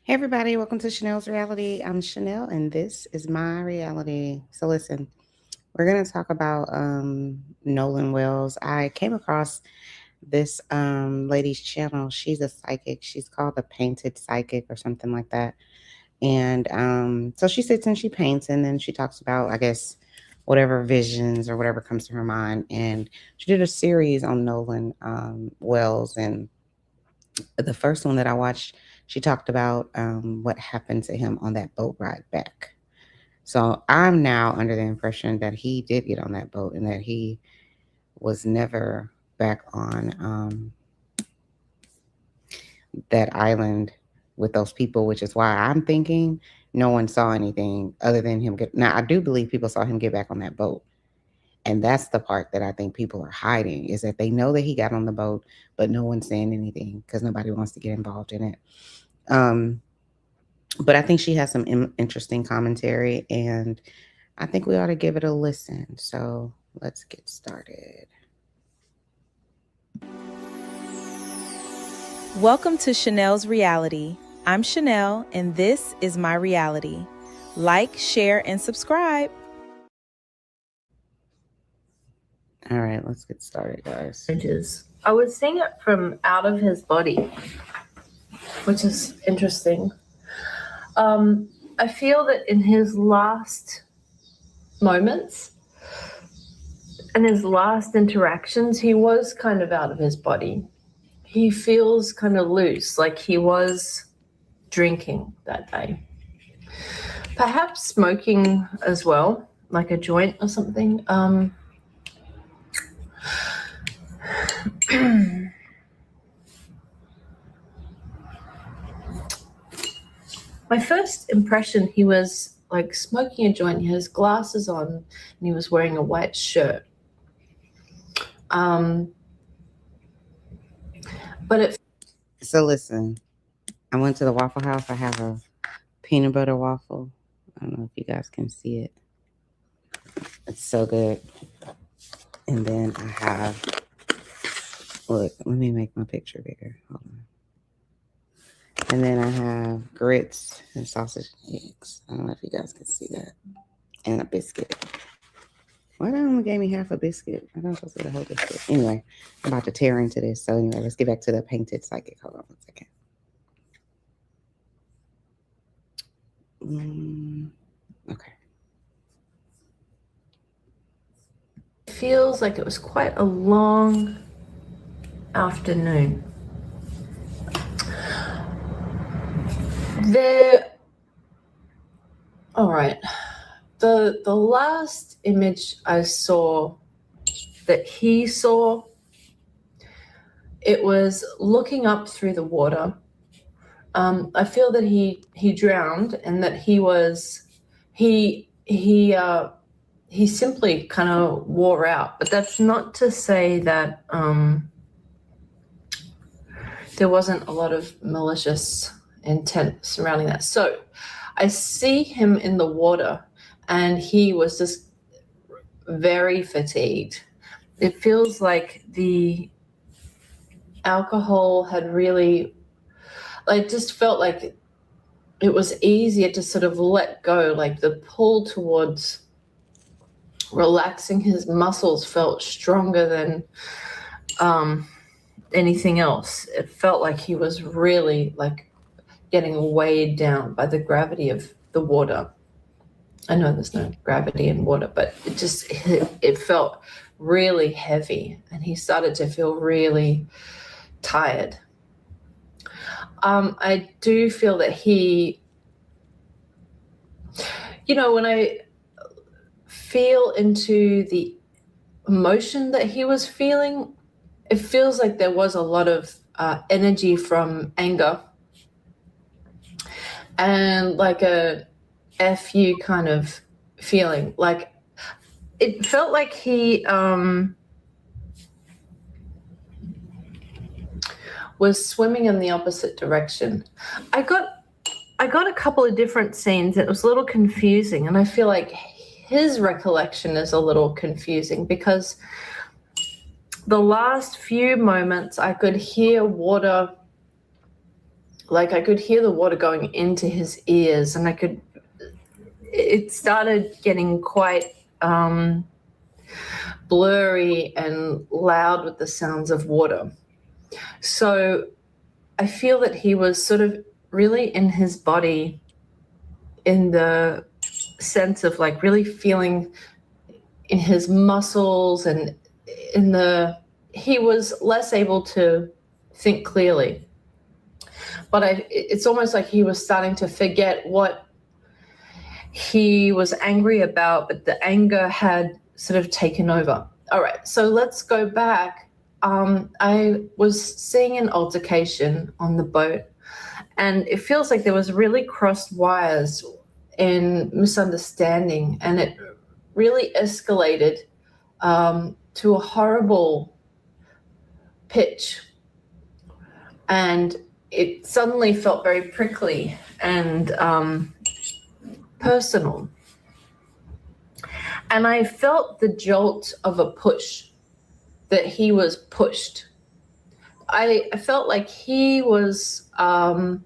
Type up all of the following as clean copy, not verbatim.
Hey everybody, welcome to Chanel's Reality. I'm Chanel and this is my reality. So listen, we're going to talk about Nolan Wells. I came across this lady's channel. She's a psychic. She's called the Painted Psychic or something like that. And so she sits and she paints and then she talks about, I guess, whatever visions or whatever comes to her mind. And she did a series on Nolan Wells, and the first one that I watched, she talked about what happened to him on that boat ride back. So I'm now under the impression that he did get on that boat and that he was never back on that island with those people, which is why I'm thinking no one saw anything other than him get. Now, I do believe people saw him get back on that boat. And that's the part that I think people are hiding, is that they know that he got on the boat, but no one's saying anything because nobody wants to get involved in it. But I think she has some interesting commentary, and I think we ought to give it a listen. So let's get started. Welcome to Chanel's Reality. I'm Chanel, and this is my reality. Like, share, and subscribe. All right, let's get started, guys. I was seeing it from out of his body, which is interesting. I feel that in his last moments and his last interactions, he was kind of out of his body. He feels kind of loose, like he was drinking that day. Perhaps smoking as well, like a joint or something. My first impression, he was like smoking a joint. He has glasses on and he was wearing a white shirt. So listen, I went to the Waffle House. I have a peanut butter waffle. I don't know if you guys can see it. It's so good. And then I have, look, let me make my picture bigger. Hold on. And then I have grits and sausage and eggs. I don't know if you guys can see that. And a biscuit. Why they only gave me half a biscuit? I don't supposed to get a whole biscuit. Anyway, I'm about to tear into this. So anyway, let's get back to the Painted Psychic. Hold on 1 second. Okay. It feels like it was quite a long afternoon. All right. The last image I saw that he saw, it was looking up through the water. I feel that he drowned and that he simply kind of wore out. But that's not to say that there wasn't a lot of malicious intent surrounding that. So I see him in the water and he was just very fatigued. It feels like the alcohol had really, I just felt like it was easier to sort of let go, like the pull towards relaxing his muscles felt stronger than anything else. It felt like he was really like getting weighed down by the gravity of the water. I know there's no gravity in water, but it felt really heavy and he started to feel really tired. I do feel that he, when I feel into the emotion that he was feeling, it feels like there was a lot of energy from anger and like a FU kind of feeling. Like it felt like he was swimming in the opposite direction. I got a couple of different scenes. It was a little confusing, and I feel like his recollection is a little confusing because the last few moments I could hear water like I could hear the water going into his ears, and it started getting quite blurry and loud with the sounds of water. So I feel that he was sort of really in his body, in the sense of like really feeling in his muscles, and he was less able to think clearly. But it's almost like he was starting to forget what he was angry about, but the anger had sort of taken over. All right, so let's go back. I was seeing an altercation on the boat, and it feels like there was really crossed wires in misunderstanding, and it really escalated to a horrible pitch, and it suddenly felt very prickly and personal. And I felt the jolt of a push, that he was pushed. I felt like he was, I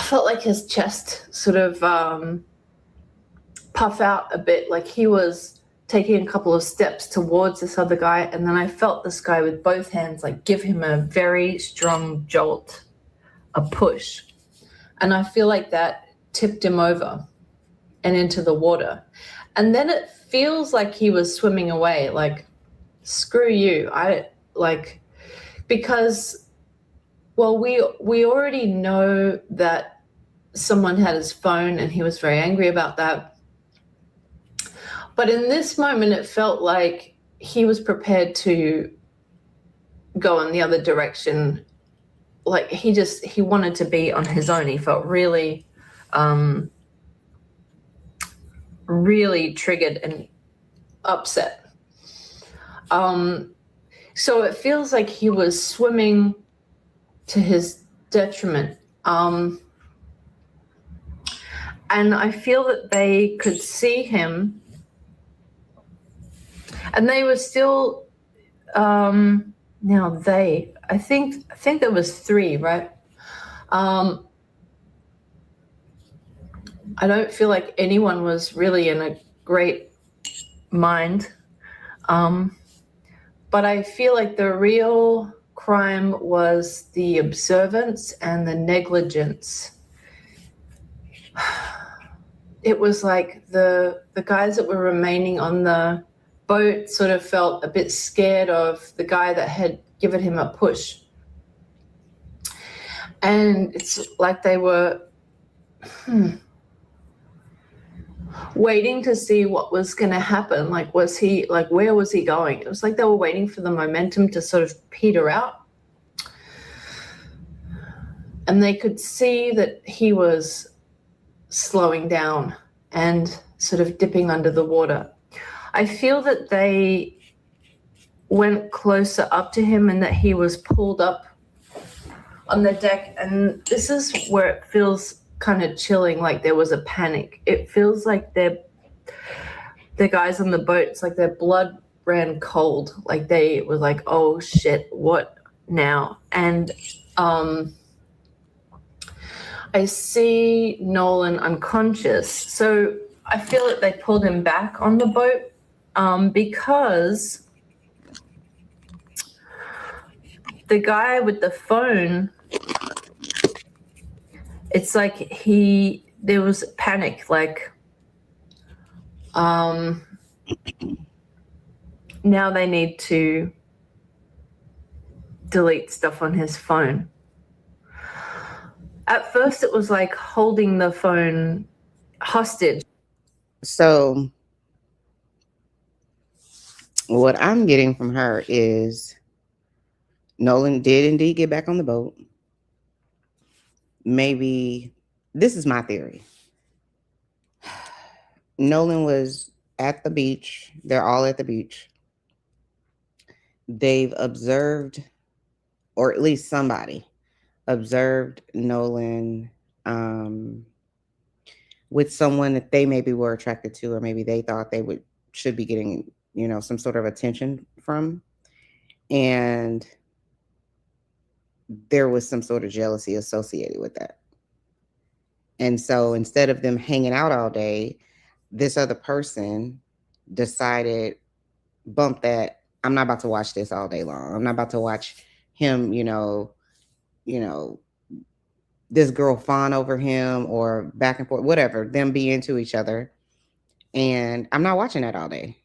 felt like his chest sort of puff out a bit, like he was taking a couple of steps towards this other guy, and then I felt this guy with both hands like give him a very strong jolt, a push. And I feel like that tipped him over and into the water. And then it feels like he was swimming away, like, screw you. Because, well, we already know that someone had his phone and he was very angry about that. But in this moment, it felt like he was prepared to go in the other direction. Like he wanted to be on his own. He felt really, really triggered and upset. So it feels like he was swimming to his detriment. And I feel that they could see him, and they were still, I think there was 3, right? I don't feel like anyone was really in a great mind. But I feel like the real crime was the observance and the negligence. It was like the guys that were remaining on the boat sort of felt a bit scared of the guy that had given him a push. And it's like they were waiting to see what was going to happen. Like, where was he going? It was like they were waiting for the momentum to sort of peter out. And they could see that he was slowing down and sort of dipping under the water. I feel that they went closer up to him and that he was pulled up on the deck. And this is where it feels kind of chilling, like there was a panic. It feels like the guys on the boat, it's like their blood ran cold. Like they were like, oh shit, what now? And I see Nolan unconscious. So I feel that they pulled him back on the boat because the guy with the phone, it's like there was panic, like now they need to delete stuff on his phone. At first it was like holding the phone hostage. So what I'm getting from her is Nolan did indeed get back on the boat. Maybe, this is my theory, Nolan was at the beach. They're all at the beach. They've observed, or at least somebody observed Nolan with someone that they maybe were attracted to, or maybe they thought they should be getting, some sort of attention from. And there was some sort of jealousy associated with that. And so instead of them hanging out all day, this other person decided, bump that. I'm not about to watch this all day long. I'm not about to watch him, you know, this girl fawn over him or back and forth, whatever, them be into each other. And I'm not watching that all day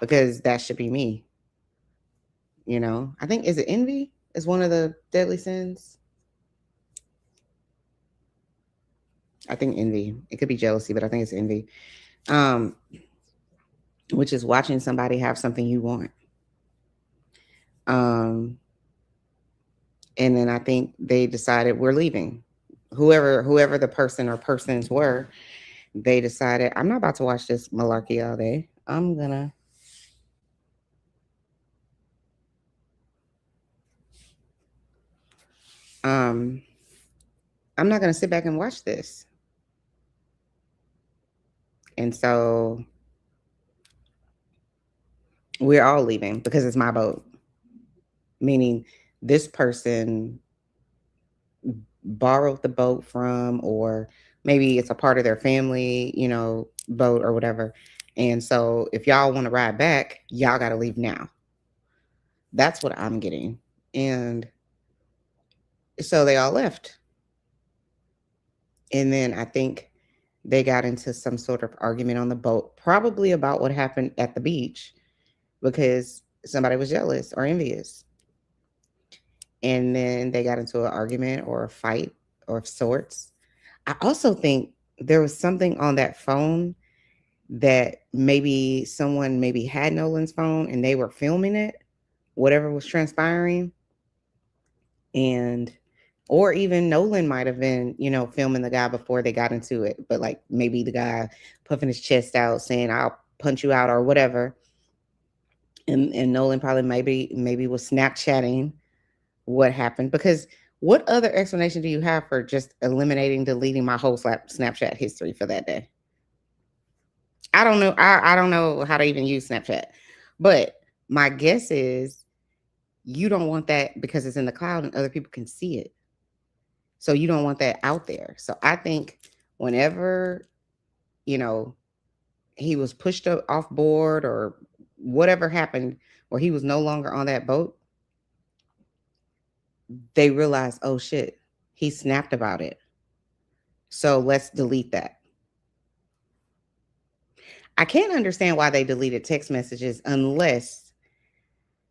because that should be me. I think, is it envy? Is one of the deadly sins? I think envy. It could be jealousy, but I think it's envy. Um, which is watching somebody have something you want. Um, and then I think they decided we're leaving. Whoever the person or persons were, they decided I'm not about to watch this malarkey all day. Um I'm not gonna sit back and watch this. And so we're all leaving because it's my boat. Meaning this person borrowed the boat from, or maybe it's a part of their family, boat or whatever. And so if y'all want to ride back, y'all got to leave now. That's what I'm getting. And so they all left. And then I think they got into some sort of argument on the boat, probably about what happened at the beach because somebody was jealous or envious. And then they got into an argument or a fight or of sorts. I also think there was something on that phone that maybe someone maybe had Nolan's phone and they were filming it, whatever was transpiring. And or even Nolan might have been, filming the guy before they got into it. But like maybe the guy puffing his chest out saying, I'll punch you out or whatever. And Nolan probably maybe was Snapchatting what happened. Because what other explanation do you have for just deleting my whole Snapchat history for that day? I don't know. I don't know how to even use Snapchat. But my guess is you don't want that because it's in the cloud and other people can see it. So you don't want that out there. So I think whenever, he was pushed off board or whatever happened or he was no longer on that boat, they realized, oh shit, he snapped about it. So let's delete that. I can't understand why they deleted text messages unless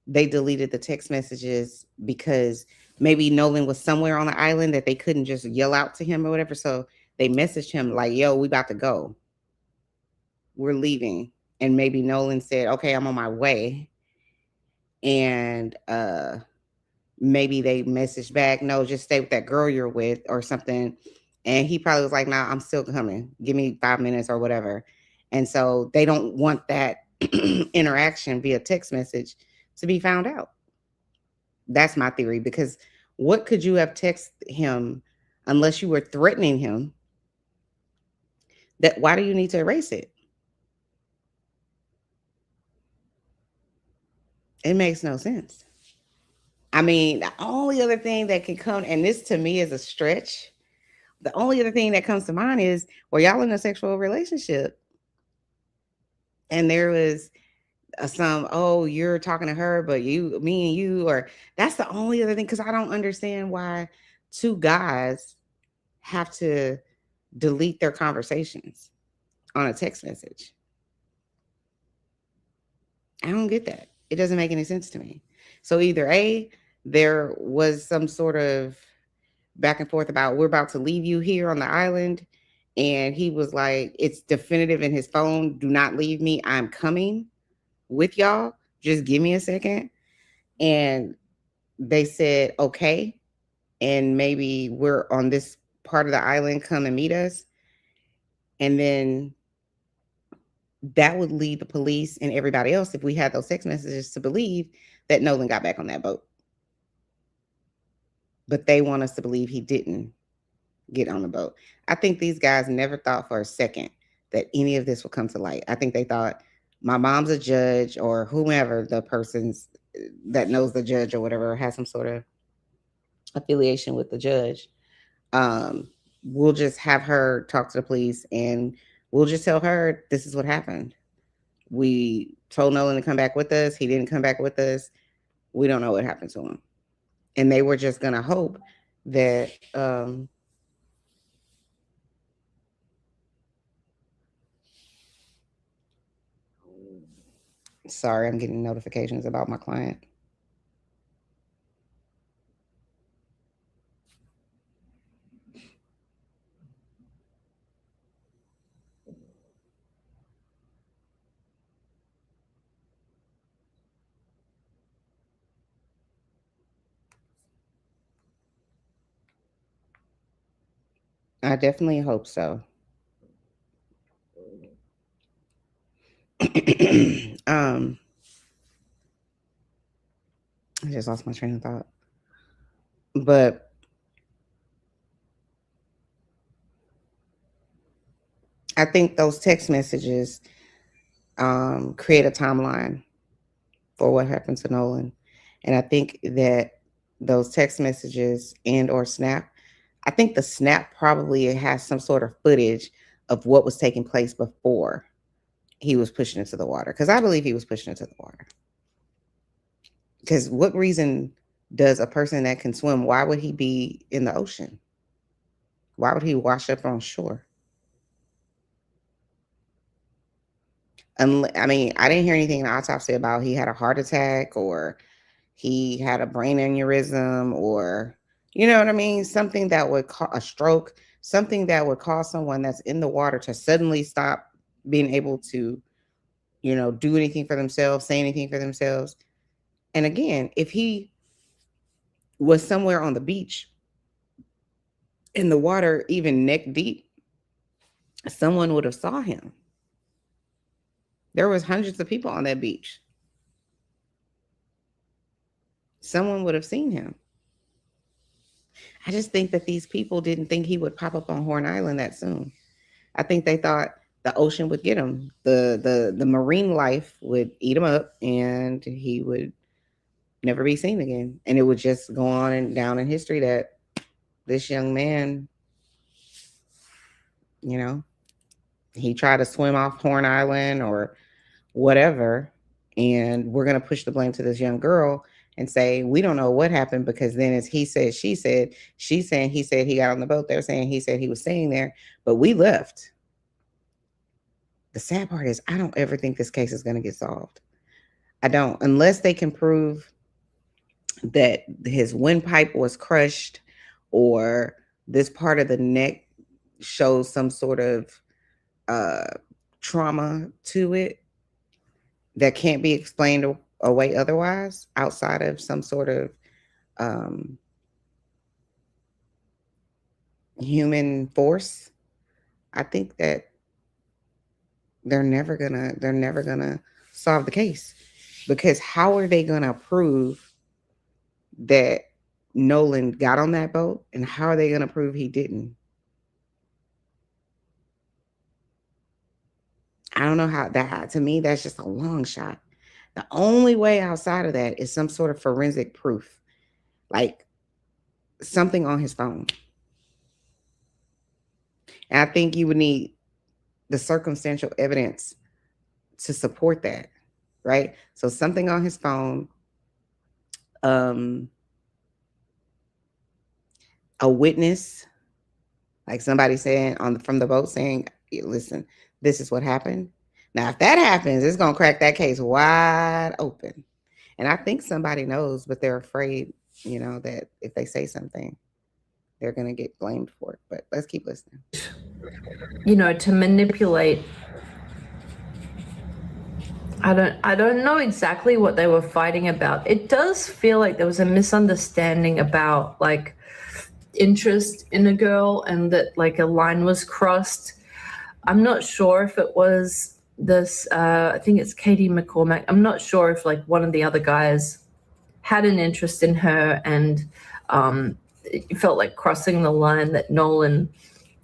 they deleted the text messages because maybe Nolan was somewhere on the island that they couldn't just yell out to him or whatever. So they messaged him like, yo, we about to go. We're leaving. And maybe Nolan said, okay, I'm on my way. And maybe they messaged back, no, just stay with that girl you're with or something. And he probably was like, nah, I'm still coming. Give me 5 minutes or whatever. And so they don't want that interaction via text message to be found out. That's my theory, because what could you have texted him unless you were threatening him? That why do you need to erase it? It makes no sense. I mean, the only other thing that can come, and this to me is a stretch, the only other thing that comes to mind is, were y'all in a sexual relationship? And there was oh, you're talking to her, but me and you, or that's the only other thing. Because I don't understand why two guys have to delete their conversations on a text message. I don't get that. It doesn't make any sense to me. So either A, there was some sort of back and forth about, we're about to leave you here on the island. And he was like, it's definitive in his phone. Do not leave me. I'm coming with y'all. Just give me a second. And they said, okay. And maybe we're on this part of the island. Come and meet us. And then that would lead the police and everybody else, if we had those text messages, to believe that Nolan got back on that boat. But they want us to believe he didn't get on the boat. I think these guys never thought for a second that any of this would come to light. I think they thought my mom's a judge, or whomever the person's that knows the judge or whatever, has some sort of affiliation with the judge. We'll just have her talk to the police, and we'll just tell her this is what happened. We told Nolan to come back with us. He didn't come back with us. We don't know what happened to him. And they were just going to hope that sorry, I'm getting notifications about my client. I definitely hope so. um, I just lost my train of thought. But I think those text messages create a timeline for what happened to Nolan. And I think that those text messages and or Snap, I think the Snap probably has some sort of footage of what was taking place before he was pushing into the water. Because I believe he was pushing into the water. Because what reason does a person that can swim, why would he be in the ocean? Why would he wash up on shore? I mean, I didn't hear anything in the autopsy about he had a heart attack or he had a brain aneurysm or, you know what I mean? Something that would cause a stroke, something that would cause someone that's in the water to suddenly stop being able to, you know, do anything for themselves, say anything for themselves. And again, if he was somewhere on the beach in the water, even neck deep, someone would have saw him. There was hundreds of people on that beach. Someone would have seen him. I just think that these people didn't think he would pop up on Horn Island that soon. I think they thought the ocean would get him. The marine life would eat him up and he would never be seen again. And it would just go on and down in history that this young man, you know, he tried to swim off Horn Island or whatever. And we're going to push the blame to this young girl and say, we don't know what happened because then it's he said, she's saying he said he got on the boat. They're saying he said he was staying there, but we left. The sad part is I don't ever think this case is going to get solved. I don't, unless they can prove that his windpipe was crushed or this part of the neck shows some sort of trauma to it that can't be explained away otherwise outside of some sort of human force. I think that they're never gonna solve the case, because how are they gonna prove that Nolan got on that boat, and how are they gonna prove he didn't? I don't know how that, to me, that's just a long shot. The only way outside of that is some sort of forensic proof, like something on his phone. And I think you would need the circumstantial evidence to support that, right? So something on his phone, a witness, like somebody saying from the boat saying, listen, this is what happened. Now, if that happens, it's going to crack that case wide open. And I think somebody knows, but they're afraid, you know, that if they say something, they're going to get blamed for it. But let's keep listening. You know, to manipulate. I don't know exactly what they were fighting about. It does feel like there was a misunderstanding about like interest in a girl and that like a line was crossed. I'm not sure if it was this, I think it's Katie McCormack. I'm not sure if like one of the other guys had an interest in her and it felt like crossing the line that Nolan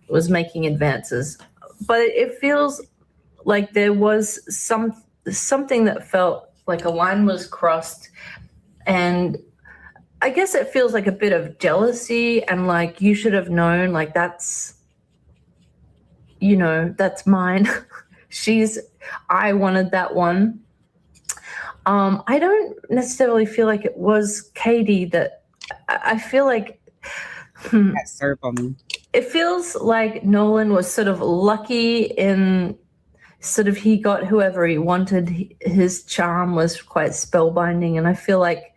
was making advances. But it feels like there was something that felt like a line was crossed. And I guess it feels like a bit of jealousy and like you should have known, like that's, you know, that's mine. I wanted that one. I don't necessarily feel like it was Katie that I feel like That serve on me. it feels like Nolan was sort of lucky in sort of he got whoever he wanted. His charm was quite spellbinding, and I feel like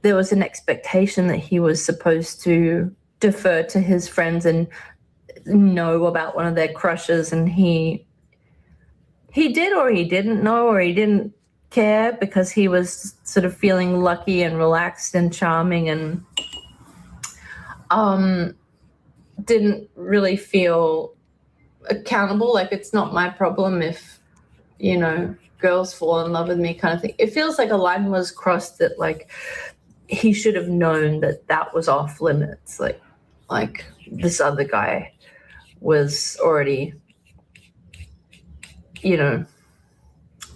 there was an expectation that he was supposed to defer to his friends and know about one of their crushes, and he did, or he didn't know, or he didn't care because he was sort of feeling lucky and relaxed and charming, and didn't really feel accountable. Like, it's not my problem if, you know, girls fall in love with me, kind of thing. It feels like a line was crossed that, like, he should have known that that was off limits. Like this other guy was already, you know,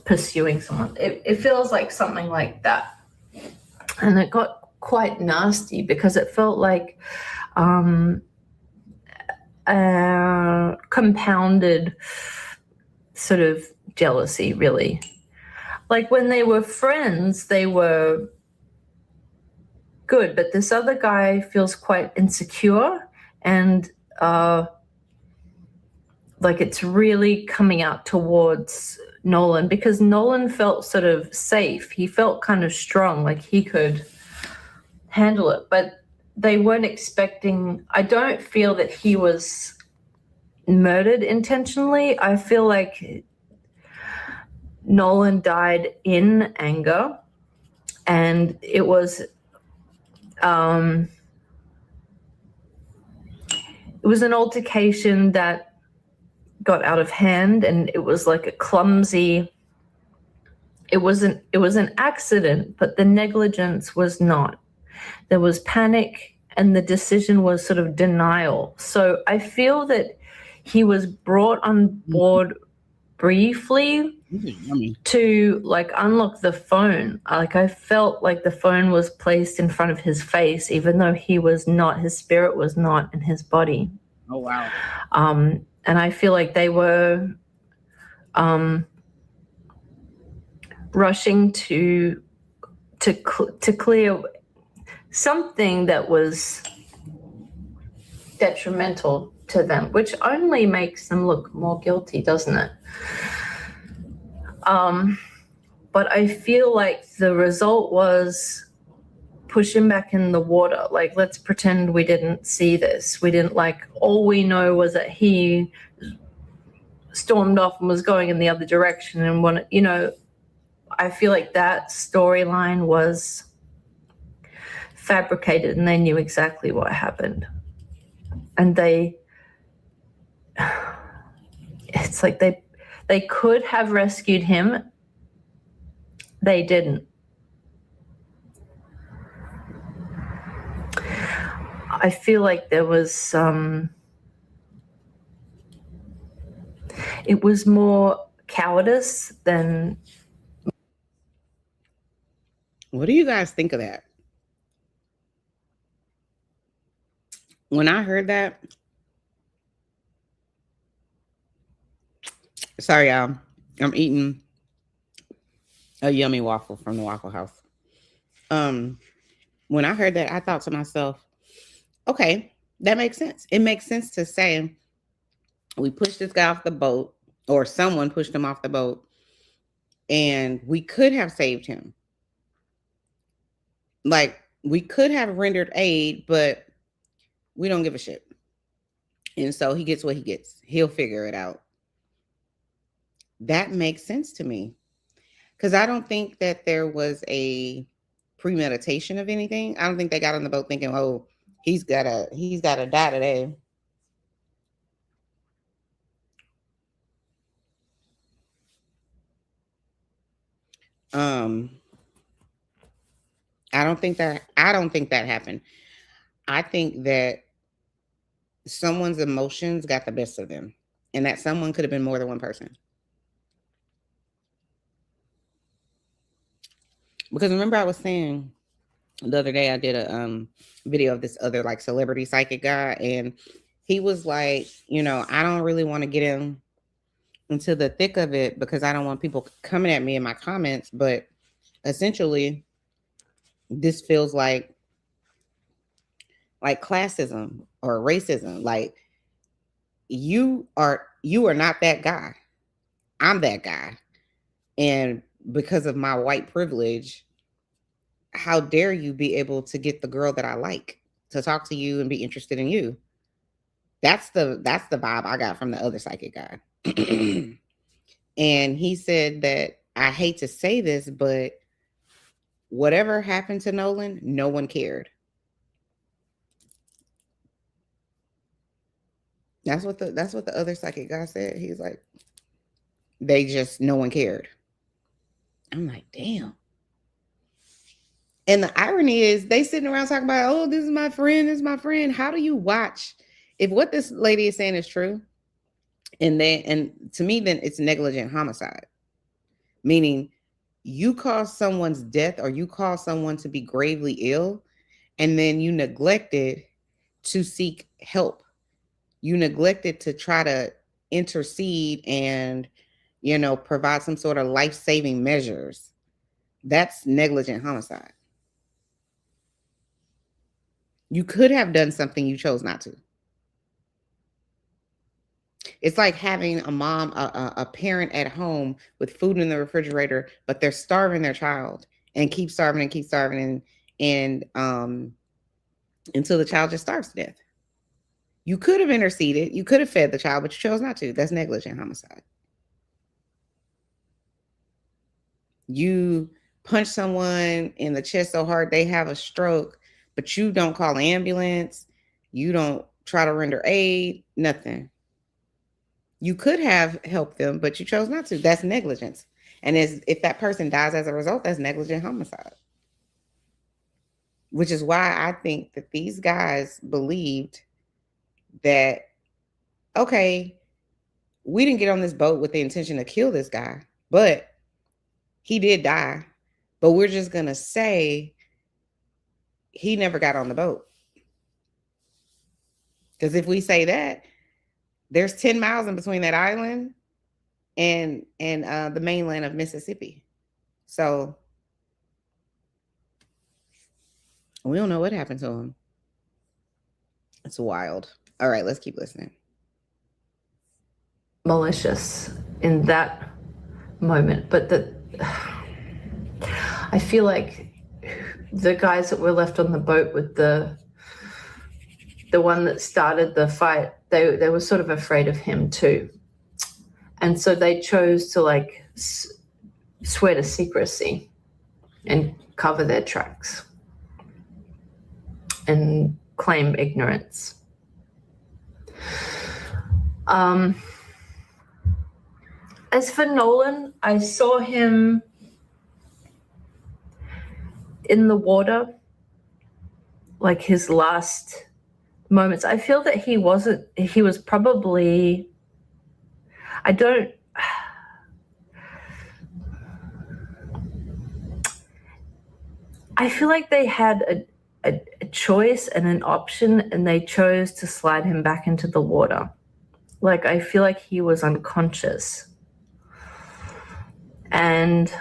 pursuing someone. It feels like something like that. And it got quite nasty because it felt like compounded sort of jealousy, really. Like, when they were friends, they were good, but this other guy feels quite insecure, and like it's really coming out towards Nolan because Nolan felt sort of safe. He felt kind of strong, like he could handle it, but they weren't expecting. I don't feel that he was murdered intentionally. I feel like Nolan died in anger, and it was an altercation that got out of hand, and it was like a clumsy. It was an accident, but the negligence was not. There was panic, and the decision was sort of denial. So I feel that he was brought on board briefly to like unlock the phone. Like, I felt like the phone was placed in front of his face, even though he was not, his spirit was not in his body. Oh, wow. And I feel like they were rushing to clear something that was detrimental to them, which only makes them look more guilty, doesn't it? But I feel like the result was push him back in the water. Like, let's pretend we didn't see this. We didn't, like, all we know was that he stormed off and was going in the other direction. And when, you know, I feel like that storyline was fabricated, and they knew exactly what happened. And it's like they could have rescued him. They didn't. I feel like there was it was more cowardice than. What do you guys think of that? When I heard that, sorry, y'all, I'm eating a yummy waffle from the Waffle House. When I heard that, I thought to myself, okay, that makes sense. It makes sense to say we pushed this guy off the boat, or someone pushed him off the boat, and we could have saved him. Like, we could have rendered aid, but we don't give a shit. And so he gets what he gets. He'll figure it out. That makes sense to me. Because I don't think that there was a premeditation of anything. I don't think they got on the boat thinking, oh, he's gotta die today. I don't think that happened. I think that someone's emotions got the best of them, and that someone could have been more than one person. Because remember, I was saying The other day I did a video of this other like celebrity psychic guy, and he was like, I don't really want to get into the thick of it because I don't want people coming at me in my comments, but essentially this feels like classism or racism. Like you are not that guy. I'm that guy. And because of my white privilege, how dare you be able to get the girl that I like to talk to you and be interested in you? That's the vibe I got from the other psychic guy. And he said that, I hate to say this, but whatever happened to Nolan, no one cared. That's what the other psychic guy said. He's like, no one cared. I'm like, damn. And the irony is they sitting around talking about, oh, this is my friend, this is my friend. How do you watch if what this lady is saying is true? And to me, then it's negligent homicide. Meaning you cause someone's death or you cause someone to be gravely ill, and then you neglected to seek help. You neglected to try to intercede and, provide some sort of life-saving measures. That's negligent homicide. You could have done something, you chose not to. It's like having a mom, a parent at home with food in the refrigerator, but they're starving their child and keep starving and until the child just starves to death. You could have interceded, you could have fed the child, but you chose not to. That's negligent homicide. You punch someone in the chest so hard they have a stroke, but you don't call an ambulance, you don't try to render aid, nothing. You could have helped them, but you chose not to. That's negligence. And if that person dies as a result, that's negligent homicide. Which is why I think that these guys believed that, okay, we didn't get on this boat with the intention to kill this guy, but he did die. But we're just going to say he never got on the boat. Because if we say that, there's 10 miles in between that island and the mainland of Mississippi. So we don't know what happened to him. It's wild. All right, let's keep listening. Malicious in that moment, but I feel like the guys that were left on the boat with the one that started the fight, they were sort of afraid of him too. And so they chose to swear to secrecy and cover their tracks and claim ignorance. As for Nolan, I saw him in the water, like his last moments. I feel that he was probably, I feel like they had a choice and an option, and they chose to slide him back into the water. Like, I feel like he was unconscious. And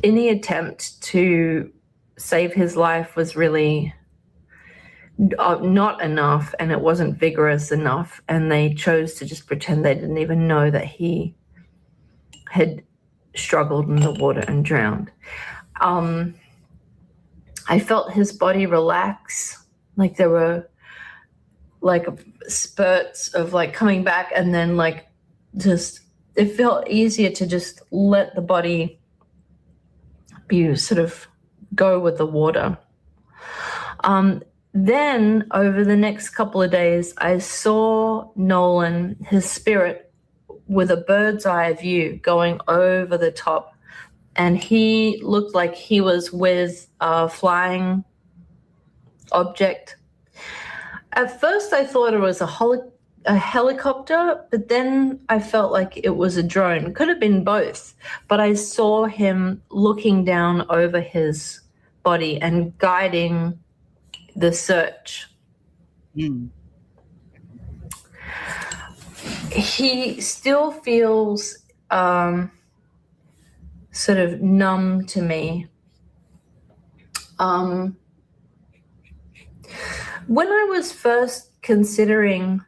any attempt to save his life was really not enough, and it wasn't vigorous enough, and they chose to just pretend they didn't even know that he had struggled in the water and drowned. I felt his body relax, like there were like spurts of like coming back, and then like just it felt easier to just let the body be sort of go with the water. Then over the next couple of days, I saw Nolan, his spirit, with a bird's eye view going over the top, and he looked like he was with a flying object. At first I thought it was a a helicopter, but then I felt like it was a drone. It could have been both, but I saw him looking down over his body and guiding the search. He still feels sort of numb to me. When I was first considering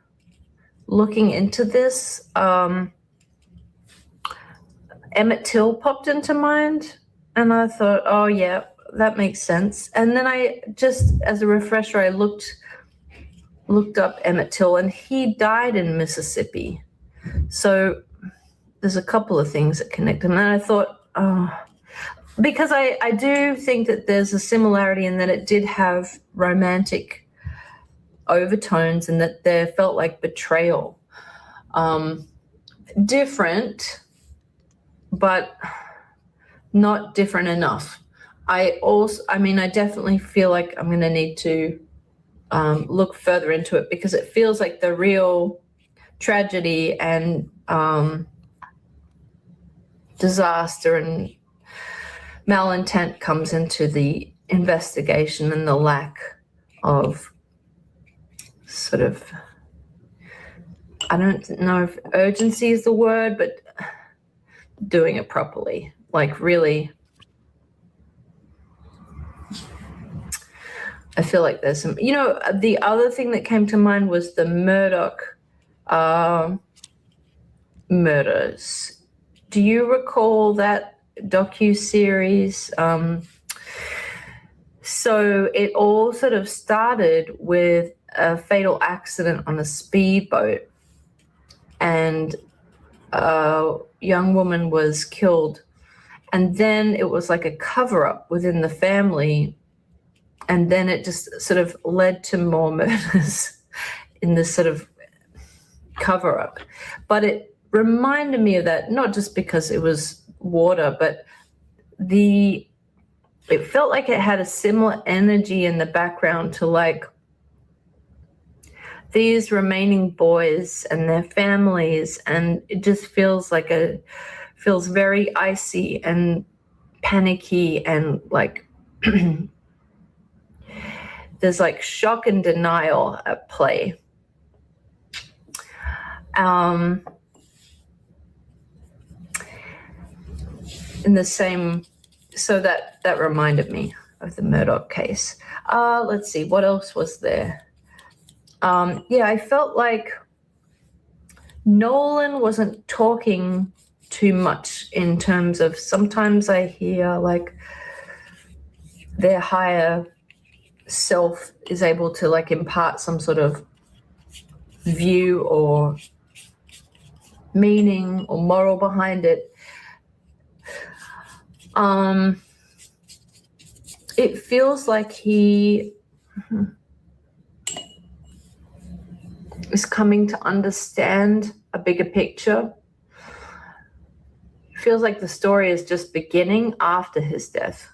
looking into this, Emmett Till popped into mind, and I thought, oh yeah, that makes sense. And then I just, as a refresher, I looked up Emmett Till, and he died in Mississippi. So there's a couple of things that connect him. And I thought, because I do think that there's a similarity in that it did have romantic overtones and that there felt like betrayal. Different, but not different enough. I definitely feel like I'm going to need to look further into it, because it feels like the real tragedy and disaster and malintent comes into the investigation, and the lack of sort of, I don't know if urgency is the word, but doing it properly. Like, really, I feel like there's some, the other thing that came to mind was the Murdoch murders. Do you recall that docu-series? So it all sort of started with a fatal accident on a speedboat, and a young woman was killed. And then it was like a cover-up within the family, and then it just sort of led to more murders in this sort of cover-up. But it reminded me of that, not just because it was water, but it felt like it had a similar energy in the background to like these remaining boys and their families, and it just feels very icy and panicky, and like there's like shock and denial at play. In the same, so that reminded me of the Murdoch case. Let's see, what else was there? I felt like Nolan wasn't talking too much in terms of, sometimes I hear like their higher self is able to like impart some sort of view or meaning or moral behind it. It feels like he is coming to understand a bigger picture. It feels like the story is just beginning after his death.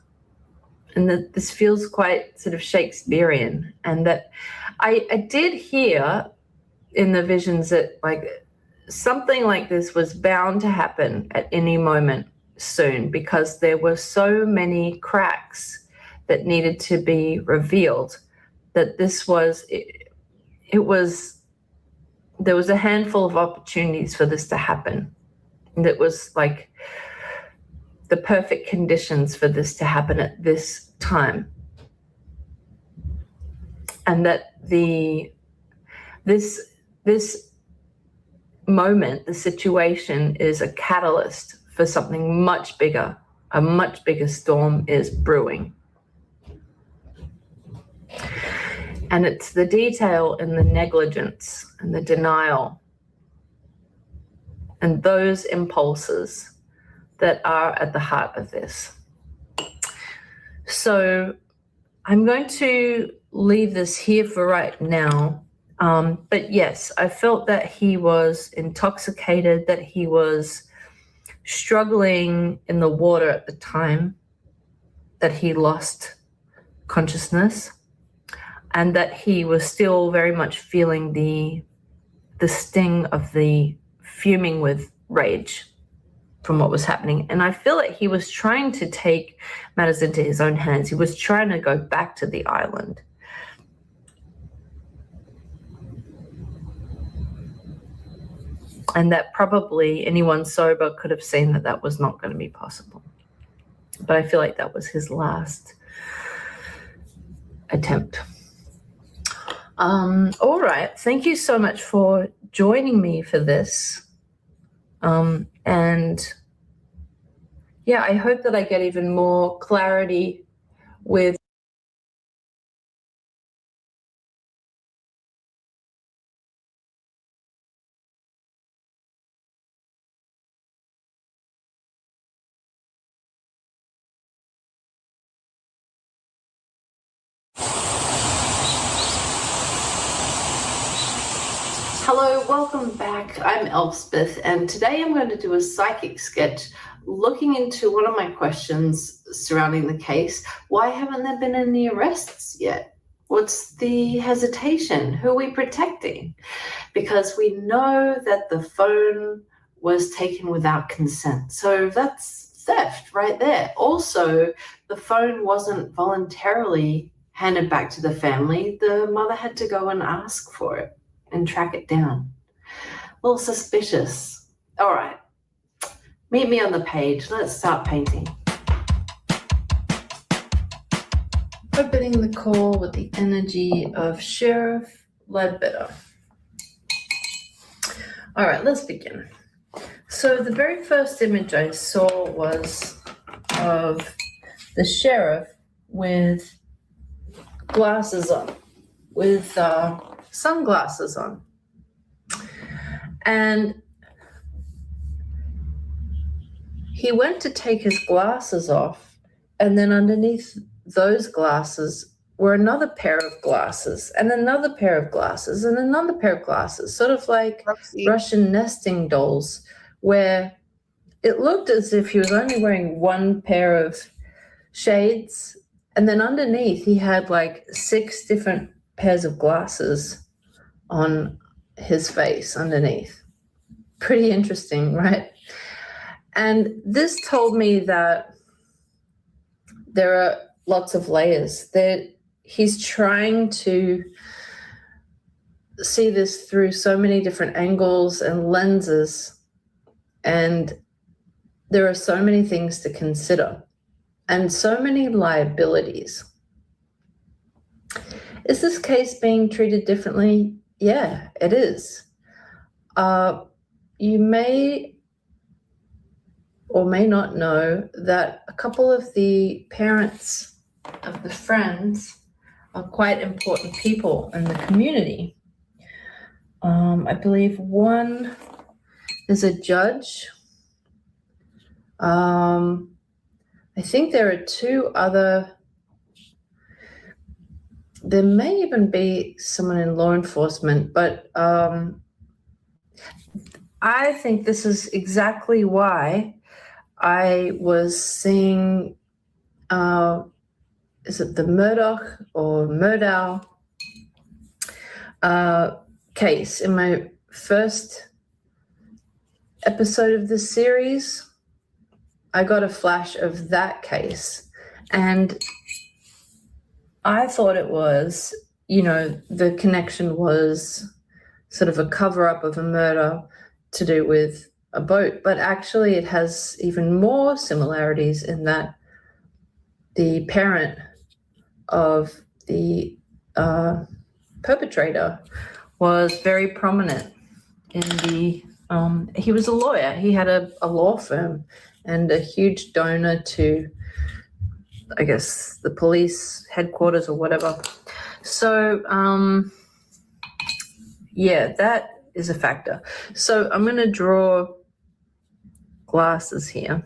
And that this feels quite sort of Shakespearean. And that I did hear in the visions that like something like this was bound to happen at any moment soon, because there were so many cracks that needed to be revealed, that this was, there was a handful of opportunities for this to happen. And it was like the perfect conditions for this to happen at this time. And that this moment, the situation, is a catalyst for something much bigger. A much bigger storm is brewing. And it's the detail and the negligence and the denial and those impulses that are at the heart of this. So I'm going to leave this here for right now. But yes, I felt that he was intoxicated, that he was struggling in the water at the time that he lost consciousness, and that he was still very much feeling the the sting of the fuming with rage from what was happening. And I feel like he was trying to take matters into his own hands. He was trying to go back to the island. And that probably anyone sober could have seen that that was not going to be possible. But I feel like that was his last attempt. All right. Thank you so much for joining me for this. And yeah, I hope that I get even more clarity with Hello, welcome back. I'm Elspeth, and today I'm going to do a psychic sketch looking into one of my questions surrounding the case. Why haven't there been any arrests yet? What's the hesitation? Who are we protecting? Because we know that the phone was taken without consent. So that's theft right there. Also, the phone wasn't voluntarily handed back to the family. The mother had to go and ask for it and track it down. A little suspicious. All right, meet me on the page. Let's start painting. Opening the call with the energy of Sheriff Ledbetter. All right, let's begin. So the very first image I saw was of the sheriff with glasses on, with sunglasses on. And he went to take his glasses off, and then underneath those glasses were another pair of glasses and another pair of glasses and another pair of glasses, sort of like Russian nesting dolls, where it looked as if he was only wearing one pair of shades, and then underneath he had like 6 different pairs of glasses on his face underneath. Pretty interesting, right? And this told me that there are lots of layers, that he's trying to see this through so many different angles and lenses, and there are so many things to consider and so many liabilities. Is this case being treated differently? Yeah, it is. You may or may not know that a couple of the parents of the friends are quite important people in the community. I believe one is a judge. I think there are 2 other. There may even be someone in law enforcement, but I think this is exactly why I was seeing, is it the Murdoch or Murdow case in my first episode of this series. I got a flash of that case, and I thought it was, the connection was sort of a cover-up of a murder to do with a boat, but actually it has even more similarities in that the parent of the perpetrator was very prominent in the, he was a lawyer. He had a law firm and a huge donor to, I guess, the police headquarters or whatever. So, yeah, that is a factor. So I'm going to draw glasses here.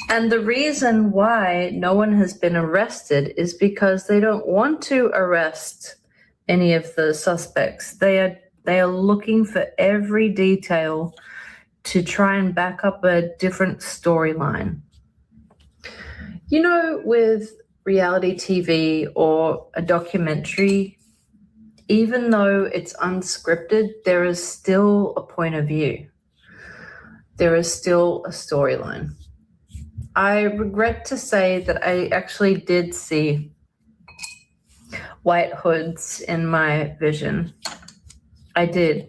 And the reason why no one has been arrested is because they don't want to arrest any of the suspects. They are looking for every detail to try and back up a different storyline. With reality TV or a documentary, even though it's unscripted, there is still a point of view. There is still a storyline. I regret to say that I actually did see white hoods in my vision. I did.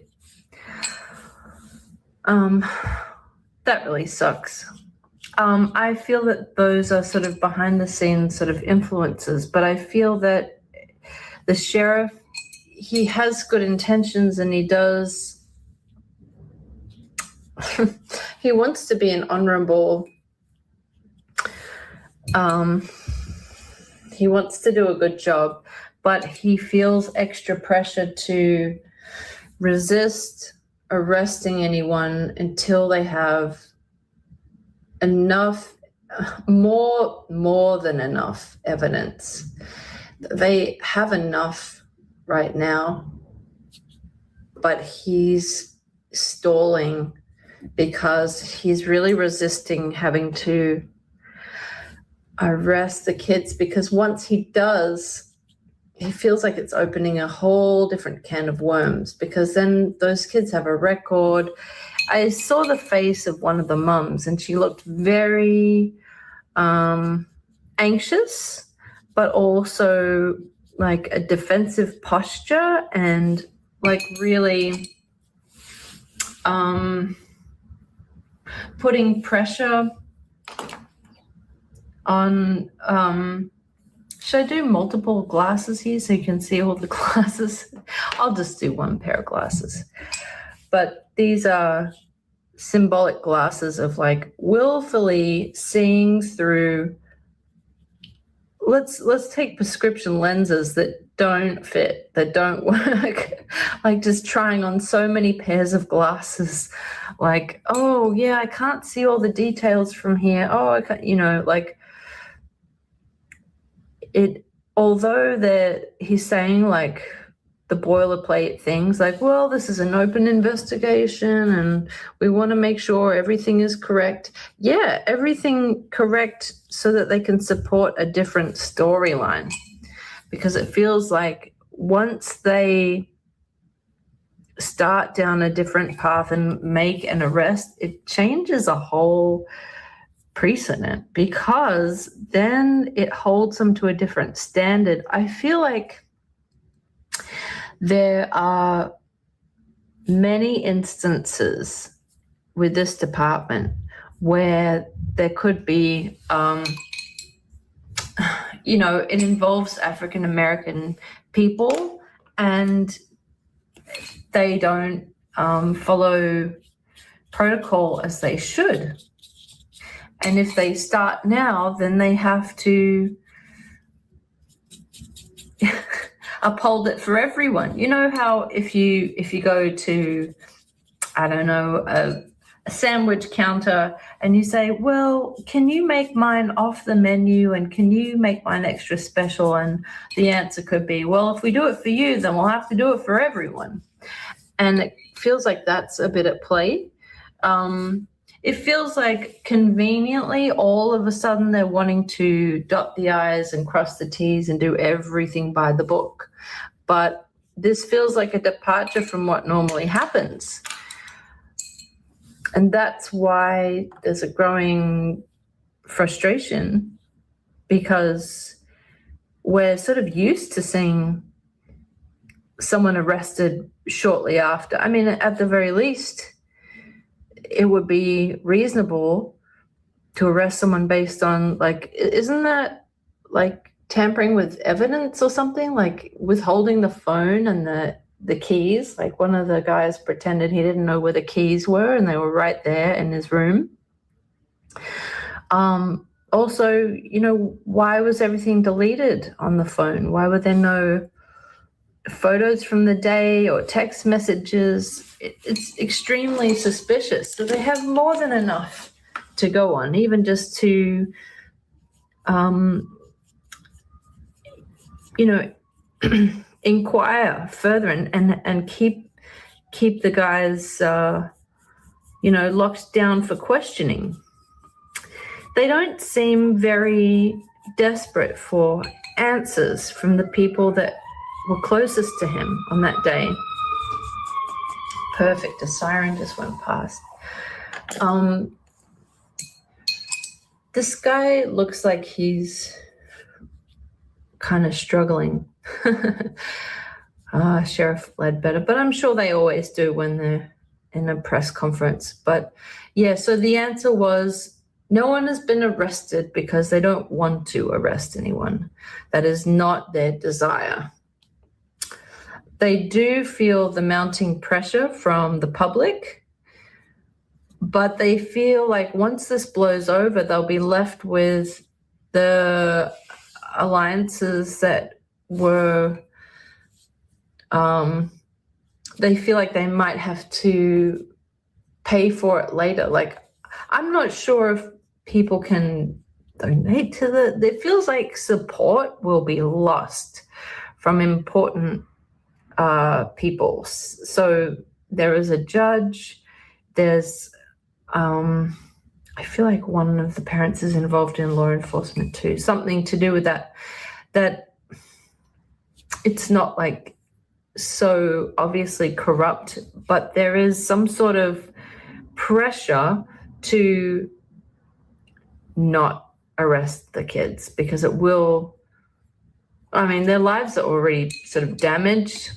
That really sucks. I feel that those are sort of behind the scenes sort of influences, but I feel that the sheriff, he has good intentions, and he does, he wants to be an honorable, he wants to do a good job, but he feels extra pressure to resist arresting anyone until they have enough, more than enough evidence. They have enough right now, but he's stalling because he's really resisting having to arrest the kids, because once he does, he feels like it's opening a whole different can of worms, because then those kids have a record. I saw the face of one of the mums, and she looked very anxious, but also like a defensive posture, and like really putting pressure on. Should I do multiple glasses here so you can see all the glasses? I'll just do one pair of glasses. But these are symbolic glasses of like willfully seeing through. Let's take prescription lenses that don't fit, that don't work. Like just trying on so many pairs of glasses. Like, oh yeah, I can't see all the details from here. Oh, I can't, like it. Although he's saying like the boilerplate things, like, well, this is an open investigation and we want to make sure everything is correct. Yeah, everything correct so that they can support a different storyline. Because it feels like once they start down a different path and make an arrest, it changes a whole precedent, because then it holds them to a different standard. I feel like there are many instances with this department where there could be, it involves African American people, and they don't follow protocol as they should. And if they start now, then they have to uphold it for everyone. You know how if you go to, I don't know, a sandwich counter and you say, well, can you make mine off the menu and can you make mine extra special? And the answer could be, well, if we do it for you, then we'll have to do it for everyone. And it feels like that's a bit at play. It feels like conveniently all of a sudden they're wanting to dot the I's and cross the T's and do everything by the book. But this feels like a departure from what normally happens. And that's why there's a growing frustration, because we're sort of used to seeing someone arrested shortly after. I mean, at the very least, it would be reasonable to arrest someone based on, like, isn't that like tampering with evidence or something, like withholding the phone and the keys? Like one of the guys pretended he didn't know where the keys were and they were right there in his room. Also, why was everything deleted on the phone? Why were there no photos from the day or text messages? It's extremely suspicious. So they have more than enough to go on, even just to, inquire further and keep the guys, locked down for questioning. They don't seem very desperate for answers from the people that were closest to him on that day. Perfect, a siren just went past. This guy looks like he's kind of struggling. Sheriff Ledbetter, but I'm sure they always do when they're in a press conference. But yeah, so the answer was no one has been arrested because they don't want to arrest anyone. That is not their desire. They do feel the mounting pressure from the public, but they feel like once this blows over, they'll be left with the alliances that were, they feel like they might have to pay for it later. Like, I'm not sure if people can donate to it feels like support will be lost from important people. So there is a judge, there's, I feel like one of the parents is involved in law enforcement too, something to do with that it's not like so obviously corrupt, but there is some sort of pressure to not arrest the kids because it will, I mean, their lives are already sort of damaged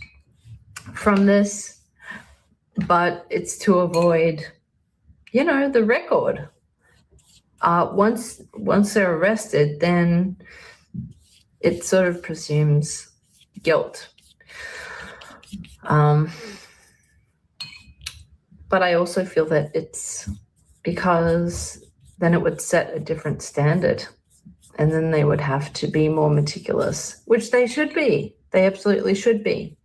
from this, but it's to avoid, you know, the record. Once they're arrested, then it sort of presumes guilt. But I also feel that it's because then it would set a different standard and then they would have to be more meticulous, which they should be. They absolutely should be.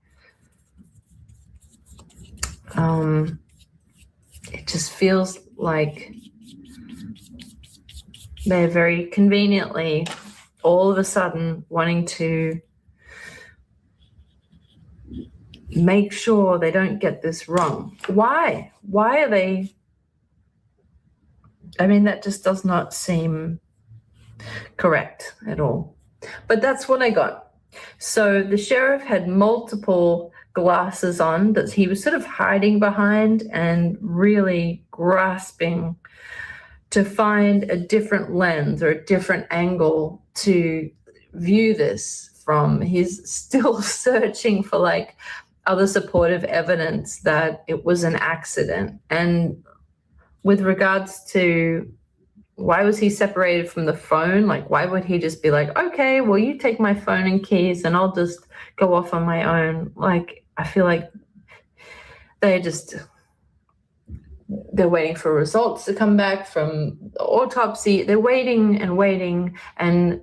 It just feels like they're very conveniently all of a sudden wanting to make sure they don't get this wrong. Why? Why are they? I mean, that just does not seem correct at all. But that's what I got. So the sheriff had multiple glasses on that he was sort of hiding behind and really grasping to find a different lens or a different angle to view this from. He's still searching for like other supportive evidence that it was an accident. And with regards to why was he separated from the phone? Like, why would he just be like, okay, well, you take my phone and keys and I'll just go off on my own? Like, I feel like they're waiting for results to come back from the autopsy. They're waiting and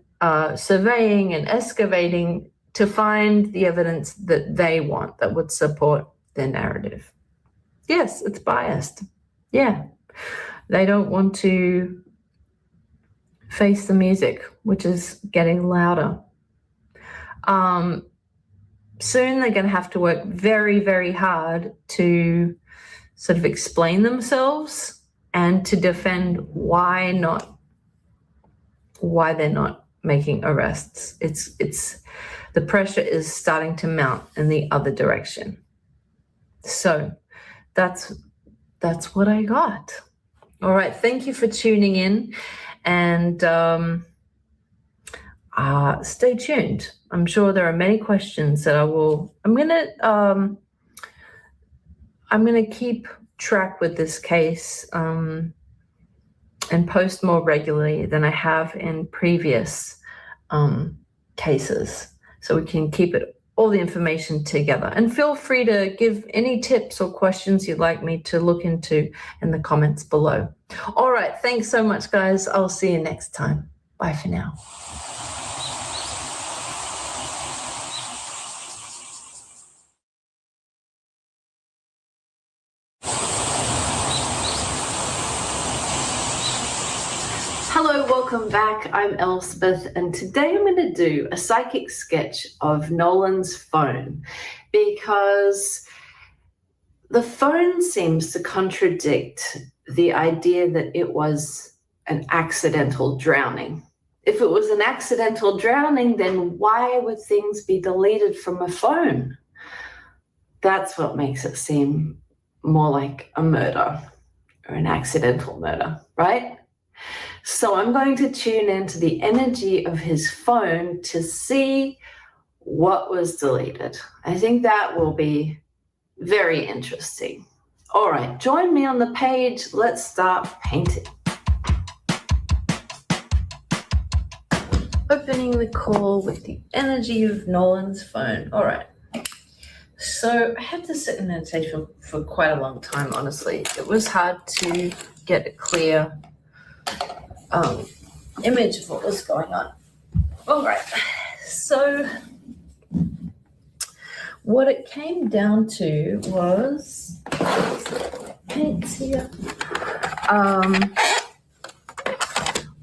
surveying and excavating to find the evidence that they want that would support their narrative. Yes, it's biased. Yeah. They don't want to face the music, which is getting louder. Soon they're going to have to work very, very hard to sort of explain themselves and to defend why they're not making arrests. It's the pressure is starting to mount in the other direction. So that's what I got. All right, thank you for tuning in, and stay tuned. I'm sure there are many questions that I'm gonna keep track with this case and post more regularly than I have in previous cases, so we can keep all the information together. And feel free to give any tips or questions you'd like me to look into in the comments below. All right, thanks so much, guys. I'll see you next time. Bye for now. Hello, welcome back. I'm Elspeth, and today I'm going to do a psychic sketch of Nolan's phone because the phone seems to contradict the idea that it was an accidental drowning. if it was an accidental drowning, then why would things be deleted from a phone? That's what makes it seem more like a murder or an accidental murder, right? So I'm going to tune into the energy of his phone to see what was deleted. I think that will be very interesting. All right, join me on the page. Let's start painting. Opening the call with the energy of Nolan's phone. All right. So I had to sit in meditation for quite a long time, honestly. It was hard to get a clear image of what was going on. All right. So what it came down to was paints here.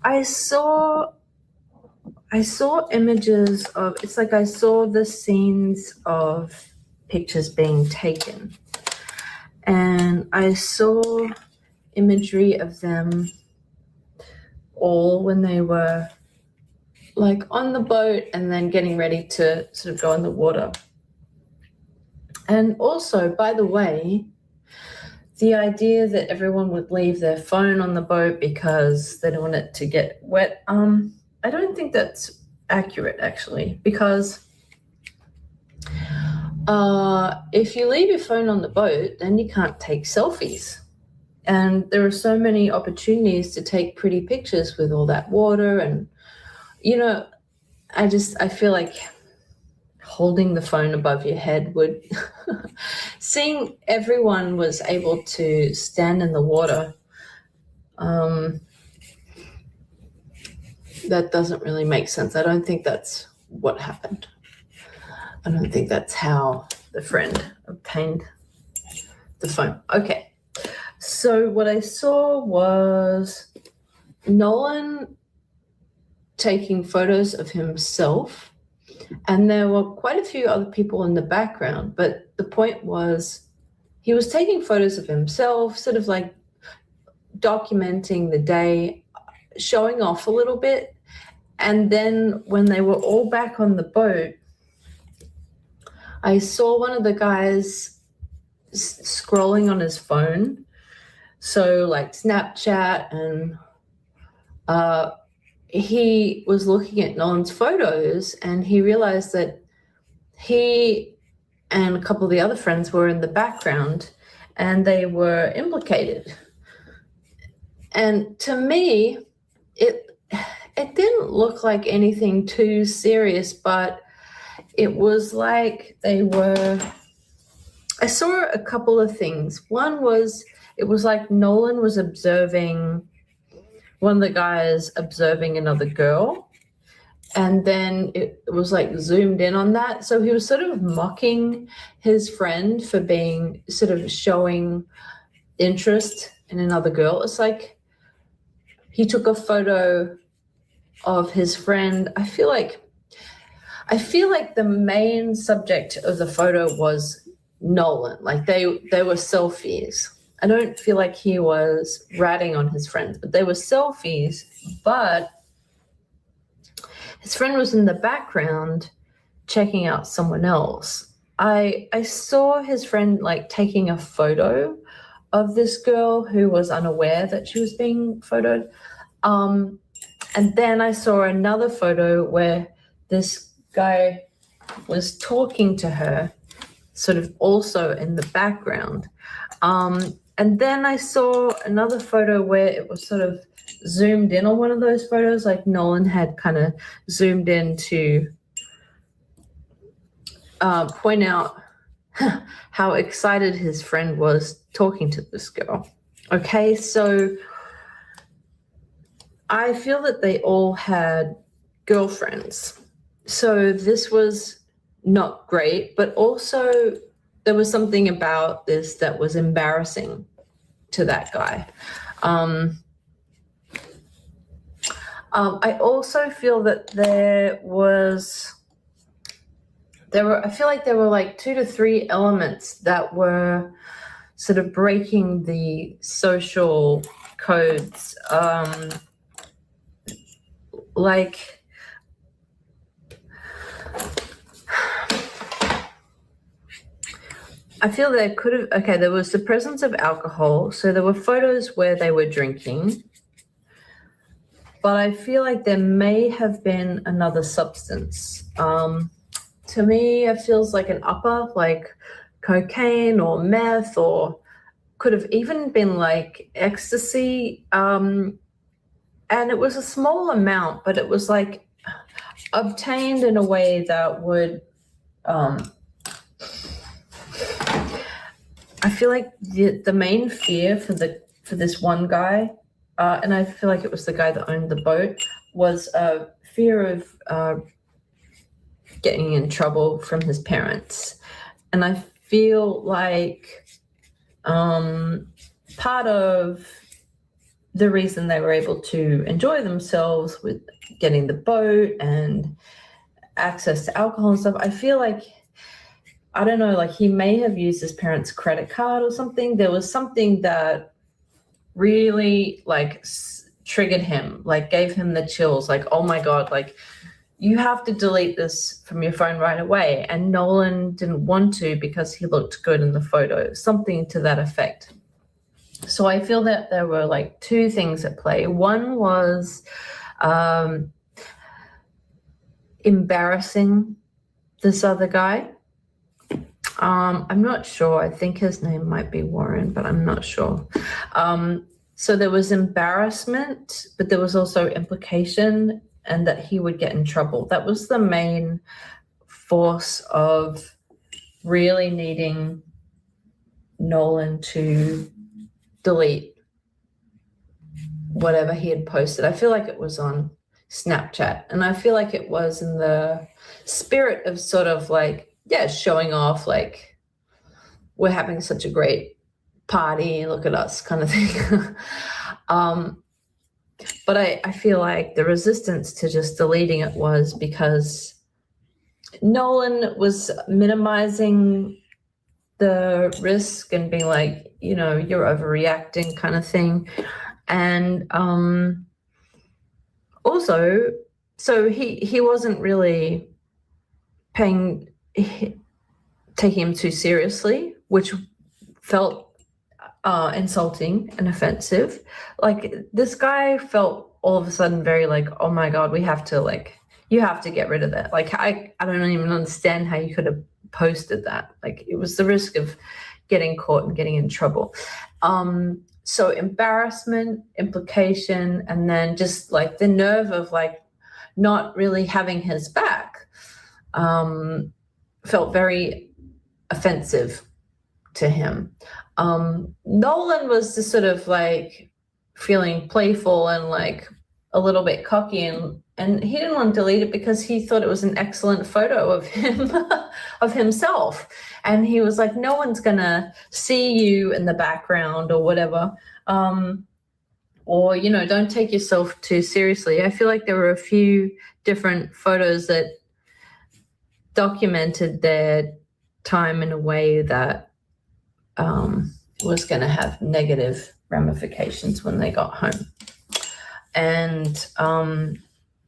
I saw images of, it's like I saw the scenes of pictures being taken, and I saw imagery of them all when they were like on the boat and then getting ready to sort of go in the water. And also, by the way, the idea that everyone would leave their phone on the boat because they don't want it to get wet, I don't think that's accurate, actually, because if you leave your phone on the boat, then you can't take selfies. And there are so many opportunities to take pretty pictures with all that water. And, you know, I feel like holding the phone above your head would, seeing everyone was able to stand in the water, that doesn't really make sense. I don't think that's what happened. I don't think that's how the friend obtained the phone. Okay. So what I saw was Nolan taking photos of himself, and there were quite a few other people in the background, but the point was he was taking photos of himself, sort of like documenting the day, showing off a little bit. And then when they were all back on the boat, I saw one of the guys scrolling on his phone. So like Snapchat, and he was looking at Nolan's photos, and he realized that he and a couple of the other friends were in the background and they were implicated. And to me, it didn't look like anything too serious, but it was like I saw a couple of things. One was, it was like Nolan was observing, one of the guys observing another girl, and then it was like zoomed in on that. So he was sort of mocking his friend for being, sort of showing interest in another girl. It's like he took a photo of his friend. I feel like the main subject of the photo was Nolan. Like they were selfies. I don't feel like he was ratting on his friends, but they were selfies. But his friend was in the background checking out someone else. I saw his friend like taking a photo of this girl who was unaware that she was being photoed. And then I saw another photo where this guy was talking to her, sort of also in the background. And then I saw another photo where it was sort of zoomed in on one of those photos, like Nolan had kind of zoomed in to point out how excited his friend was talking to this girl. Okay, so I feel that they all had girlfriends. So this was not great, but also there was something about this that was embarrassing to that guy. I also feel that I feel like there were like 2 to 3 elements that were sort of breaking the social codes. like I feel there could have, okay, there was the presence of alcohol. So there were photos where they were drinking. But I feel like there may have been another substance. To me, it feels like an upper, like cocaine or meth, or could have even been like ecstasy. And it was a small amount, but it was like obtained in a way that would, I feel like the main fear for this one guy, and I feel like it was the guy that owned the boat, was a fear of getting in trouble from his parents. And I feel like part of the reason they were able to enjoy themselves with getting the boat and access to alcohol and stuff, I feel like, I don't know, like he may have used his parents' credit card or something. There was something that really like triggered him, like gave him the chills, like, oh my God, like you have to delete this from your phone right away. And Nolan didn't want to because he looked good in the photo, something to that effect. So I feel that there were like two things at play. One was embarrassing this other guy. I'm not sure. I think his name might be Warren, but I'm not sure. So there was embarrassment, but there was also implication and that he would get in trouble. That was the main force of really needing Nolan to delete whatever he had posted. I feel like it was on Snapchat, and I feel like it was in the spirit of sort of like, yeah, showing off, like we're having such a great party, look at us kind of thing. But I feel like the resistance to just deleting it was because Nolan was minimizing the risk and being like, you know, you're overreacting kind of thing. And also, so he wasn't really taking him too seriously, which felt insulting and offensive. Like this guy felt all of a sudden very like, oh my God, we have to like, you have to get rid of that. Like I don't even understand how you could have posted that. Like it was the risk of getting caught and getting in trouble. So embarrassment, implication, and then just like the nerve of like not really having his back felt very offensive to him. Nolan was just sort of like feeling playful and like a little bit cocky, and he didn't want to delete it because he thought it was an excellent photo of him, of himself. And he was like, no one's gonna see you in the background or whatever. Or, you know, don't take yourself too seriously. I feel like there were a few different photos that documented their time in a way that was going to have negative ramifications when they got home. And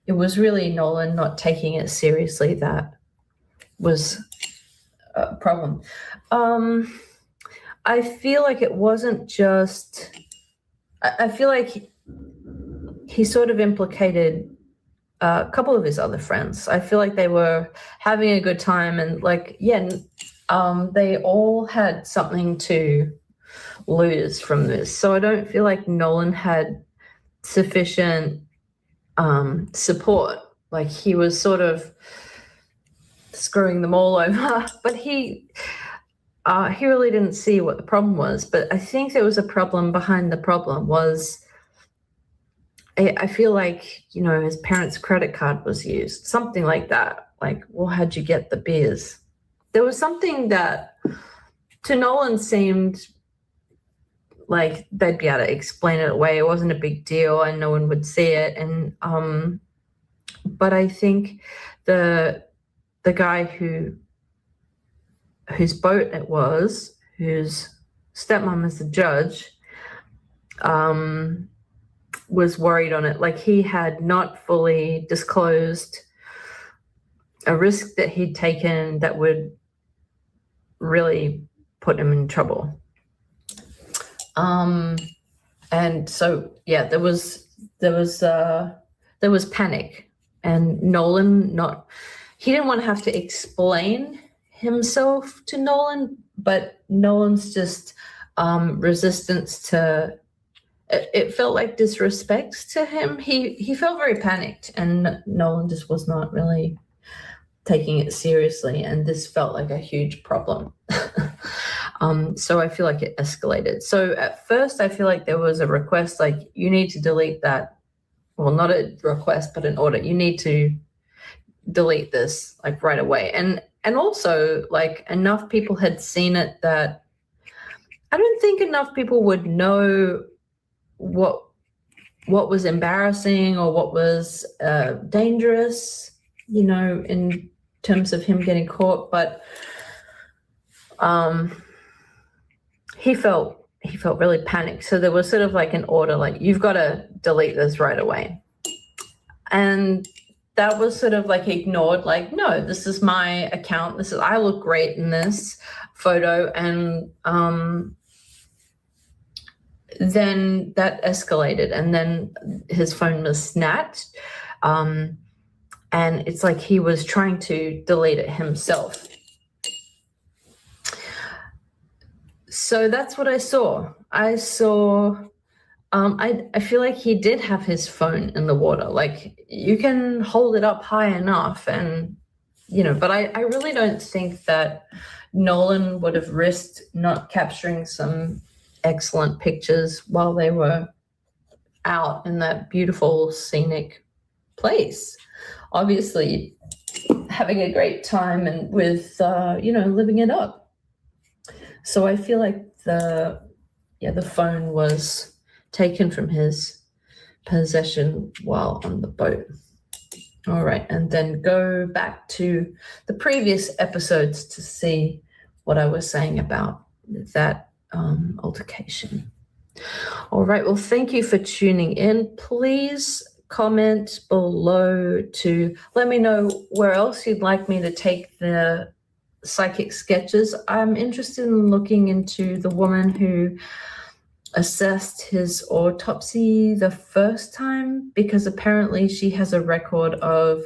it was really Nolan not taking it seriously that was a problem. I feel like it wasn't just, I feel like he sort of implicated a couple of his other friends. I feel like they were having a good time and like, yeah, they all had something to lose from this. So I don't feel like Nolan had sufficient support. Like he was sort of screwing them all over, but he really didn't see what the problem was. But I think there was a problem behind the problem was, I feel like, you know, his parents' credit card was used, something like that. Like, well, how'd you get the beers? There was something that to Nolan seemed like they'd be able to explain it away. It wasn't a big deal and no one would see it. And but I think the guy whose boat it was, whose stepmom is the judge, was worried on it. Like he had not fully disclosed a risk that he'd taken that would really put him in trouble. And so yeah, there was panic, and Nolan he didn't want to have to explain himself to Nolan, but Nolan's just resistance to it felt like disrespect to him. He felt very panicked, and Nolan just was not really taking it seriously, and this felt like a huge problem. So I feel like it escalated. So at first I feel like there was a request, like, you need to delete that. Well, not a request, but an order. You need to delete this like right away. And also, like, enough people had seen it that I don't think enough people would know what was embarrassing or what was dangerous, you know, in terms of him getting caught. But he felt really panicked. So there was sort of like an order, like, you've got to delete this right away. And that was sort of like ignored, like, no, this is my account. I look great in this photo. And then that escalated, and then his phone was snatched. And it's like he was trying to delete it himself. So that's what I saw. I feel like he did have his phone in the water. Like, you can hold it up high enough, and, you know, but I really don't think that Nolan would have risked not capturing some excellent pictures while they were out in that beautiful scenic place. Obviously having a great time and with, you know, living it up. So I feel like the phone was taken from his possession while on the boat. All right, and then go back to the previous episodes to see what I was saying about that altercation. All right, well, thank you for tuning in. Please comment below to let me know where else you'd like me to take the psychic sketches. I'm interested in looking into the woman who assessed his autopsy the first time, because apparently she has a record of,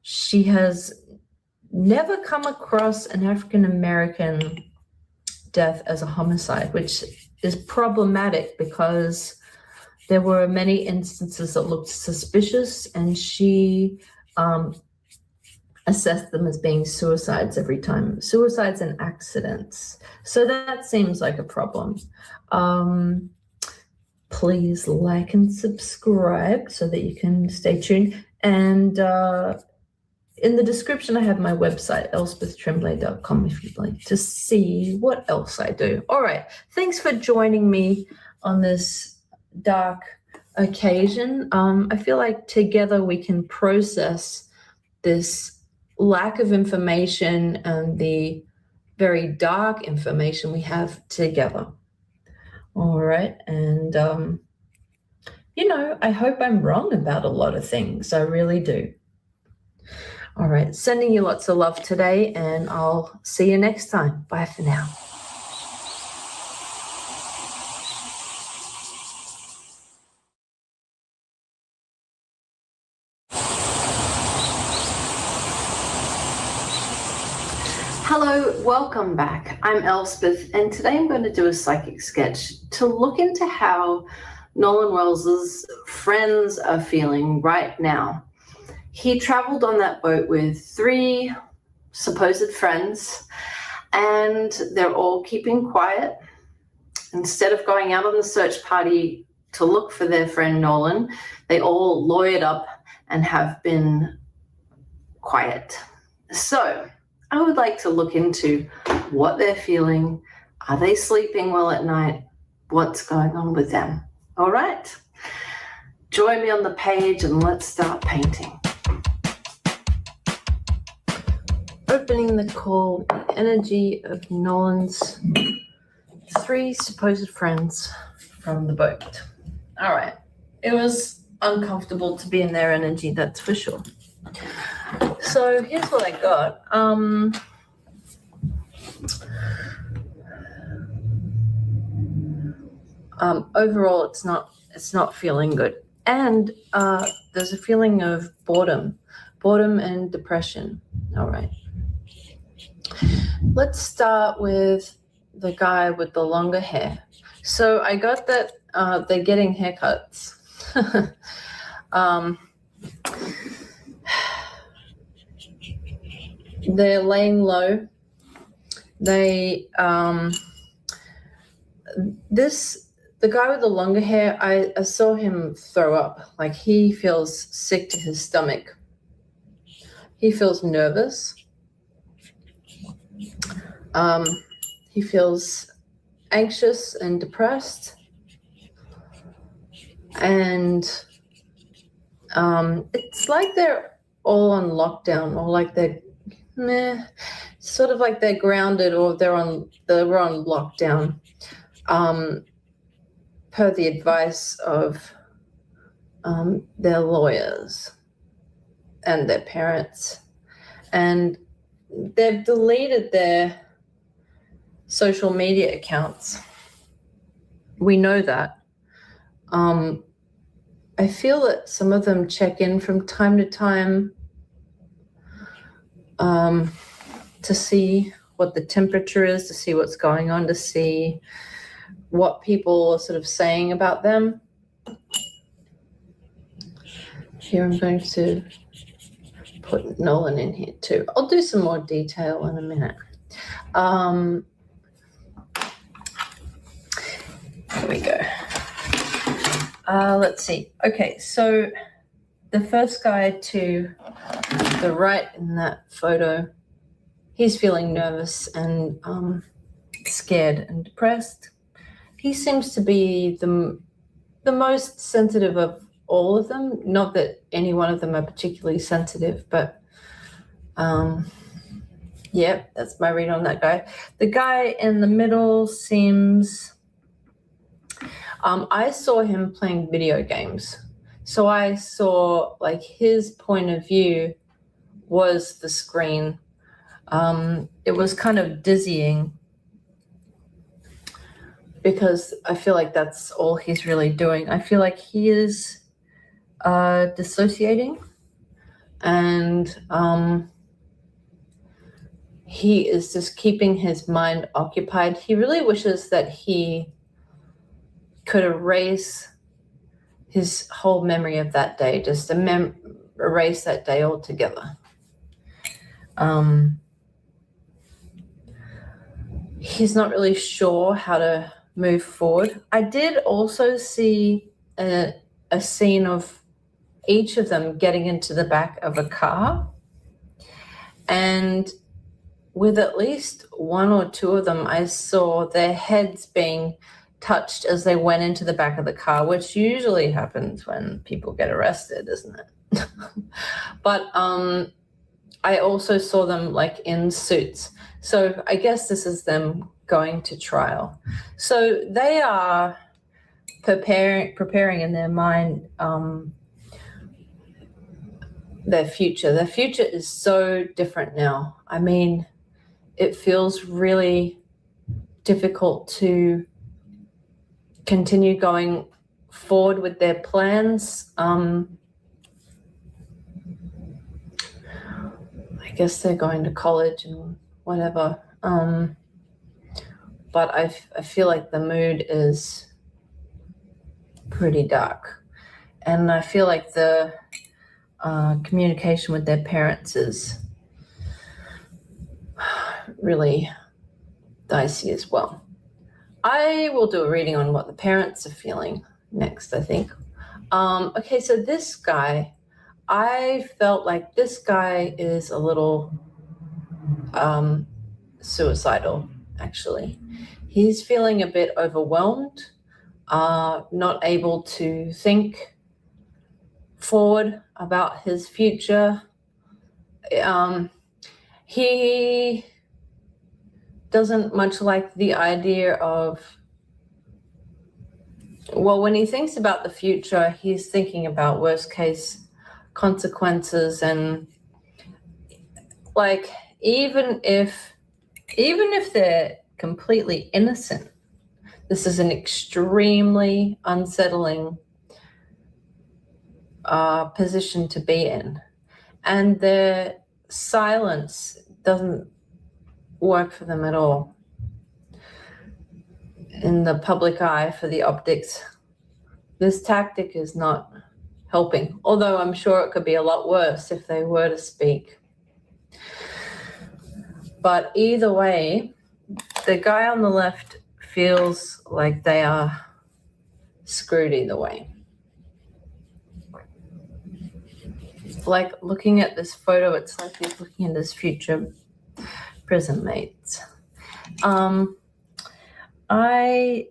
she has never come across an African American death as a homicide, which is problematic because there were many instances that looked suspicious, and she assessed them as being suicides every time, suicides and accidents. So that seems like a problem. Please like and subscribe so that you can stay tuned. And in the description, I have my website, elspethtremblay.com, if you'd like to see what else I do. All right. Thanks for joining me on this dark occasion. I feel like together we can process this lack of information and the very dark information we have together. All right. And, you know, I hope I'm wrong about a lot of things. I really do. All right. Sending you lots of love today, and I'll see you next time. Bye for now. Hello, welcome back. I'm Elspeth, and today I'm going to do a psychic sketch to look into how Nolan Wells's friends are feeling right now. He traveled on that boat with 3 supposed friends, and they're all keeping quiet. Instead of going out on the search party to look for their friend Nolan, they all lawyered up and have been quiet. So I would like to look into what they're feeling. Are they sleeping well at night? What's going on with them? All right. Join me on the page and let's start painting. Opening the call, the energy of Nolan's 3 supposed friends from the boat. All right. it was uncomfortable to be in their energy, that's for sure. So here's what I got. Overall, it's not feeling good, and there's a feeling of boredom and depression. All right, let's start with the guy with the longer hair. So I got that they're getting haircuts. They're laying low. They the guy with the longer hair, I saw him throw up. Like, he feels sick to his stomach. He feels nervous. He feels anxious and depressed. And it's like they're all on lockdown, or like they're sort of like they're grounded, or they were on lockdown, per the advice of their lawyers and their parents. And they've deleted their social media accounts. We know that. I feel that some of them check in from time to time to see what the temperature is, to see what's going on, to see what people are sort of saying about them. Here I'm going to put Nolan in here too. I'll do some more detail in a minute. Here we go. Let's see. Okay, so the first guy to the right in that photo, he's feeling nervous and scared and depressed. He seems to be the most sensitive of all of them. Not that any one of them are particularly sensitive, but yeah, that's my read on that guy. The guy in the middle seems, I saw him playing video games. So I saw, like, his point of view was the screen. It was kind of dizzying, because I feel like that's all he's really doing. I feel like he is dissociating, and he is just keeping his mind occupied. He really wishes that he could erase his whole memory of that day, just erase that day altogether. He's not really sure how to move forward. I did also see a scene of each of them getting into the back of a car, and with at least one or two of them, I saw their heads being touched as they went into the back of the car, which usually happens when people get arrested, isn't it? But I also saw them, like, in suits. So I guess this is them going to trial. So they are preparing in their mind their future. Their future is so different now. I mean, it feels really difficult to continue going forward with their plans. I guess they're going to college and whatever. But I feel like the mood is pretty dark. And I feel like the communication with their parents is really dicey as well. I will do a reading on what the parents are feeling next, I think. Okay, so this guy, I felt like this guy is a little suicidal, actually. He's feeling a bit overwhelmed, not able to think forward about his future. He doesn't much like the idea of Well, when he thinks about the future, he's thinking about worst case consequences, and like even if they're completely innocent, this is an extremely unsettling position to be in, and their silence doesn't work for them at all in the public eye. For the optics, this tactic is not helping, although I'm sure it could be a lot worse if they were to speak. But either way, the guy on the left feels like they are screwed either way. Like looking at this photo, it's like he's looking at his future prison mates. I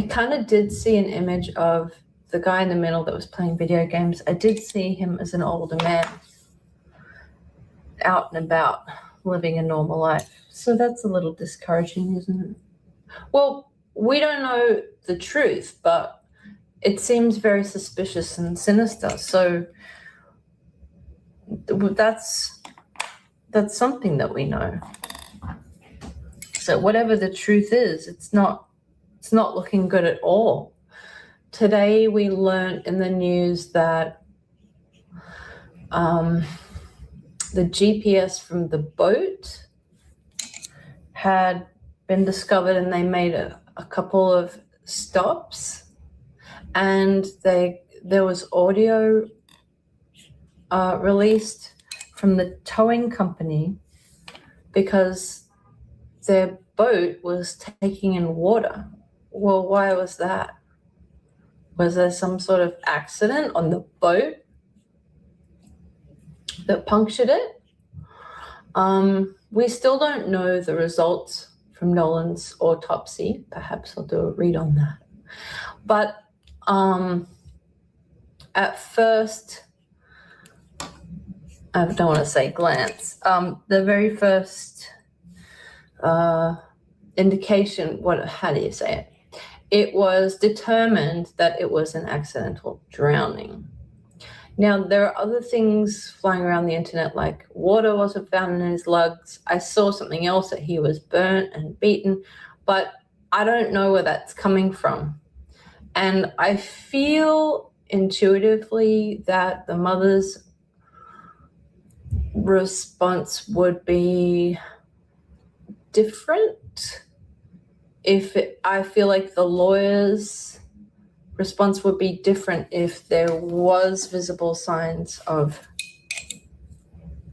kind of did see an image of the guy in the middle that was playing video games. I did see him as an older man, out and about, living a normal life. So that's a little discouraging, isn't it? Well, we don't know the truth, but it seems very suspicious and sinister. So that's something that we know. So whatever the truth is, it's not looking good at all. Today we learned in the news that the GPS from the boat had been discovered, and they made a couple of stops, and there was audio released from the towing company because their boat was taking in water. Well, why was that? Was there some sort of accident on the boat that punctured it? We still don't know the results from Nolan's autopsy. Perhaps I'll do a read on that. But at first, I don't want to say glance, the very first indication, how do you say it? It was determined that it was an accidental drowning. Now, there are other things flying around the internet, like water wasn't found in his lungs. I saw something else that he was burnt and beaten, but I don't know where that's coming from. And I feel intuitively that the mother's response would be different. I feel like the lawyer's response would be different if there was visible signs of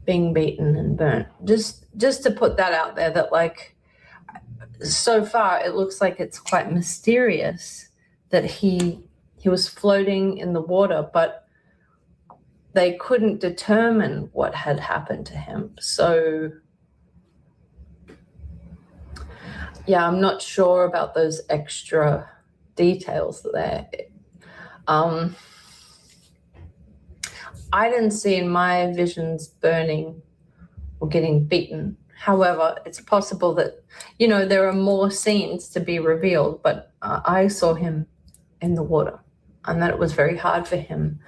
being beaten and burnt. Just to put that out there, that like, so far it looks like it's quite mysterious that he was floating in the water, but they couldn't determine what had happened to him. So yeah, I'm not sure about those extra details there. I didn't see in my visions burning or getting beaten. However, it's possible that, there are more scenes to be revealed, but I saw him in the water, and that it was very hard for him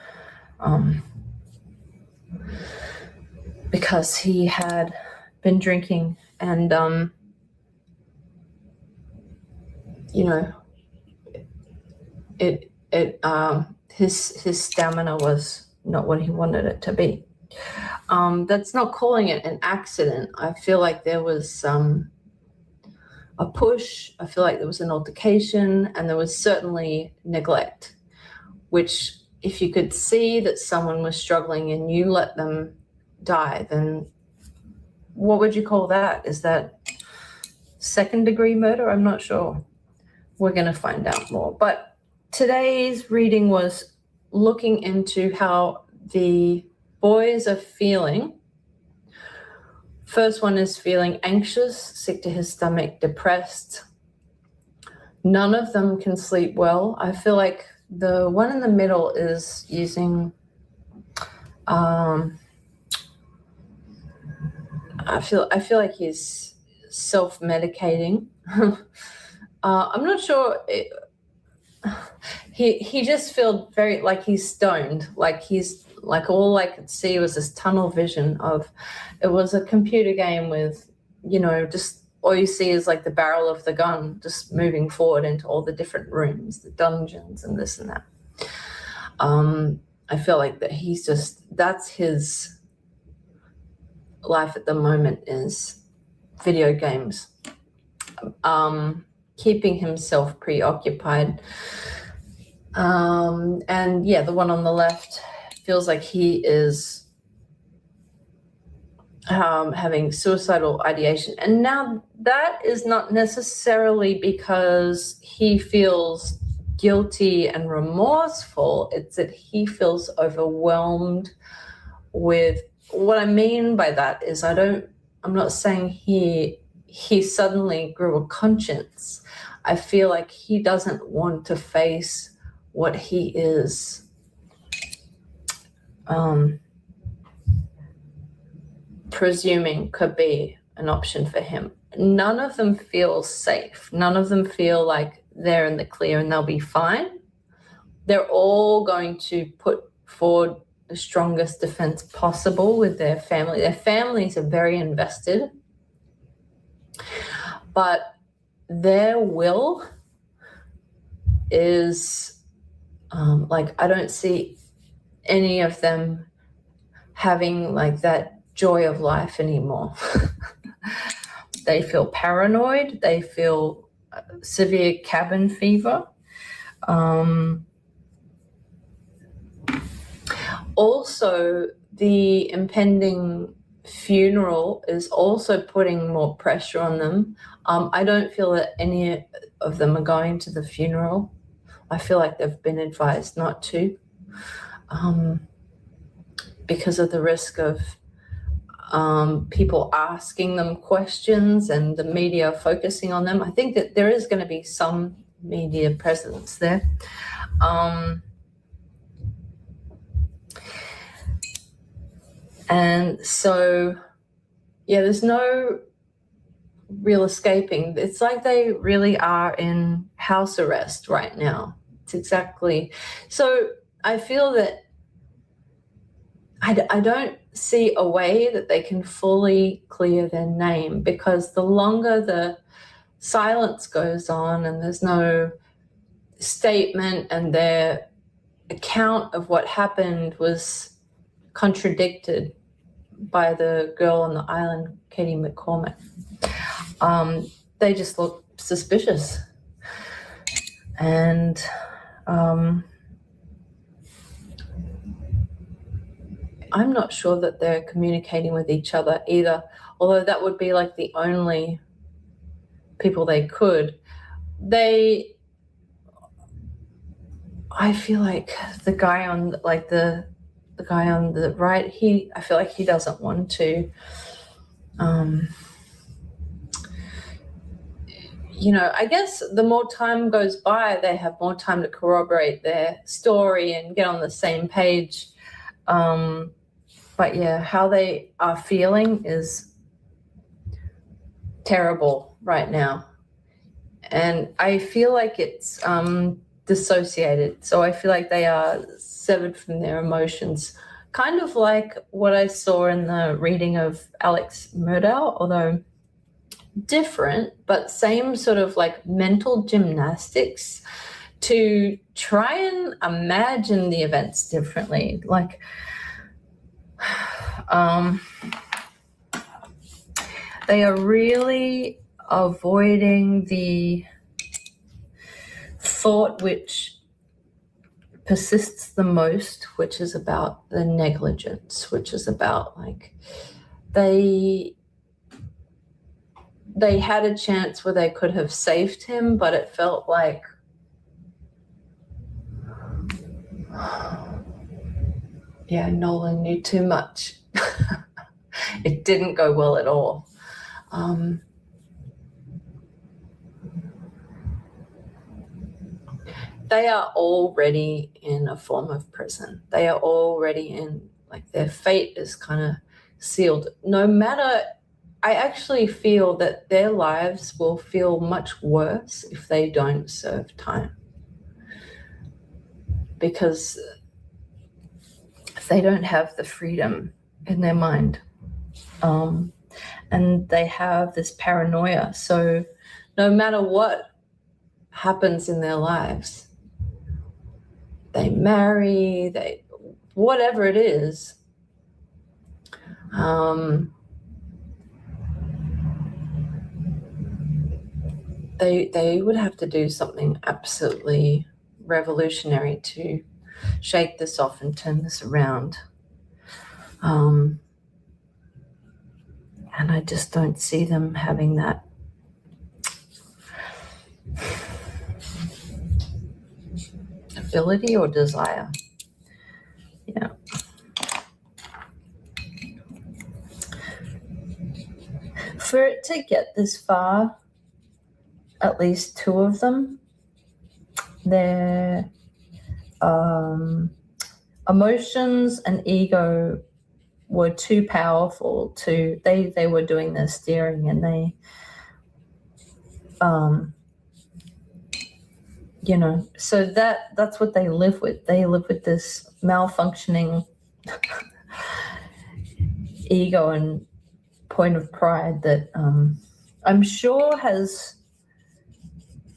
because he had been drinking, and his stamina was not what he wanted it to be. That's not calling it an accident. I feel like there was a push. I feel like there was an altercation, and there was certainly neglect, which if you could see that someone was struggling and you let them die, then what would you call that? Is that second-degree murder? I'm not sure. We're going to find out more. But today's reading was looking into how the boys are feeling. First one is feeling anxious, sick to his stomach, depressed. None of them can sleep well. I feel like the one in the middle is using, I feel like he's self-medicating. I'm not sure. He just felt very like he's stoned, like he's like all I could see was this tunnel vision of it was a computer game with, just all you see is like the barrel of the gun just moving forward into all the different rooms, the dungeons and this and that. I feel like that that's his life at the moment is video games, keeping himself preoccupied. And yeah, the one on the left feels like he is having suicidal ideation. And now that is not necessarily because he feels guilty and remorseful. It's that he feels overwhelmed with, what I mean by that is I'm not saying he suddenly grew a conscience. I feel like he doesn't want to face what he is presuming could be an option for him. None of them feel safe. None of them feel like they're in the clear and they'll be fine. They're all going to put forward the strongest defense possible with their family. Their families are very invested, but their will is I don't see any of them having like that joy of life anymore. They feel paranoid. They feel severe cabin fever. Also, the impending funeral is also putting more pressure on them. I don't feel that any of them are going to the funeral. I feel like they've been advised not to, because of the risk of people asking them questions and the media focusing on them. I think that there is going to be some media presence there. And so, yeah, there's no real escaping. It's like they really are in house arrest right now. It's exactly. So I feel that I don't see a way that they can fully clear their name, because the longer the silence goes on and there's no statement and their account of what happened was contradicted by the girl on the island, Katie McCormick, they just look suspicious. And I'm not sure that they're communicating with each other either, although that would be like the only people they could. I feel like the guy on the guy on the right, I feel like he doesn't want to, I guess the more time goes by, they have more time to corroborate their story and get on the same page. But yeah, how they are feeling is terrible right now. And I feel like it's dissociated. So I feel like they are severed from their emotions, kind of like what I saw in the reading of Alex Murdow, although different, but same sort of like mental gymnastics to try and imagine the events differently. Like, they are really avoiding the thought which persists the most, which is about the negligence, which is about like they had a chance where they could have saved him, but it felt like Nolan knew too much. It didn't go well at all. They are already in a form of prison. They are already in, like, their fate is kind of sealed. No matter I actually feel that their lives will feel much worse if they don't serve time, because they don't have the freedom in their mind, and they have this paranoia. So no matter what happens in their lives, they marry, whatever it is, they would have to do something absolutely revolutionary to shake this off and turn this around. And I just don't see them having that ability or desire. Yeah. For it to get this far, at least two of them, their emotions and ego were too powerful to, they were doing their steering, and they, so that's what they live with. They live with this malfunctioning ego and point of pride that I'm sure has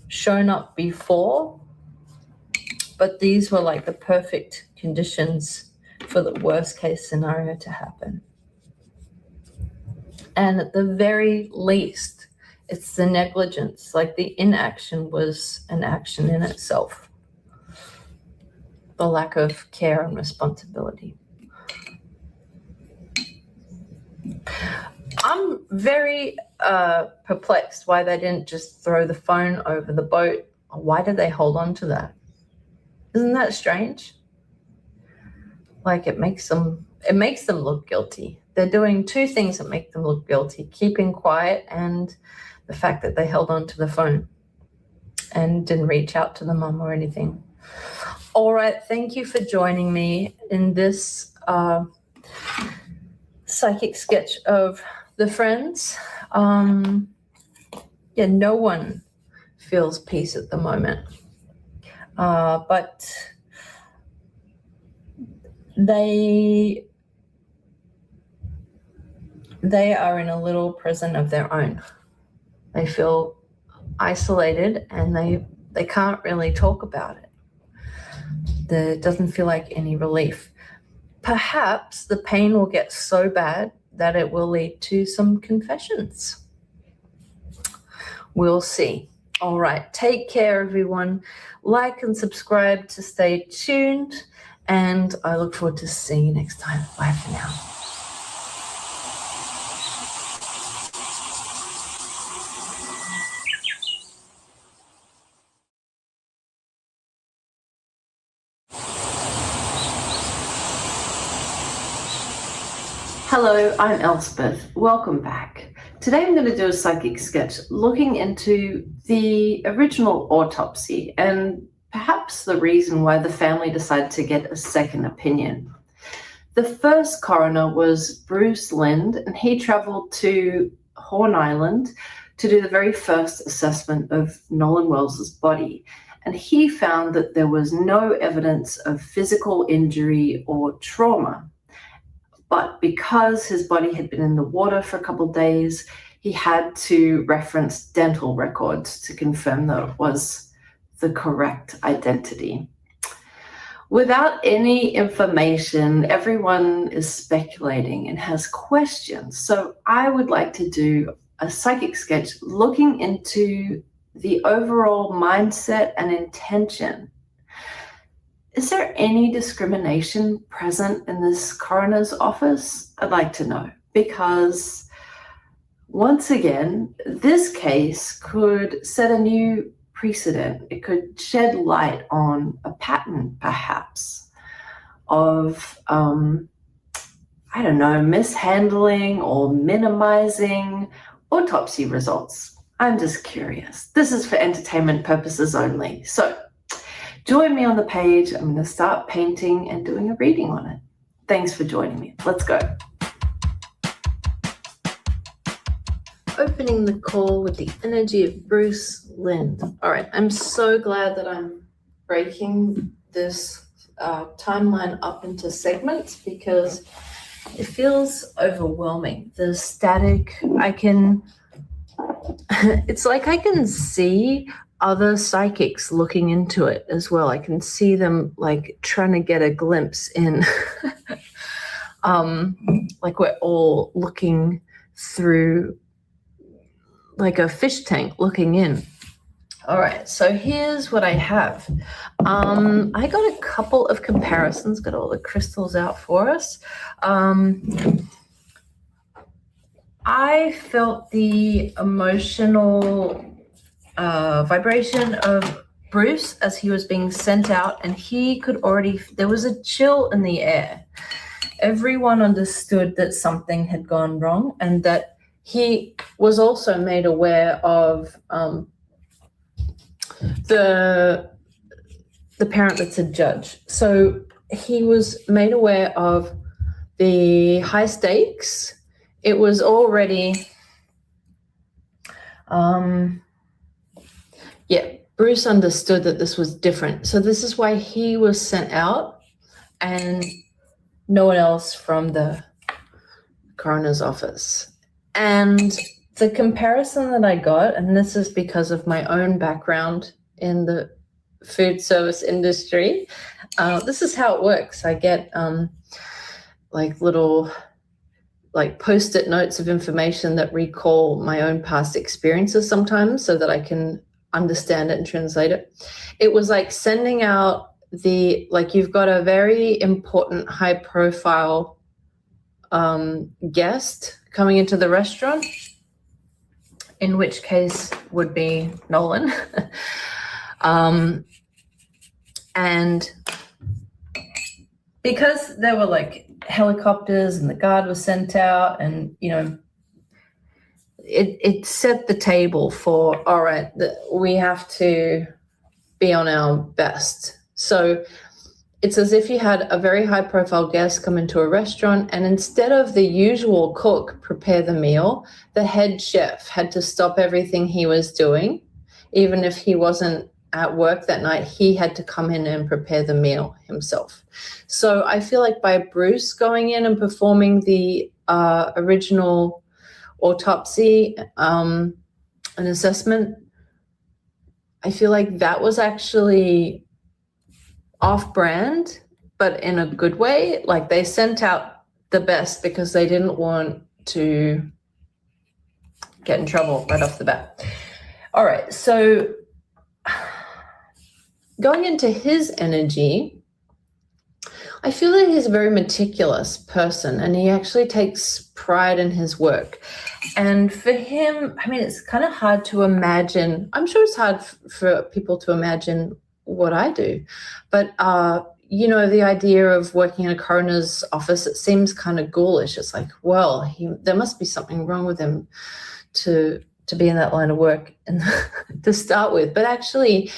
shown up before, but these were like the perfect conditions for the worst case scenario to happen. And at the very least, it's the negligence, like the inaction was an action in itself, the lack of care and responsibility. I'm very perplexed why they didn't just throw the phone over the boat. Why did they hold on to that? Isn't that strange? Like it makes them look guilty. They're doing two things that make them look guilty: keeping quiet and the fact that they held on to the phone and didn't reach out to the mum or anything. All right, thank you for joining me in this psychic sketch of the friends. No one feels peace at the moment, but they are in a little prison of their own. They feel isolated, and they can't really talk about it. There doesn't feel like any relief. Perhaps the pain will get so bad that it will lead to some confessions. We'll see. All right, take care, everyone. Like and subscribe to stay tuned, and I look forward to seeing you next time. Bye for now. Hello, I'm Elspeth. Welcome back. Today I'm going to do a psychic sketch looking into the original autopsy and perhaps the reason why the family decided to get a second opinion. The first coroner was Bruce Lind, and he traveled to Horn Island to do the very first assessment of Nolan Wells's body. And he found that there was no evidence of physical injury or trauma. But because his body had been in the water for a couple of days, he had to reference dental records to confirm that it was the correct identity. Without any information, everyone is speculating and has questions. So I would like to do a psychic sketch looking into the overall mindset and intention. Is there any discrimination present in this coroner's office? I'd like to know, because once again, this case could set a new precedent. It could shed light on a pattern, perhaps, of, mishandling or minimizing autopsy results. I'm just curious. This is for entertainment purposes only. So join me on the page. I'm going to start painting and doing a reading on it. Thanks for joining me. Let's go. opening the call with the energy of Bruce Lind. All right, I'm so glad that I'm breaking this timeline up into segments because it feels overwhelming. The static, it's like I can see other psychics looking into it as well. I can see them like trying to get a glimpse in, like we're all looking through like a fish tank looking in. All right, so here's what I have. I got a couple of comparisons, got all the crystals out for us. I felt the emotional vibration of Bruce as he was being sent out, and he could already, there was a chill in the air. Everyone understood that something had gone wrong and that he was also made aware of the parent that's a judge. So he was made aware of the high stakes. It was already, Bruce understood that this was different. So this is why he was sent out and no one else from the coroner's office. And the comparison that I got, and this is because of my own background in the food service industry, this is how it works. I get like little like post-it notes of information that recall my own past experiences sometimes so that I can understand it and translate it. It was like sending out like you've got a very important high profile guest coming into the restaurant, in which case would be Nolan. And because there were like helicopters and the guard was sent out, and it set the table for, all right, we have to be on our best. So it's as if you had a very high profile guest come into a restaurant, and instead of the usual cook prepare the meal, the head chef had to stop everything he was doing. Even if he wasn't at work that night, he had to come in and prepare the meal himself. So I feel like by Bruce going in and performing the original autopsy, an assessment, I feel like that was actually off-brand, but in a good way. Like they sent out the best because they didn't want to get in trouble right off the bat. All right, so going into his energy, I feel that he's a very meticulous person and he actually takes pride in his work. And for him, I mean, it's kind of hard to imagine. I'm sure it's hard for people to imagine what I do. But, the idea of working in a coroner's office, it seems kind of ghoulish. It's like, well, there must be something wrong with him to be in that line of work and to start with. But actually,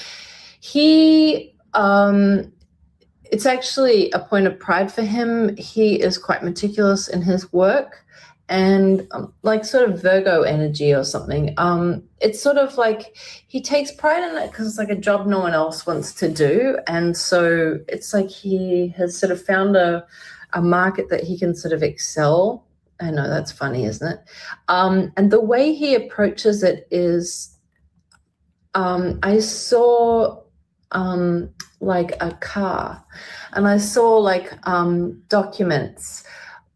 it's actually a point of pride for him. He is quite meticulous in his work, and like sort of Virgo energy or something. It's sort of like he takes pride in it because it's like a job no one else wants to do. And so it's like he has sort of found a market that he can sort of excel. I know that's funny, isn't it? And the way he approaches it is, I saw like a car, and I saw like documents,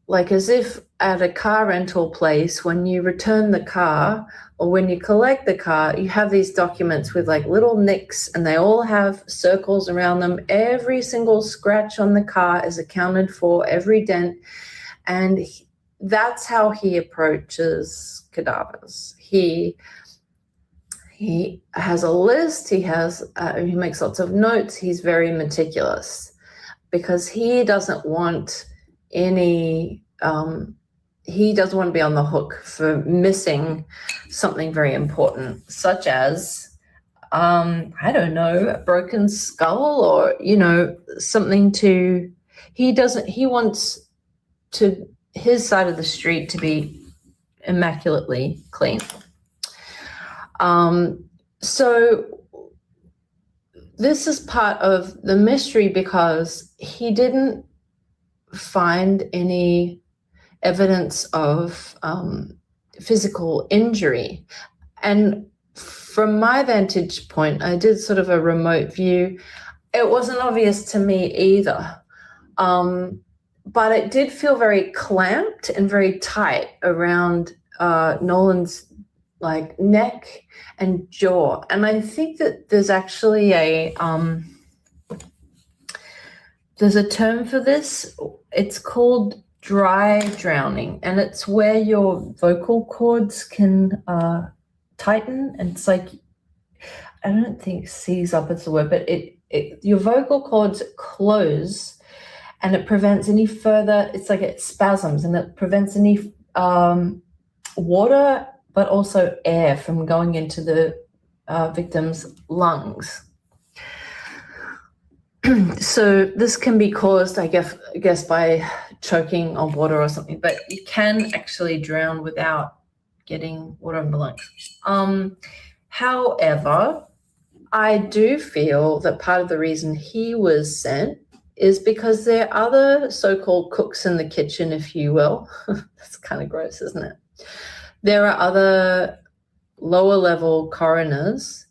like as if at a car rental place, when you return the car or when you collect the car, you have these documents with like little nicks, and they all have circles around them. Every single scratch on the car is accounted for, every dent. And that's how he approaches cadavers. He has a list. He makes lots of notes. He's very meticulous because he doesn't want he doesn't want to be on the hook for missing something very important, such as, I don't know, a broken skull or, something he wants his side of the street to be immaculately clean. So this is part of the mystery because he didn't find any evidence of physical injury. And from my vantage point, I did sort of a remote view. It wasn't obvious to me either. But it did feel very clamped and very tight around Nolan's like neck and jaw. And I think that there's actually there's a term for this. It's called dry drowning, and it's where your vocal cords can tighten. And it's like, I don't think seize up is the word, but your vocal cords close, and it prevents any further, it's like it spasms, and it prevents any water, but also air from going into the victim's lungs. So this can be caused, I guess, by choking on water or something, but you can actually drown without getting water in the lungs. However, I do feel that part of the reason he was sent is because there are other so-called cooks in the kitchen, if you will. That's kind of gross, isn't it? There are other lower-level coroners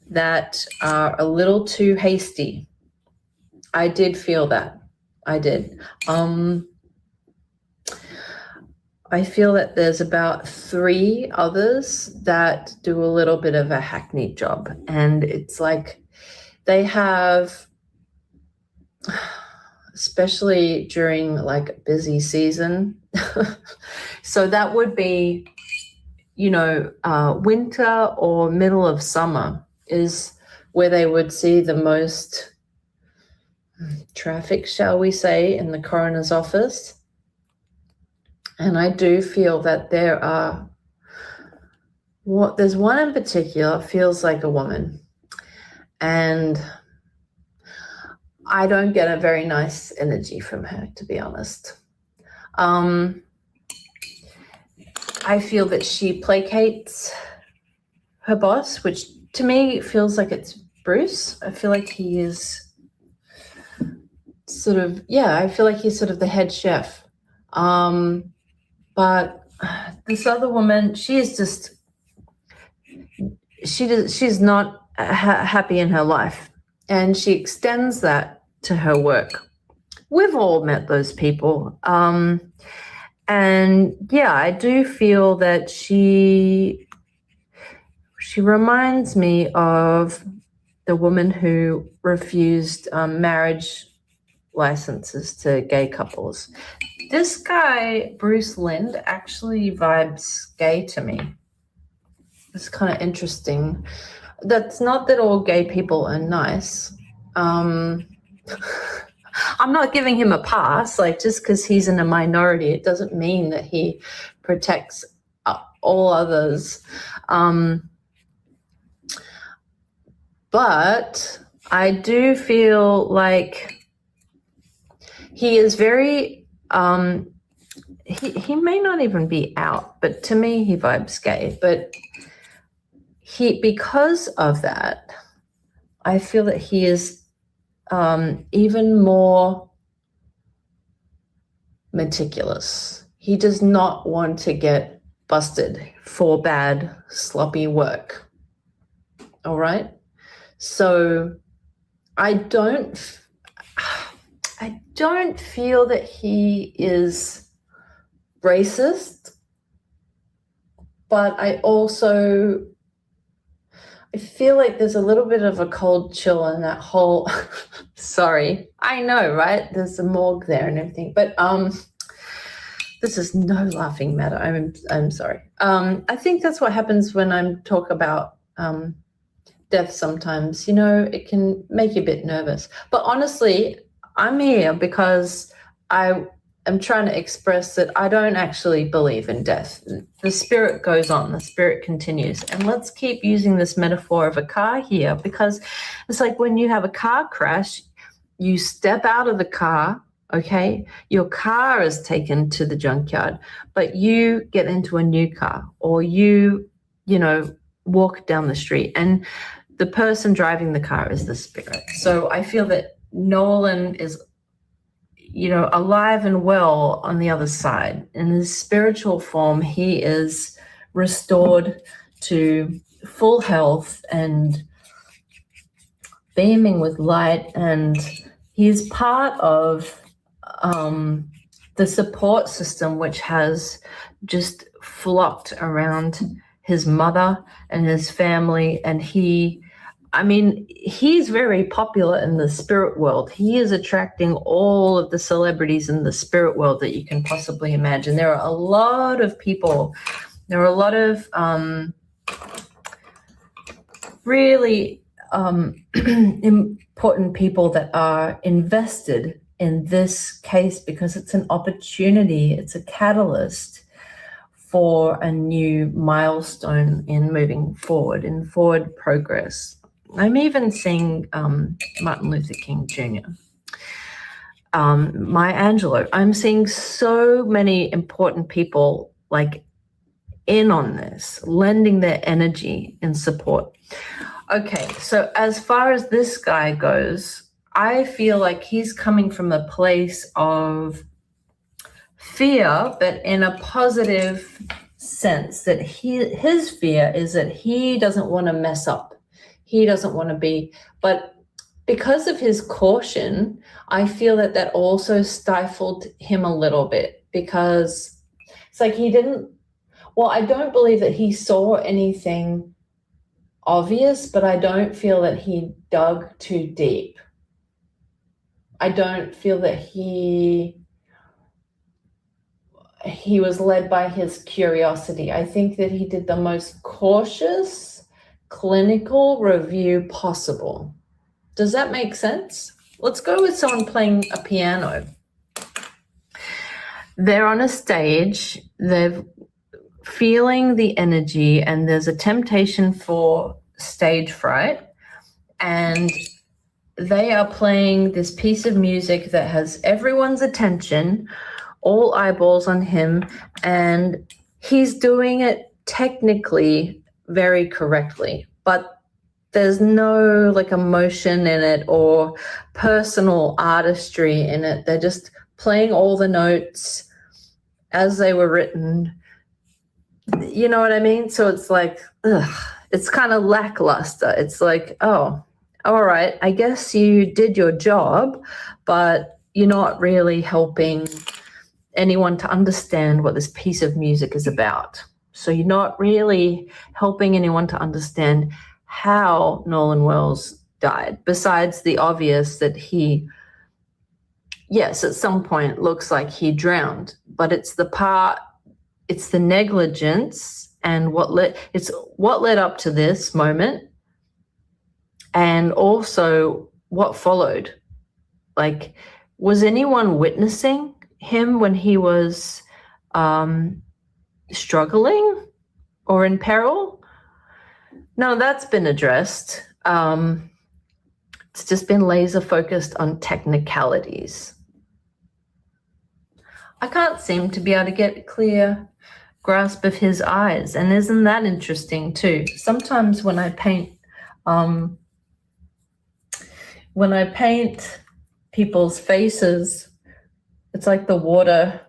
that are a little too hasty. I did feel that. I did. I feel that there's about 3 others that do a little bit of a hackneyed job. And it's like they have, especially during like busy season. So that would be, winter or middle of summer is where they would see the most traffic, shall we say, in the coroner's office. And I do feel that there's one in particular, feels like a woman. And I don't get a very nice energy from her, to be honest. I feel that she placates her boss, which to me feels like it's Bruce. I feel like he is I feel like he's sort of the head chef. But this other woman, she's not happy in her life, and she extends that to her work. We've all met those people. And yeah, I do feel that she reminds me of the woman who refused marriage licenses to gay couples. This guy, Bruce Lind, actually vibes gay to me. It's kind of interesting. That's not that all gay people are nice. I'm not giving him a pass. Like, just because he's in a minority, it doesn't mean that he protects all others. But I do feel like he is very, he may not even be out, but to me he vibes gay. But because of that, I feel that he is even more meticulous. He does not want to get busted for bad, sloppy work. All right? So I don't feel that he is racist, but I feel like there's a little bit of a cold chill in that whole, sorry, I know, right? There's a morgue there and everything, but this is no laughing matter. I'm sorry. I think that's what happens when I talk about death sometimes. It can make you a bit nervous. But honestly, I'm here because I am trying to express that I don't actually believe in death. The spirit goes on, the spirit continues. And let's keep using this metaphor of a car here, because it's like when you have a car crash, you step out of the car, Okay, your car is taken to the junkyard, but you get into a new car, or you walk down the street, and the person driving the car is the spirit. So I feel that Nolan is, alive and well on the other side. In his spiritual form, he is restored to full health and beaming with light, and he's part of the support system, which has just flocked around his mother and his family. And he's very popular in the spirit world. He is attracting all of the celebrities in the spirit world that you can possibly imagine. There are a lot of people. There are a lot of really important people that are invested in this case, because it's an opportunity, it's a catalyst for a new milestone in moving forward, in forward progress. I'm even seeing Martin Luther King Jr., Maya Angelou. I'm seeing so many important people in on this, lending their energy in support. Okay, so as far as this guy goes, I feel like he's coming from a place of fear, but in a positive sense, that his fear is that he doesn't want to mess up. He doesn't want to be, but because of his caution, I feel that also stifled him a little bit, because it's like I don't believe that he saw anything obvious, but I don't feel that he dug too deep. I don't feel that he was led by his curiosity. I think that he did the most cautious clinical review possible. Does that make sense? Let's go with someone playing a piano. They're on a stage, they're feeling the energy, and there's a temptation for stage fright, and they are playing this piece of music that has everyone's attention, all eyeballs on him, and he's doing it technically very correctly, but there's no emotion in it or personal artistry in it. They're just playing all the notes as they were written. You know what I mean? So it's it's kind of lackluster. It's oh, all right, I guess you did your job, but you're not really helping anyone to understand what this piece of music is about. So you're not really helping anyone to understand how Nolan Wells died, besides the obvious that he, yes, at some point looks like he drowned, but it's the negligence and what led up to this moment, and also what followed. Was anyone witnessing him when he was struggling or in peril? No, that's been addressed. It's just been laser focused on technicalities. I can't seem to be able to get a clear grasp of his eyes. And isn't that interesting too? Sometimes when I paint people's faces, it's like the water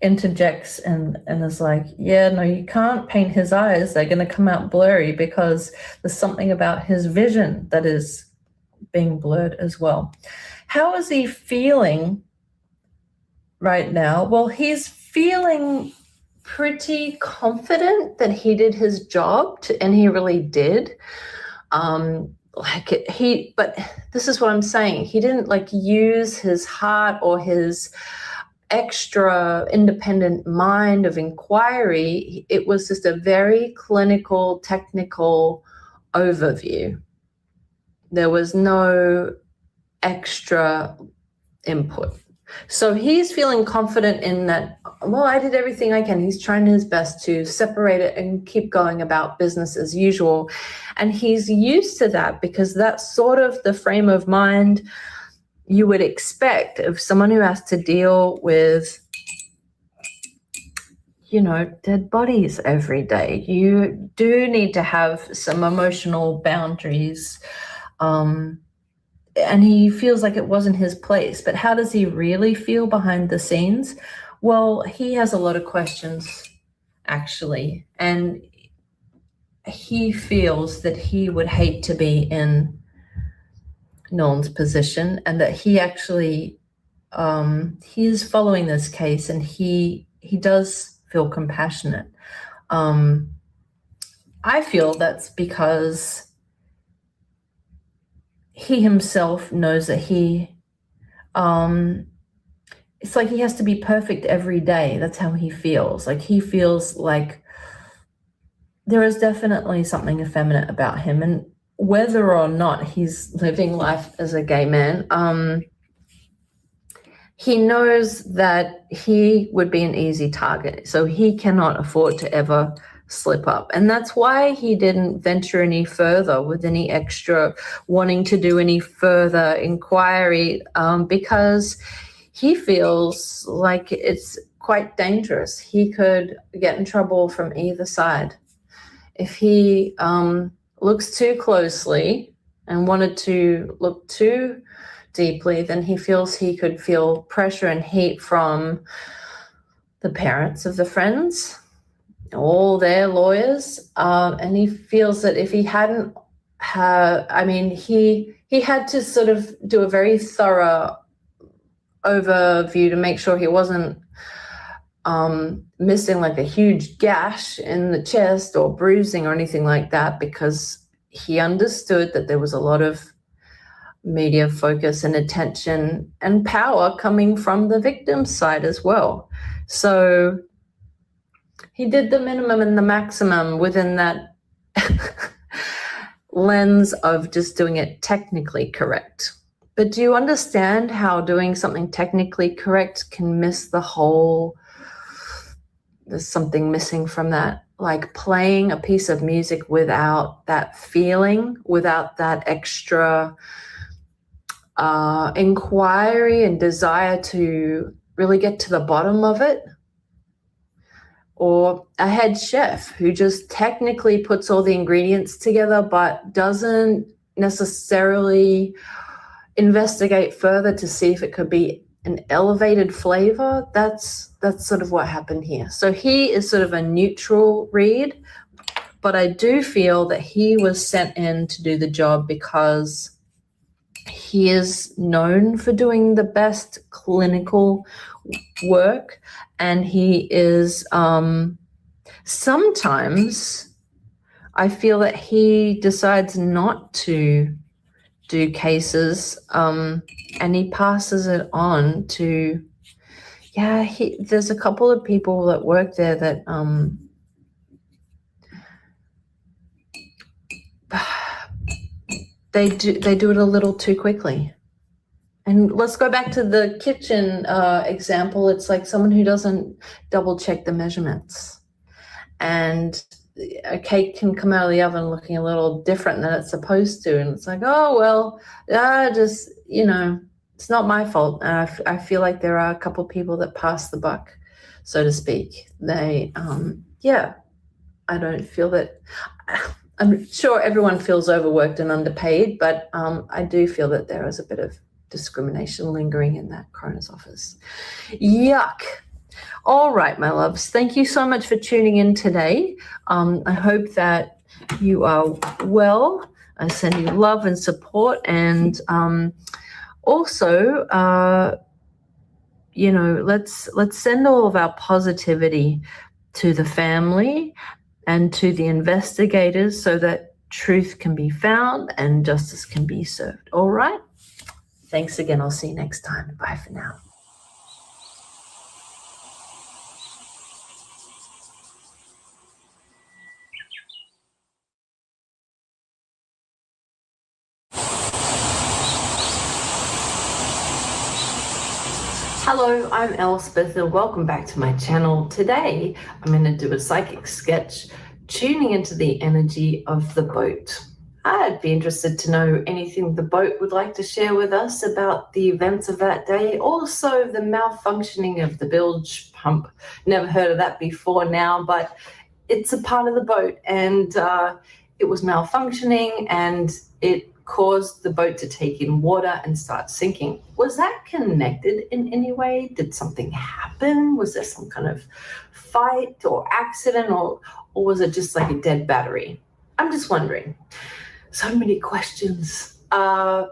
interjects and is yeah, no, you can't paint his eyes. They're going to come out blurry because there's something about his vision that is being blurred as well. How is he feeling right now? Well, he's feeling pretty confident that he did his job, and he really did. But this is what I'm saying. He didn't use his heart or his extra independent mind of inquiry. It was just a very clinical, technical overview. There was no extra input. So he's feeling confident in that, well, I did everything I can. He's trying his best to separate it and keep going about business as usual. And he's used to that because that's sort of the frame of mind you would expect of someone who has to deal with, you know, dead bodies every day. You do need to have some emotional boundaries. And he feels like it wasn't his place. But how does he really feel behind the scenes? Well, he has a lot of questions, actually. And he feels that he would hate to be in Nolan's position, and that he actually he is following this case, and he does feel compassionate. I feel that's because he himself knows that it's like he has to be perfect every day. That's how he feels. Like he feels like there is definitely something effeminate about him, and whether or not he's living life as a gay man, he knows that he would be an easy target, so he cannot afford to ever slip up. And that's why he didn't venture any further with any extra wanting to do any further inquiry, because he feels like it's quite dangerous. He could get in trouble from either side. If he looks too closely and wanted to look too deeply, then he feels he could feel pressure and heat from the parents of the friends, all their lawyers, and he feels that if he hadn't he had to sort of do a very thorough overview to make sure he wasn't missing like a huge gash in the chest or bruising or anything like that, because he understood that there was a lot of media focus and attention and power coming from the victim's side as well. So he did the minimum and the maximum within that lens of just doing it technically correct. But do you understand how doing something technically correct can miss the whole, there's something missing from that, like playing a piece of music without that feeling, without that extra inquiry and desire to really get to the bottom of it? Or a head chef who just technically puts all the ingredients together but doesn't necessarily investigate further to see if it could be an elevated flavor. That's sort of what happened here. So he is sort of a neutral read, but I do feel that he was sent in to do the job because he is known for doing the best clinical work, and he is sometimes I feel that he decides not to do cases, and he passes it on to, there's a couple of people that work there that they do it a little too quickly. And let's go back to the kitchen example. It's like someone who doesn't double check the measurements, and a cake can come out of the oven looking a little different than it's supposed to, and it's like, oh well, just, you know, it's not my fault. And I feel like there are a couple people that pass the buck, so to speak. They I don't feel that. I'm sure everyone feels overworked and underpaid, but I do feel that there is a bit of discrimination lingering in that coroner's office. Yuck. All right, my loves, thank you so much for tuning in today. I hope that you are well. I send you love and support, and also let's send all of our positivity to the family and to the investigators so that truth can be found and justice can be served. All right? Thanks again. I'll see you next time. Bye for now. Hello, I'm Elspeth and welcome back to my channel. Today, I'm going to do a psychic sketch tuning into the energy of the boat. I'd be interested to know anything the boat would like to share with us about the events of that day. Also, the malfunctioning of the bilge pump. Never heard of that before now, but it's a part of the boat, and it was malfunctioning, and it caused the boat to take in water and start sinking. Was that connected in any way? Did something happen? Was there some kind of fight or accident, or was it just like a dead battery? I'm just wondering. So many questions. So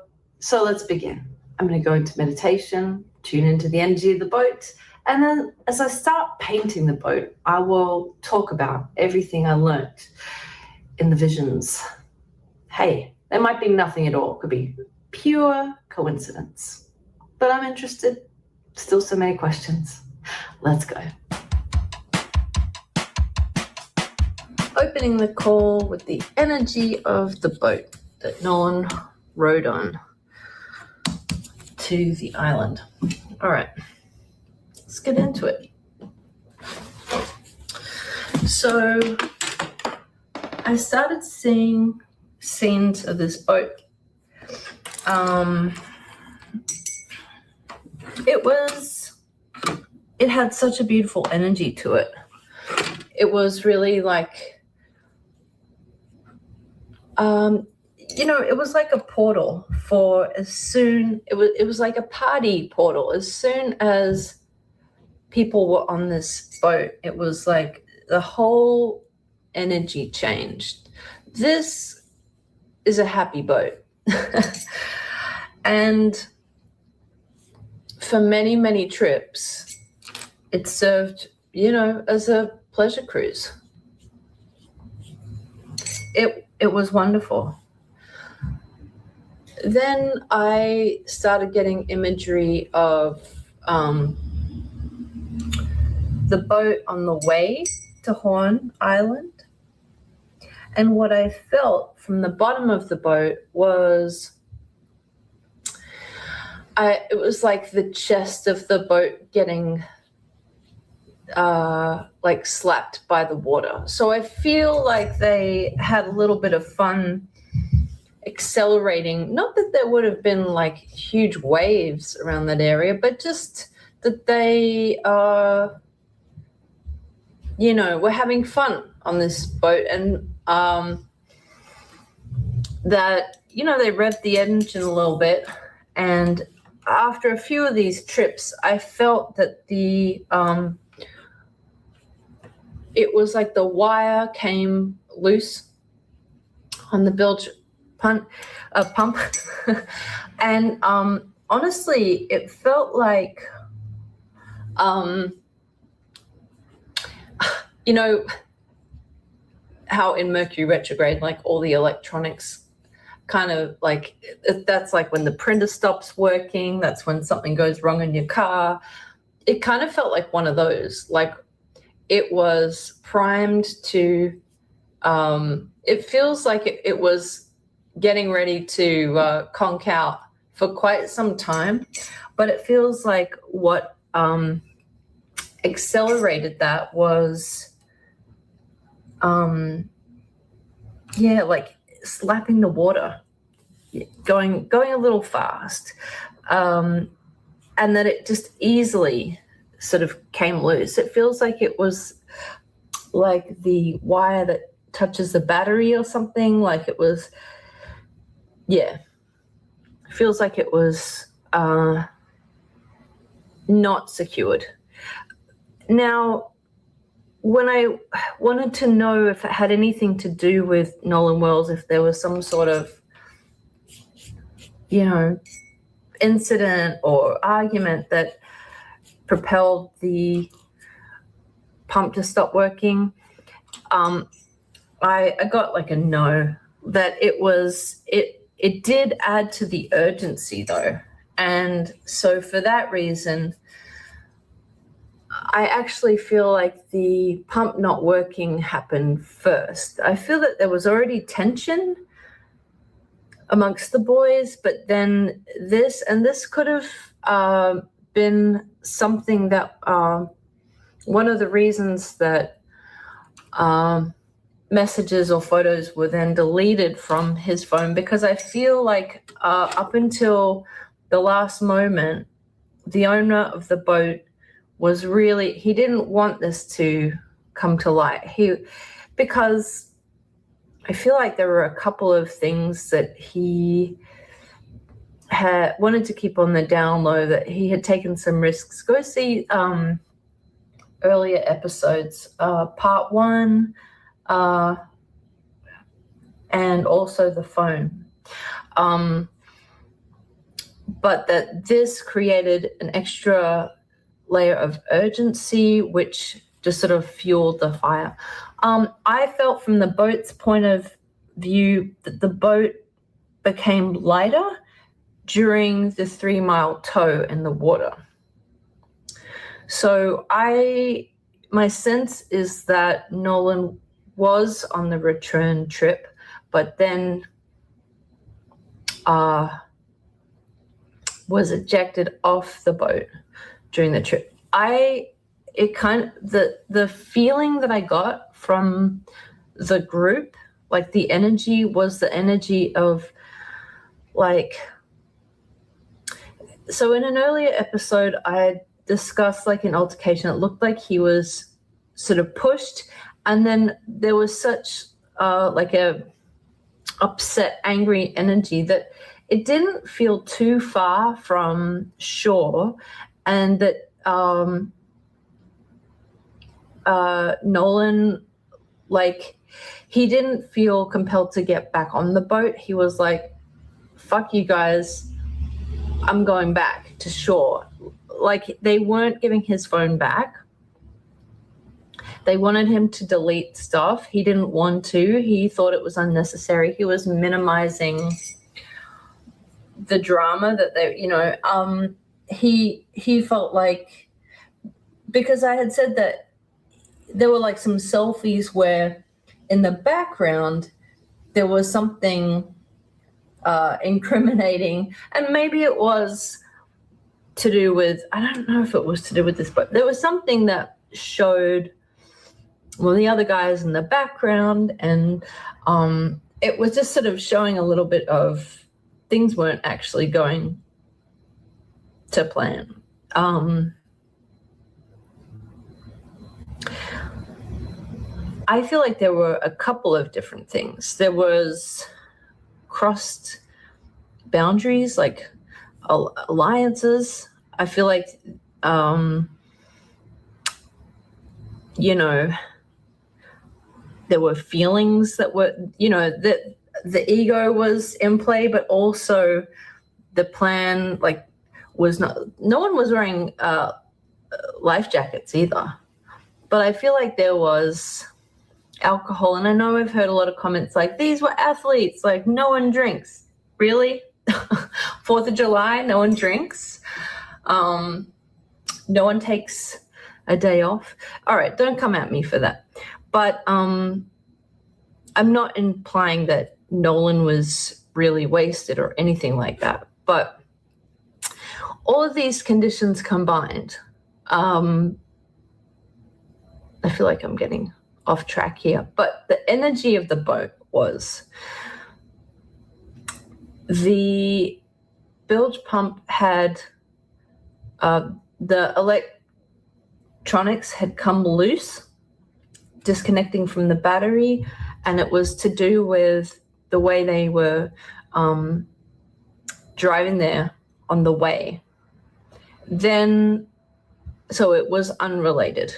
let's begin. I'm going to go into meditation, tune into the energy of the boat, and then as I start painting the boat, I will talk about everything I learned in the visions. Hey, there might be nothing at all. It could be pure coincidence. But I'm interested. Still so many questions. Let's go. Opening the call with the energy of the boat that Nolan rode on to the island. All right, let's get into it. So I started seeing scenes of this boat. It had such a beautiful energy to it. It was really like, it was like a portal for it was like a party portal. As soon as people were on this boat, it was like the whole energy changed. This is a happy boat. And for many, many trips, it served, as a pleasure cruise. It was wonderful. Then I started getting imagery of the boat on the way to Horn Island. And what I felt from the bottom of the boat was, it was like the chest of the boat getting like slapped by the water. So I feel like they had a little bit of fun accelerating. Not that there would have been like huge waves around that area, but just that they, were having fun on this boat, and that, they revved the engine a little bit. And after a few of these trips, I felt that it was like the wire came loose on the bilge pump. And honestly, it felt like, how in Mercury retrograde, like all the electronics kind of like, that's like when the printer stops working, that's when something goes wrong in your car. It kind of felt like one of those, like it was primed to, it feels like it was getting ready to conk out for quite some time, but it feels like what accelerated that was, like slapping the water, going a little fast, and that it just easily sort of came loose. It feels like it was like the wire that touches the battery or something, like it was, feels like it was not secured. Now, when I wanted to know if it had anything to do with Nolan Wells, if there was some sort of, incident or argument that propelled the pump to stop working, I got like a no, that it did add to the urgency though. And so for that reason, I actually feel like the pump not working happened first. I feel that there was already tension amongst the boys, but then this could have been something that, one of the reasons that messages or photos were then deleted from his phone, because I feel like up until the last moment, the owner of the boat was really, he didn't want this to come to light. Because I feel like there were a couple of things that he had wanted to keep on the down low, that he had taken some risks. Go see earlier episodes, part 1, and also the phone. But that this created an extra layer of urgency, which just sort of fueled the fire. I felt from the boat's point of view that the boat became lighter during the 3-mile tow in the water. So my sense is that Nolan was on the return trip, but then was ejected off the boat during the trip. The feeling that I got from the group, like the energy, was the energy of like, so in an earlier episode, I had discussed like an altercation. It looked like he was sort of pushed, and then there was such like a upset, angry energy that it didn't feel too far from shore, and that Nolan, like, he didn't feel compelled to get back on the boat. He was like, fuck you guys, I'm going back to shore. Like, they weren't giving his phone back. They wanted him to delete stuff. He didn't want to. He thought it was unnecessary. He was minimizing the drama that they, he felt like, because I had said that there were like some selfies where in the background there was something incriminating, and maybe it was to do with, I don't know if it was to do with this, but there was something that showed, well, the other guys in the background, and it was just sort of showing a little bit of things weren't actually going to plan. I feel like there were a couple of different things. There was crossed boundaries, like alliances. I feel like, there were feelings that were, that the ego was in play, but also the plan, like, was not, no one was wearing life jackets either. But I feel like there was alcohol, and I know I've heard a lot of comments like, these were athletes, like, no one drinks. Really? 4th of July, no one drinks? No one takes a day off? All right, don't come at me for that. But I'm not implying that Nolan was really wasted or anything like that. But all of these conditions combined, I feel like I'm getting off track here, but the energy of the boat was, the bilge pump had, the electronics had come loose, disconnecting from the battery, and it was to do with the way they were driving there on the way. Then, so it was unrelated.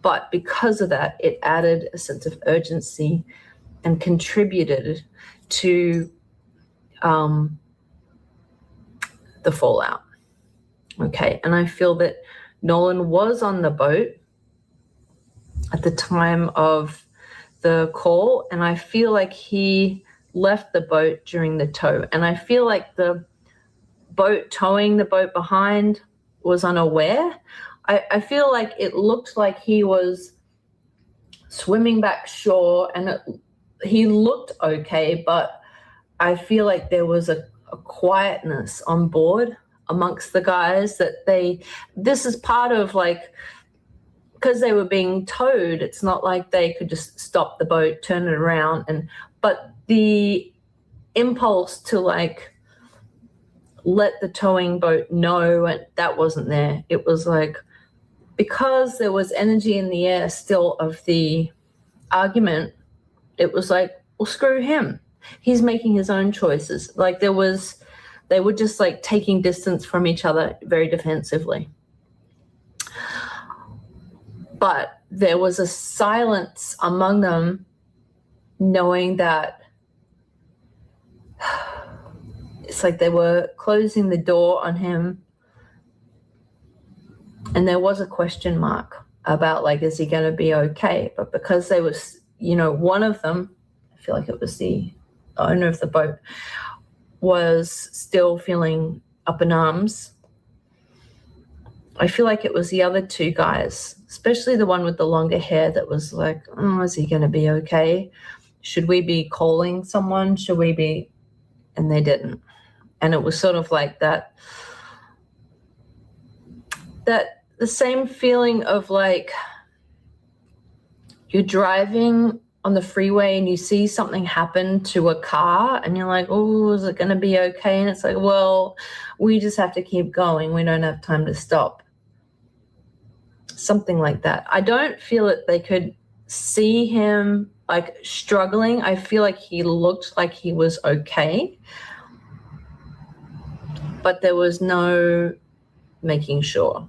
But because of that, it added a sense of urgency and contributed to the fallout. Okay, and I feel that Nolan was on the boat at the time of the call, and I feel like he left the boat during the tow. And I feel like the boat towing the boat behind was unaware. I feel like it looked like he was swimming back shore, and he looked okay, but I feel like there was a quietness on board amongst the guys that this is part of like because they were being towed, it's not like they could just stop the boat, turn it around, but the impulse to like let the towing boat know, and that wasn't there. It was like, because there was energy in the air still of the argument, it was like, well, screw him. He's making his own choices. Like they were just like taking distance from each other very defensively. But there was a silence among them, knowing that it's like they were closing the door on him. And there was a question mark about like, is he going to be okay? But because they was, one of them, I feel like it was the owner of the boat, was still feeling up in arms. I feel like it was the other two guys, especially the one with the longer hair, that was like, oh, is he going to be okay? Should we be calling someone? Should we be? And they didn't. And it was sort of like that the same feeling of like you're driving on the freeway and you see something happen to a car and you're like, oh, is it going to be okay? And it's like, well, we just have to keep going. We don't have time to stop. Something like that. I don't feel that they could see him like struggling. I feel like he looked like he was okay, but there was no making sure.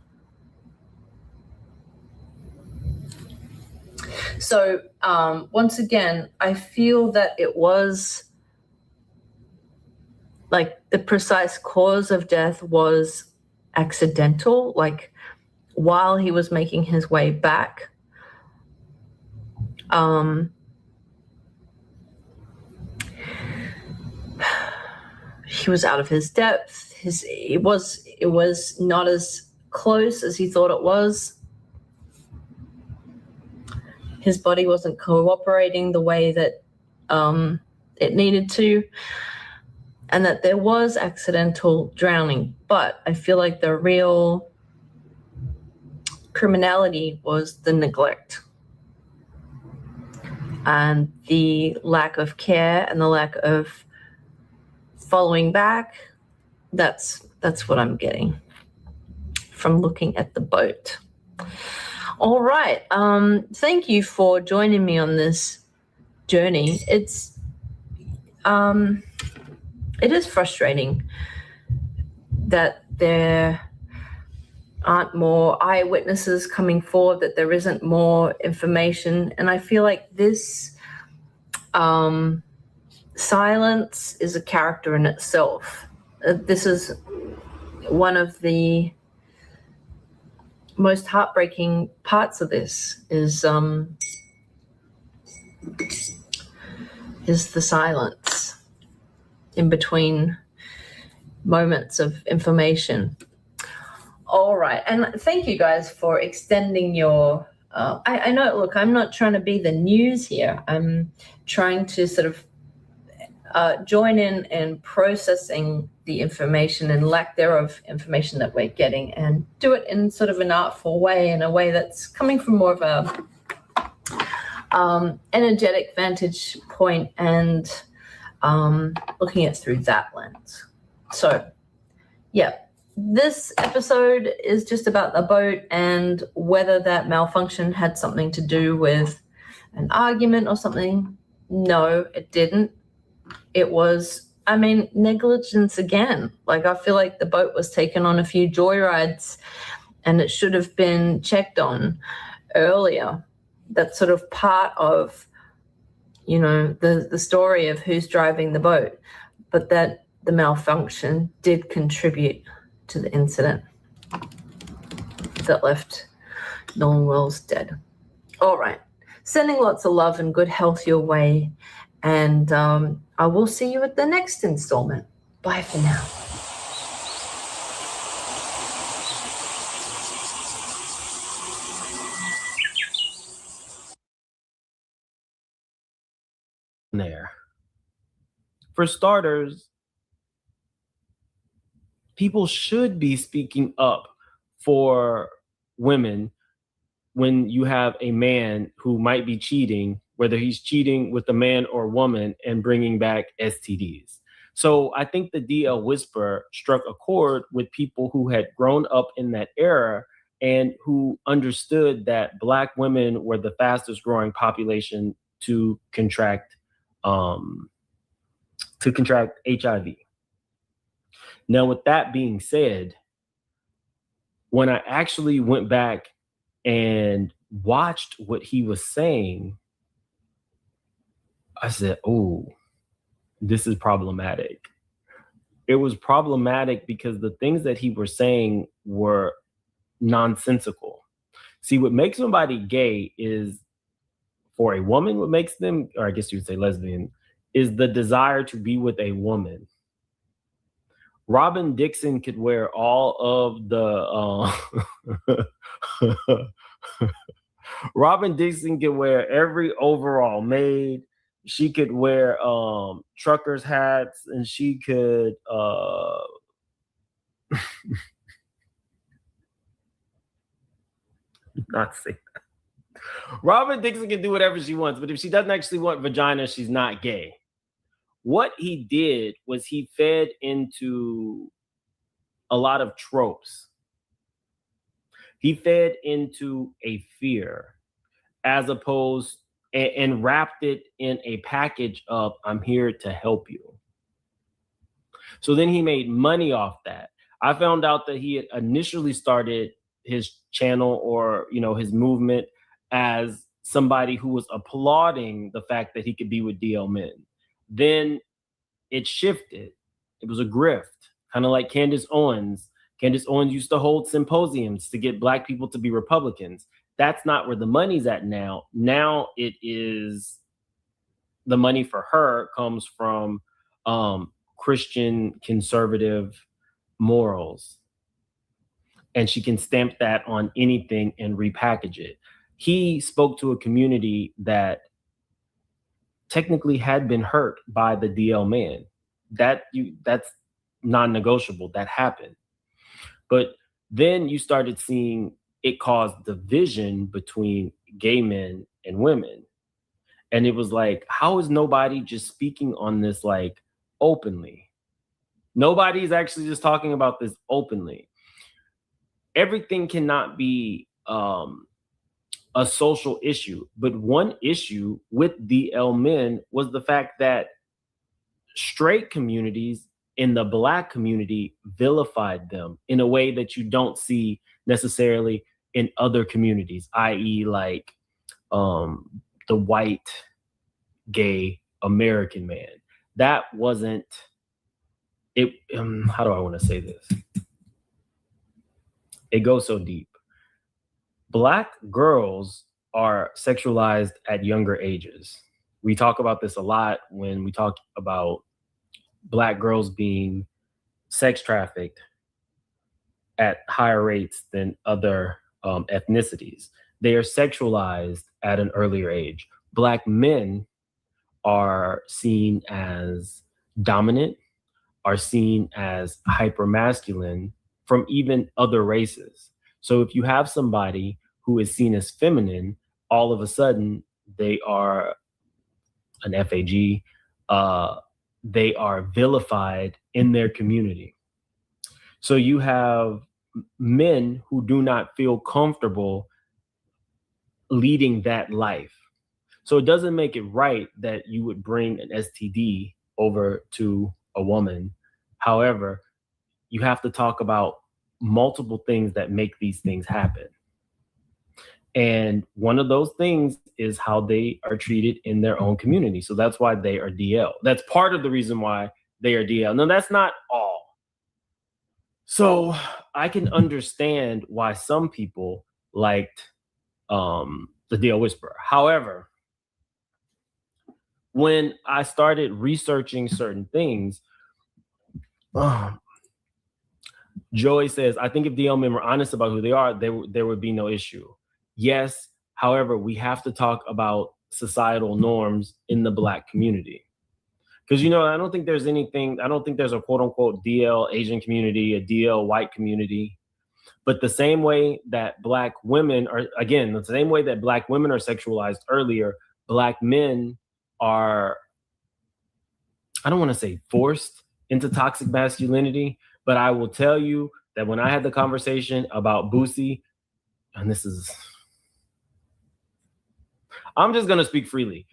So once again, I feel that it was like the precise cause of death was accidental, like while he was making his way back. He was out of his depth. It was not as close as he thought it was. His body wasn't cooperating the way that it needed to, and that there was accidental drowning. But I feel like the real criminality was the neglect and the lack of care and the lack of following back. That's what I'm getting from looking at the boat. All right. Thank you for joining me on this journey. It is frustrating that there aren't more eyewitnesses coming forward, that there isn't more information. And I feel like this silence is a character in itself. This is one of the most heartbreaking parts of this is the silence in between moments of information. All right. And thank you guys for extending your I know, look, I'm not trying to be the news here. I'm trying to sort of join in processing the information and lack thereof information that we're getting, and do it in sort of an artful way, in a way that's coming from more of a energetic vantage point, and looking at it through that lens. So, yeah, this episode is just about the boat and whether that malfunction had something to do with an argument or something. No, it didn't. It was, negligence again. Like, I feel like the boat was taken on a few joyrides and it should have been checked on earlier. That's sort of part of, the story of who's driving the boat, but that the malfunction did contribute to the incident that left Nolan Wells dead. All right. Sending lots of love and good health your way. And I will see you at the next installment. Bye for now. There. For starters, people should be speaking up for women when you have a man who might be cheating, whether he's cheating with a man or a woman, and bringing back STDs. So I think the DL Whisper struck a chord with people who had grown up in that era and who understood that Black women were the fastest growing population to contract HIV. Now, with that being said, when I actually went back and watched what he was saying, I said, oh, this is problematic. It was problematic because the things that he was saying were nonsensical. See, what makes somebody gay is, for a woman, what makes them, or I guess you would say lesbian, is the desire to be with a woman. Robin Dixon could wear all of the Robin Dixon could wear every overall made. She could wear truckers hats, and she could not say that. Robin Dixon can do whatever she wants, but if she doesn't actually want vagina, she's not gay. What he did was he fed into a lot of tropes. He fed into a fear, as opposed, and wrapped it in a package of, I'm here to help you. So then he made money off that. I found out that he had initially started his channel, or his movement, as somebody who was applauding the fact that he could be with DL men. Then it shifted. It was a grift, kind of like Candace Owens. Candace Owens used to hold symposiums to get Black people to be Republicans. That's not where the money's at now. Now it is, the money for her comes from Christian conservative morals. And she can stamp that on anything and repackage it. He spoke to a community that technically had been hurt by the DL man. That's non-negotiable. That happened. But then you started seeing it cause division between gay men and women. And it was like, how is nobody just speaking on this like openly? Nobody's actually just talking about this openly. Everything cannot be a social issue. But one issue with DL men was the fact that straight communities in the Black community vilified them in a way that you don't see necessarily in other communities, i.e. like the white gay American man. That wasn't it. How do I want to say this? It goes so deep. Black girls are sexualized at younger ages. We talk about this a lot when we talk about Black girls being sex trafficked at higher rates than other ethnicities. They are sexualized at an earlier age. Black men are seen as dominant, are seen as hypermasculine from even other races. So if you have somebody who is seen as feminine, all of a sudden they are an FAG, they are vilified in their community. So you have men who do not feel comfortable leading that life. So it doesn't make it right that you would bring an STD over to a woman. However, you have to talk about multiple things that make these things happen. And one of those things is how they are treated in their own community. So that's why they are DL. That's part of the reason why they are DL. No, that's not all. So I can understand why some people liked the DL Whisperer. However, when I started researching certain things, Joey says, I think if DL men were honest about who they are, there would be no issue. Yes, however, we have to talk about societal norms in the Black community. Because, I don't think there's a quote unquote DL Asian community, a DL white community. But the same way that Black women are, again, the same way that Black women are sexualized earlier, Black men are, I don't want to say forced into toxic masculinity, but I will tell you that when I had the conversation about Boosie, and I'm just going to speak freely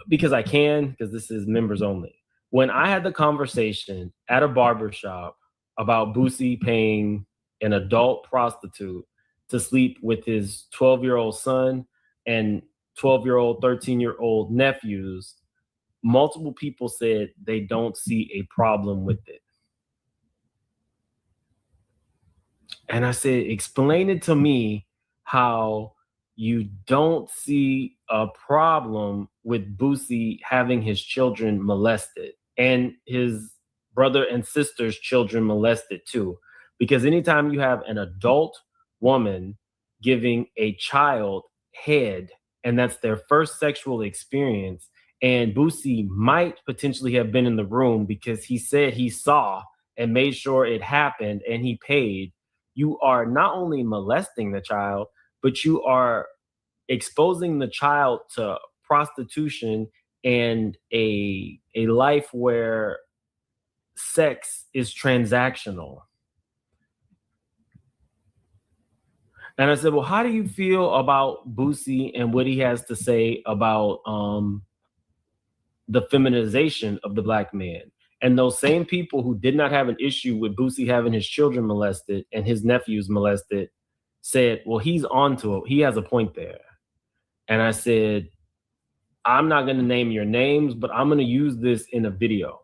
because I can, because this is members only. When I had the conversation at a barbershop about Boosie paying an adult prostitute to sleep with his 12-year-old son and 12-year-old, 13-year-old nephews, multiple people said they don't see a problem with it. And I said, explain it to me how you don't see a problem with Boosie having his children molested and his brother and sister's children molested too. Because anytime you have an adult woman giving a child head, and that's their first sexual experience, and Boosie might potentially have been in the room because he said he saw and made sure it happened and he paid, you are not only molesting the child, but you are exposing the child to prostitution and a life where sex is transactional. And I said, well, how do you feel about Boosie and what he has to say about the feminization of the Black man? And those same people who did not have an issue with Boosie having his children molested and his nephews molested said, well, he's onto it. He has a point there. And I said, I'm not going to name your names, but I'm going to use this in a video.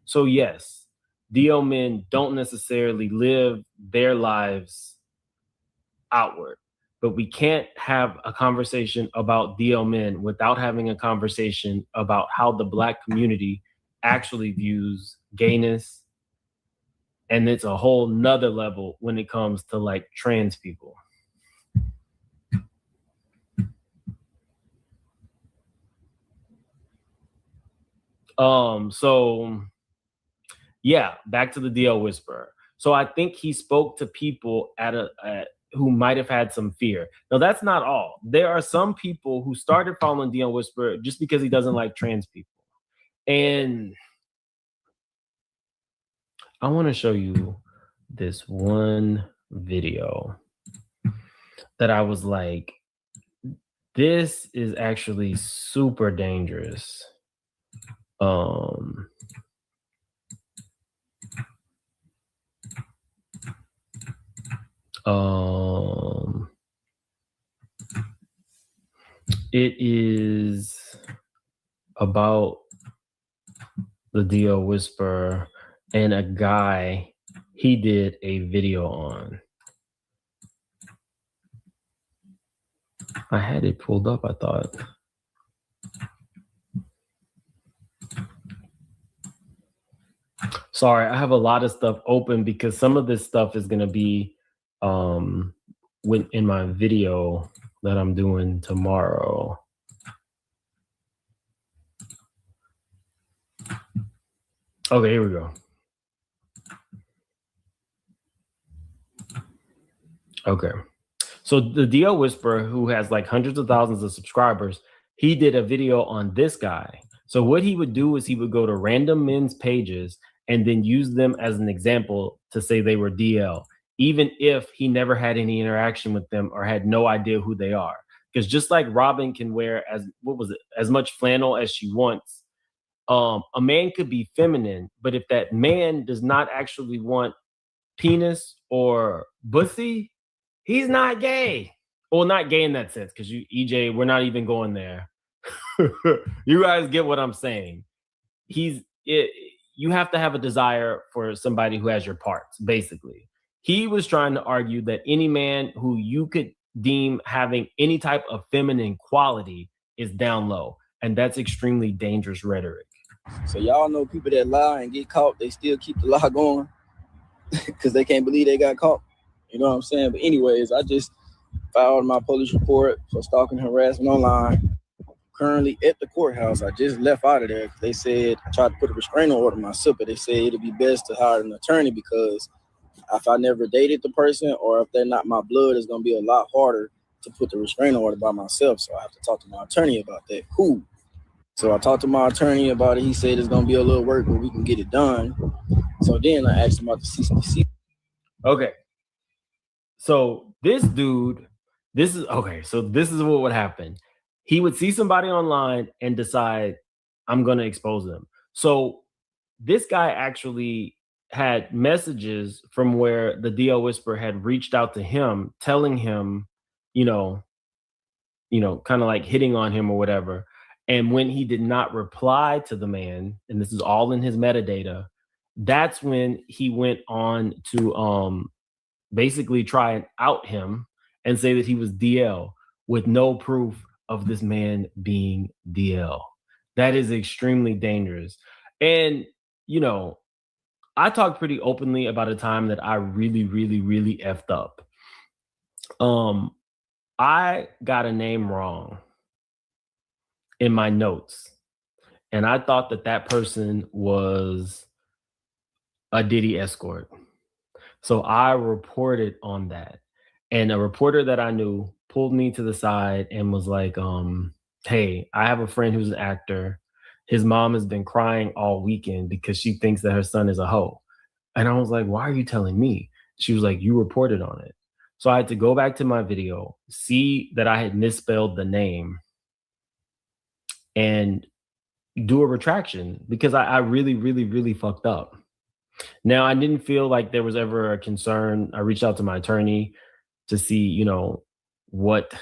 So yes, DL men don't necessarily live their lives outward, but we can't have a conversation about DL men without having a conversation about how the Black community actually views gayness. And it's a whole nother level when it comes to like trans people. So yeah, back to the DL whisperer. So I think he spoke to people who might have had some fear. Now that's not all. There are some people who started following DL whisperer just because he doesn't like trans people. And I want to show you this one video that I was like, this is actually super dangerous. It is about the DL whisperer and a guy he did a video on. I had it pulled up, I thought. Sorry, I have a lot of stuff open because some of this stuff is going to be in my video that I'm doing tomorrow. Okay, here we go. Okay. So the DL Whisperer, who has like hundreds of thousands of subscribers, he did a video on this guy. So what he would do is he would go to random men's pages and then use them as an example to say they were DL, even if he never had any interaction with them or had no idea who they are. Because just like Robin can wear as much flannel as she wants, a man could be feminine, but if that man does not actually want penis or pussy, he's not gay. Well, not gay in that sense, because EJ, we're not even going there. You guys get what I'm saying. You have to have a desire for somebody who has your parts, basically. He was trying to argue that any man who you could deem having any type of feminine quality is down low. And that's extremely dangerous rhetoric. So y'all know people that lie and get caught, they still keep the lie going because they can't believe they got caught. You know what I'm saying? But anyways, I just filed my police report for stalking and harassment online. Currently at the courthouse. I just left out of there. They said I tried to put a restraining order on myself, but they said it'd be best to hire an attorney because if I never dated the person or if they're not my blood, it's gonna be a lot harder to put the restraining order by myself. So I have to talk to my attorney about that. Cool. So I talked to my attorney about it. He said it's gonna be a little work, but we can get it done. So then I asked him about the CCC. Okay. So this dude, this is what would happen. He would see somebody online and decide, I'm gonna expose them. So this guy actually had messages from where the DL Whisperer had reached out to him, telling him, you know, kind of like hitting on him or whatever. And when he did not reply to the man, and this is all in his metadata, that's when he went on to basically try and out him and say that he was DL with no proof of this man being DL. That is extremely dangerous. And, I talked pretty openly about a time that I really, really, really effed up. I got a name wrong in my notes, and I thought that person was a Diddy escort. So I reported on that, and a reporter that I knew pulled me to the side and was like, hey, I have a friend who's an actor. His mom has been crying all weekend because she thinks that her son is a hoe. And I was like, why are you telling me? She was like, you reported on it. So I had to go back to my video, see that I had misspelled the name, and do a retraction because I really, really, really fucked up. Now, I didn't feel like there was ever a concern. I reached out to my attorney to see, what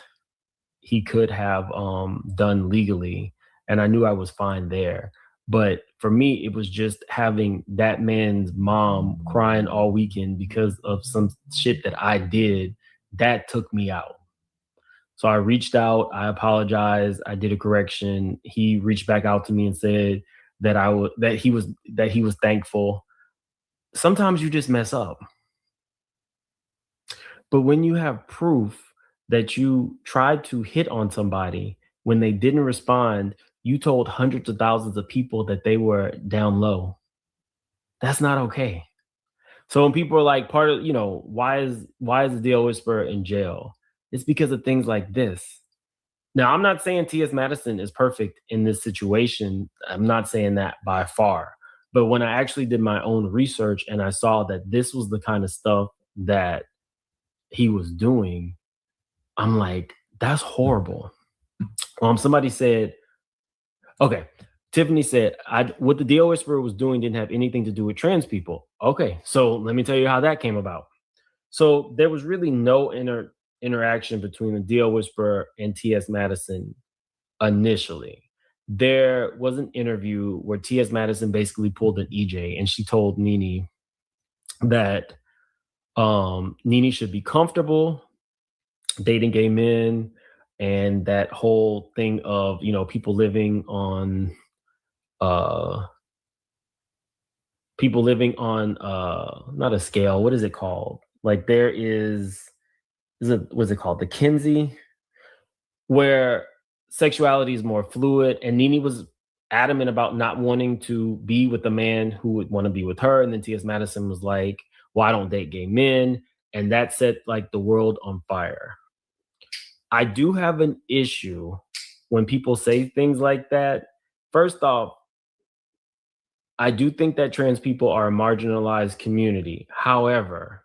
he could have done legally, and I knew I was fine there. But for me, it was just having that man's mom crying all weekend because of some shit that I did that took me out. So I reached out, I apologized, I did a correction. He reached back out to me and said that he was thankful. Sometimes you just mess up. But when you have proof that you tried to hit on somebody when they didn't respond, you told hundreds of thousands of people that they were down low. That's not okay. So when people are like, why is the DL Whisperer in jail? It's because of things like this. Now, I'm not saying T.S. Madison is perfect in this situation. I'm not saying that by far. But when I actually did my own research and I saw that this was the kind of stuff that he was doing, I'm like, that's horrible. Somebody said, okay, Tiffany said, what the DL Whisperer was doing didn't have anything to do with trans people. Okay, so let me tell you how that came about. So there was really no interaction between the DL Whisperer and T.S. Madison initially. There was an interview where T.S. Madison basically pulled an EJ, and she told Nene that Nene should be comfortable dating gay men, and that whole thing of people living on not a scale. What is it called? Like there what's it called? The Kinsey, where sexuality is more fluid, and Nene was adamant about not wanting to be with a man who would want to be with her. And then T.S. Madison was like, well, I don't date gay men. And that set like the world on fire. I do have an issue when people say things like that. First off, I do think that trans people are a marginalized community. However,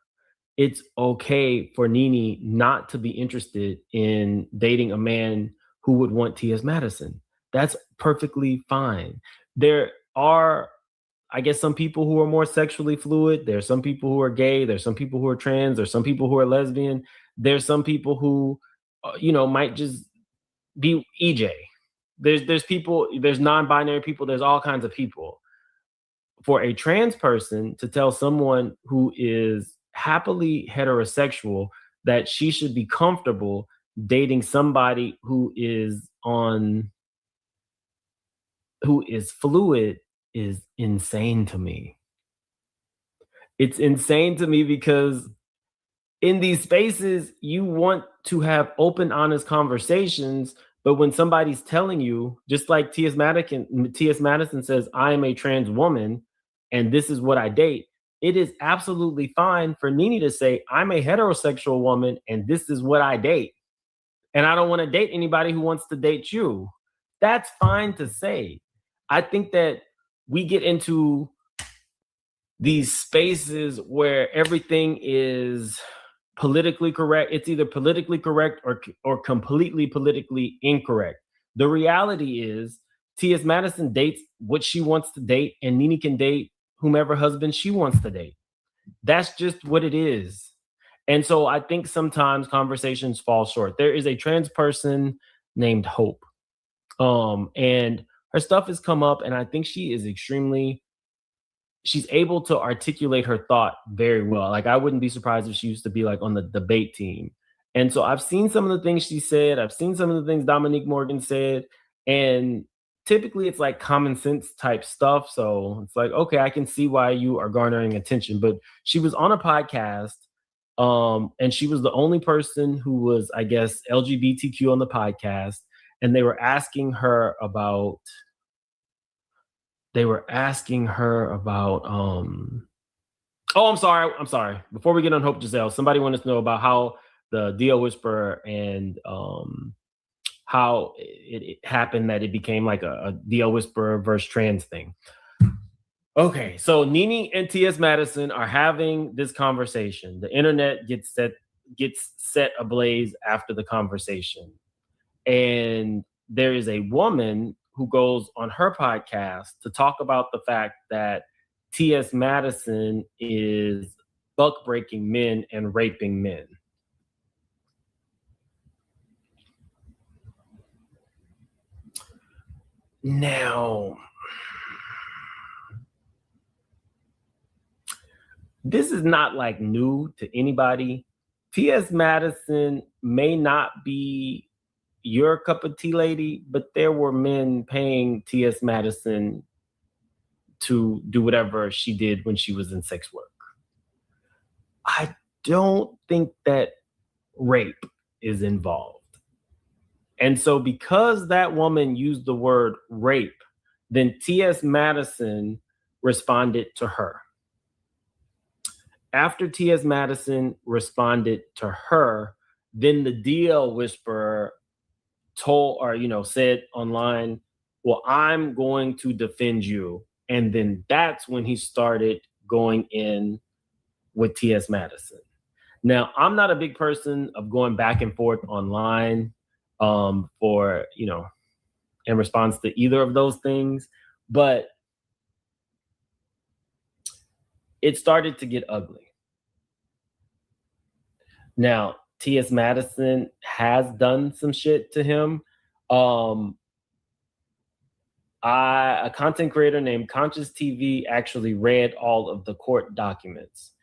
it's okay for Nene not to be interested in dating a man who would want T.S. Madison. That's perfectly fine. There are, I guess, some people who are more sexually fluid. There's some people who are gay. There's some people who are trans. There's some people who are lesbian. There's some people who, might just be EJ. There's people, there's non-binary people. There's all kinds of people. For a trans person to tell someone who is happily heterosexual that she should be comfortable dating somebody who is fluid is insane to me. It's insane to me because in these spaces, you want to have open, honest conversations. But when somebody's telling you, just like T.S. Madison says, I am a trans woman and this is what I date, it is absolutely fine for Nene to say, I'm a heterosexual woman and this is what I date. And I don't want to date anybody who wants to date you. That's fine to say. I think that we get into these spaces where everything is politically correct. It's either politically correct or completely politically incorrect. The reality is T.S. Madison dates what she wants to date, and Nene can date whomever husband she wants to date. That's just what it is. And so I think sometimes conversations fall short. There is a trans person named Hope. And her stuff has come up, and I think she's able to articulate her thought very well. Like, I wouldn't be surprised if she used to be like on the debate team. And so I've seen some of the things she said. I've seen some of the things Dominique Morgan said. And typically it's like common sense type stuff. So it's like, okay, I can see why you are garnering attention. But she was on a podcast, and she was the only person who was, I guess, LGBTQ on the podcast. And they were asking her about oh, I'm sorry. Before we get on Hope Giselle, somebody wanted to know about how the Dio Whisperer and how it happened that it became like a Dio Whisperer versus trans thing. Okay, so Nene and T.S. Madison are having this conversation. The internet gets set ablaze after the conversation. And there is a woman who goes on her podcast to talk about the fact that T.S. Madison is buck breaking men and raping men. Now, this is not like new to anybody. T.S. Madison may not be your cup of tea, lady, but there were men paying T.S. Madison to do whatever she did when she was in sex work. I don't think that rape is involved. And so because that woman used the word rape, then T.S. Madison responded to her. After T.S. Madison responded to her, then the Dio Whisperer said online, well, I'm going to defend you. And then that's when he started going in with T.S. Madison. Now, I'm not a big person of going back and forth online in response to either of those things, but it started to get ugly. Now, T.S. Madison has done some shit to him. A content creator named Conscious TV actually read all of the court documents.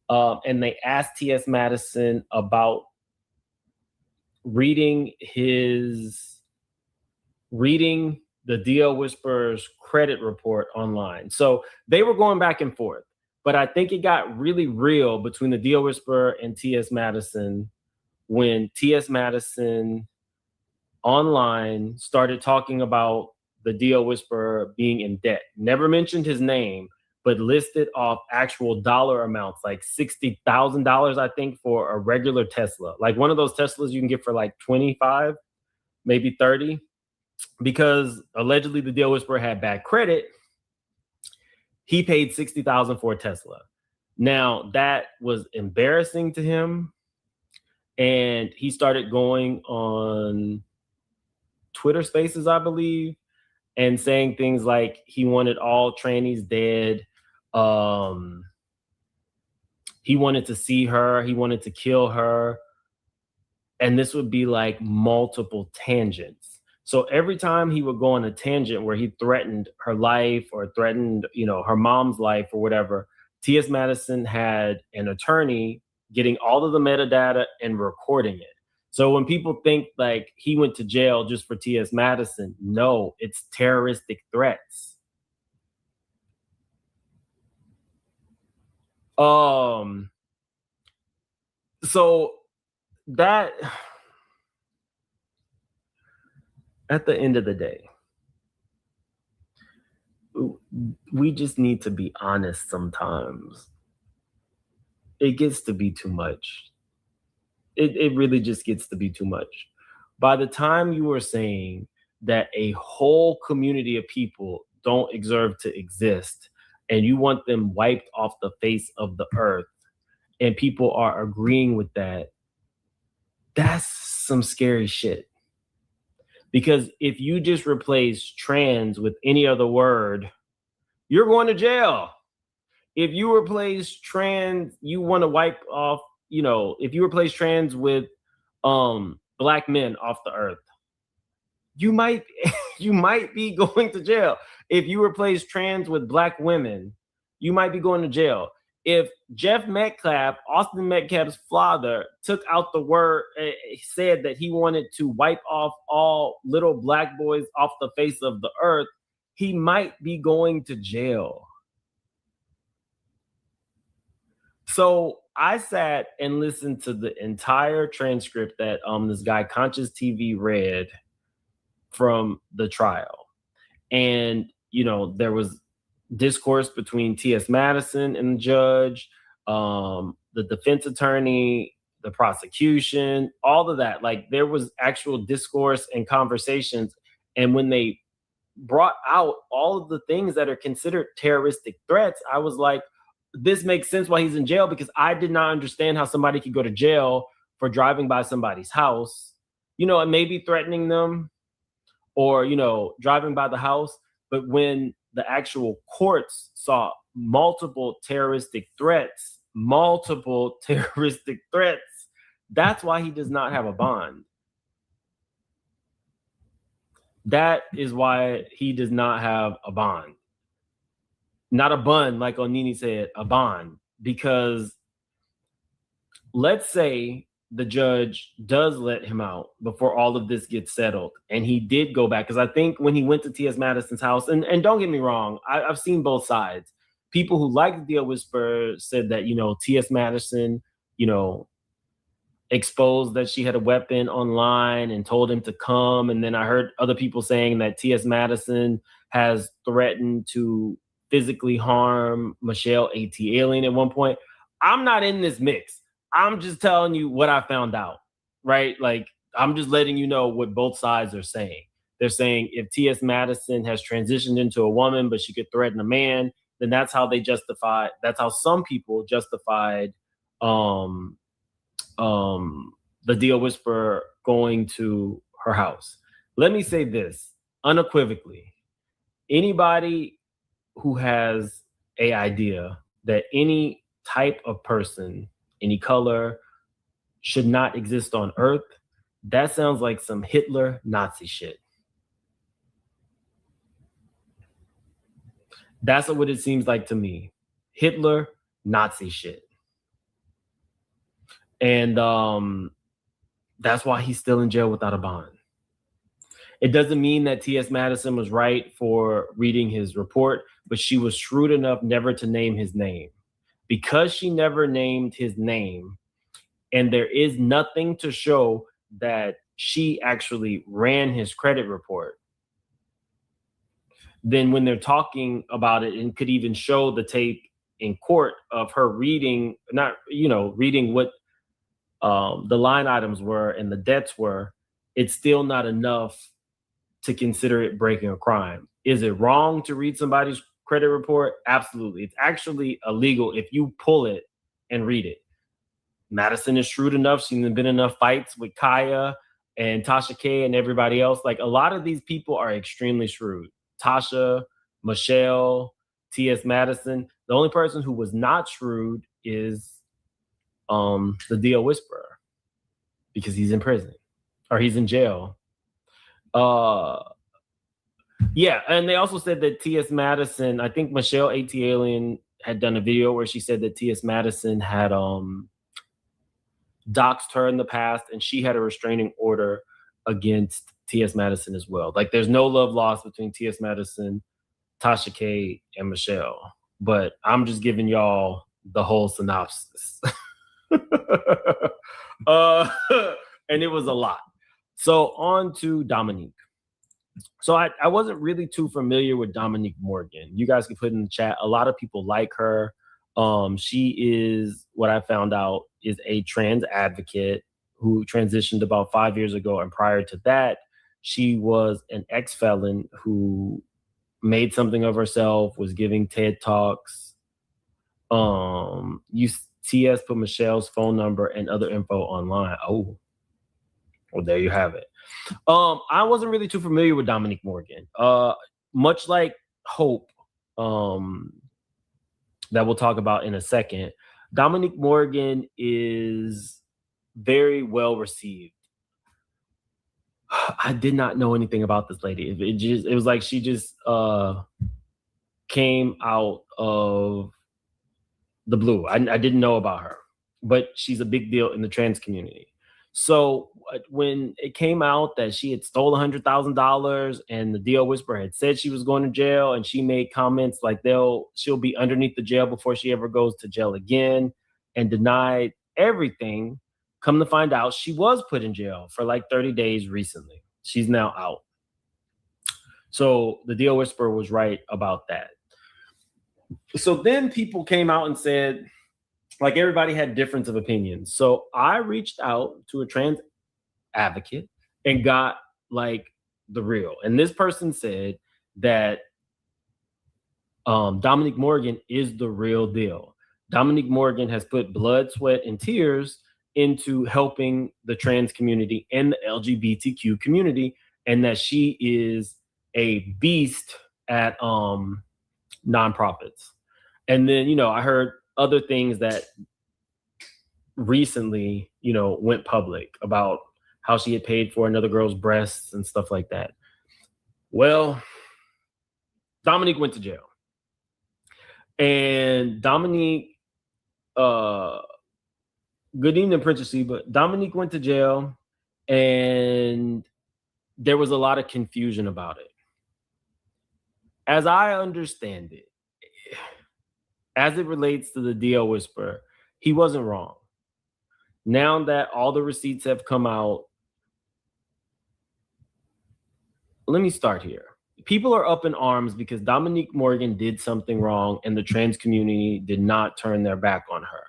And they asked T.S. Madison about reading the Dio Whisperer's credit report online. So they were going back and forth. But I think it got really real between the Dio Whisperer and T.S. Madison when T.S. Madison online started talking about the Dio Whisperer being in debt. Never mentioned his name, but listed off actual dollar amounts, like $60,000, I think, for a regular Tesla. Like one of those Teslas you can get for like 25, maybe 30, because allegedly the Dio Whisperer had bad credit. He paid $60,000 for a Tesla. Now, that was embarrassing to him. And he started going on Twitter Spaces, I believe, and saying things like he wanted all trannies dead. He wanted to see her. He wanted to kill her. And this would be like multiple tangents. So every time he would go on a tangent where he threatened her life or threatened, her mom's life or whatever, T.S. Madison had an attorney getting all of the metadata and recording it. So when people think like he went to jail just for T.S. Madison, no, it's terroristic threats. So that, at the end of the day, we just need to be honest sometimes. it gets to be too much. It really just gets to be too much. By the time you are saying that a whole community of people don't deserve to exist and you want them wiped off the face of the earth, and people are agreeing with that, that's some scary shit. Because if you just replace trans with any other word, you're going to jail. If you replace trans, you want to wipe off, if you replace trans with black men off the earth, you might you might be going to jail. If you replace trans with black women, you might be going to jail. If Jeff Metcalf, Austin Metcalf's father, took out the word, said that he wanted to wipe off all little black boys off the face of the earth, he might be going to jail. So I sat and listened to the entire transcript that this guy Conscious TV read from the trial. And, there was discourse between T.S. Madison and the judge, the defense attorney, the prosecution, all of that. Like, there was actual discourse and conversations. And when they brought out all of the things that are considered terroristic threats, I was like, this makes sense why he's in jail, because I did not understand how somebody could go to jail for driving by somebody's house, and maybe threatening them or, driving by the house. But when the actual courts saw multiple terroristic threats, that's why he does not have a bond. That is why he does not have a bond. Not a bun, like Onini said, a bond. Because let's say the judge does let him out before all of this gets settled, and he did go back. Because I think when he went to T.S. Madison's house, and don't get me wrong, I've seen both sides. People who like the Deal Whisperer said that, T.S. Madison, exposed that she had a weapon online and told him to come. And then I heard other people saying that T.S. Madison has threatened to physically harm Michelle A.T. Alien at one point. I'm not in this mix. I'm just telling you what I found out, right? Like, I'm just letting you know what both sides are saying. They're saying if T.S. Madison has transitioned into a woman, but she could threaten a man, then that's how some people justified the Deal Whisperer going to her house. Let me say this unequivocally. Anybody who has an idea that any type of person, any color, should not exist on Earth, that sounds like some Hitler Nazi shit. That's what it seems like to me. Hitler Nazi shit. And that's why he's still in jail without a bond. It doesn't mean that T.S. Madison was right for reading his report, but she was shrewd enough never to name his name. Because she never named his name, and there is nothing to show that she actually ran his credit report, then when they're talking about it and could even show the tape in court of her reading, reading what the line items were and the debts were, it's still not enough to consider it breaking a crime. Is it wrong to read somebody's credit report? Absolutely. It's actually illegal if you pull it and read it. Madison is shrewd enough. She's been in enough fights with Kaya and Tasha K and everybody else. Like, a lot of these people are extremely shrewd. Tasha, Michelle, T.S. Madison. The only person who was not shrewd is the Deal Whisperer, because he's in prison or he's in jail. Yeah, and they also said that T.S. Madison, I think Michelle A.T. Alien had done a video where she said that T.S. Madison had doxed her in the past, and she had a restraining order against T.S. Madison as well. Like, there's no love lost between T.S. Madison, Tasha K, and Michelle. But I'm just giving y'all the whole synopsis. And it was a lot. So on to Dominique. So I wasn't really too familiar with Dominique Morgan. You guys can put in the chat. A lot of people like her. She is, what I found out, is a trans advocate who transitioned about 5 years ago. And prior to that, she was an ex-felon who made something of herself, was giving TED Talks. TS put Michelle's phone number and other info online. Oh, well, there you have it. I wasn't really too familiar with Dominique Morgan. Much like Hope, that we'll talk about in a second, Dominique Morgan is very well received. I did not know anything about this lady. It was like she just came out of the blue. I didn't know about her, but she's a big deal in the trans community. So when it came out that she had stole $100,000 and the DL Whisperer had said she was going to jail, and she made comments like she'll be underneath the jail before she ever goes to jail again, and denied everything, come to find out she was put in jail for like 30 days recently. She's now out. So the DL Whisperer was right about that. So then people came out and said, like, everybody had difference of opinions. So I reached out to a trans advocate and got like the real. And this person said that Dominique Morgan is the real deal. Dominique Morgan has put blood, sweat, and tears into helping the trans community and the LGBTQ community, and that she is a beast at nonprofits. And then, I heard other things that recently, went public about how she had paid for another girl's breasts and stuff like that. Well, Dominique went to jail. And Dominique, good evening, Princess Sheba. Dominique went to jail, and there was a lot of confusion about it. As I understand it, as it relates to the DL Whisperer, he wasn't wrong. Now that all the receipts have come out, let me start here. People are up in arms because Dominique Morgan did something wrong and the trans community did not turn their back on her.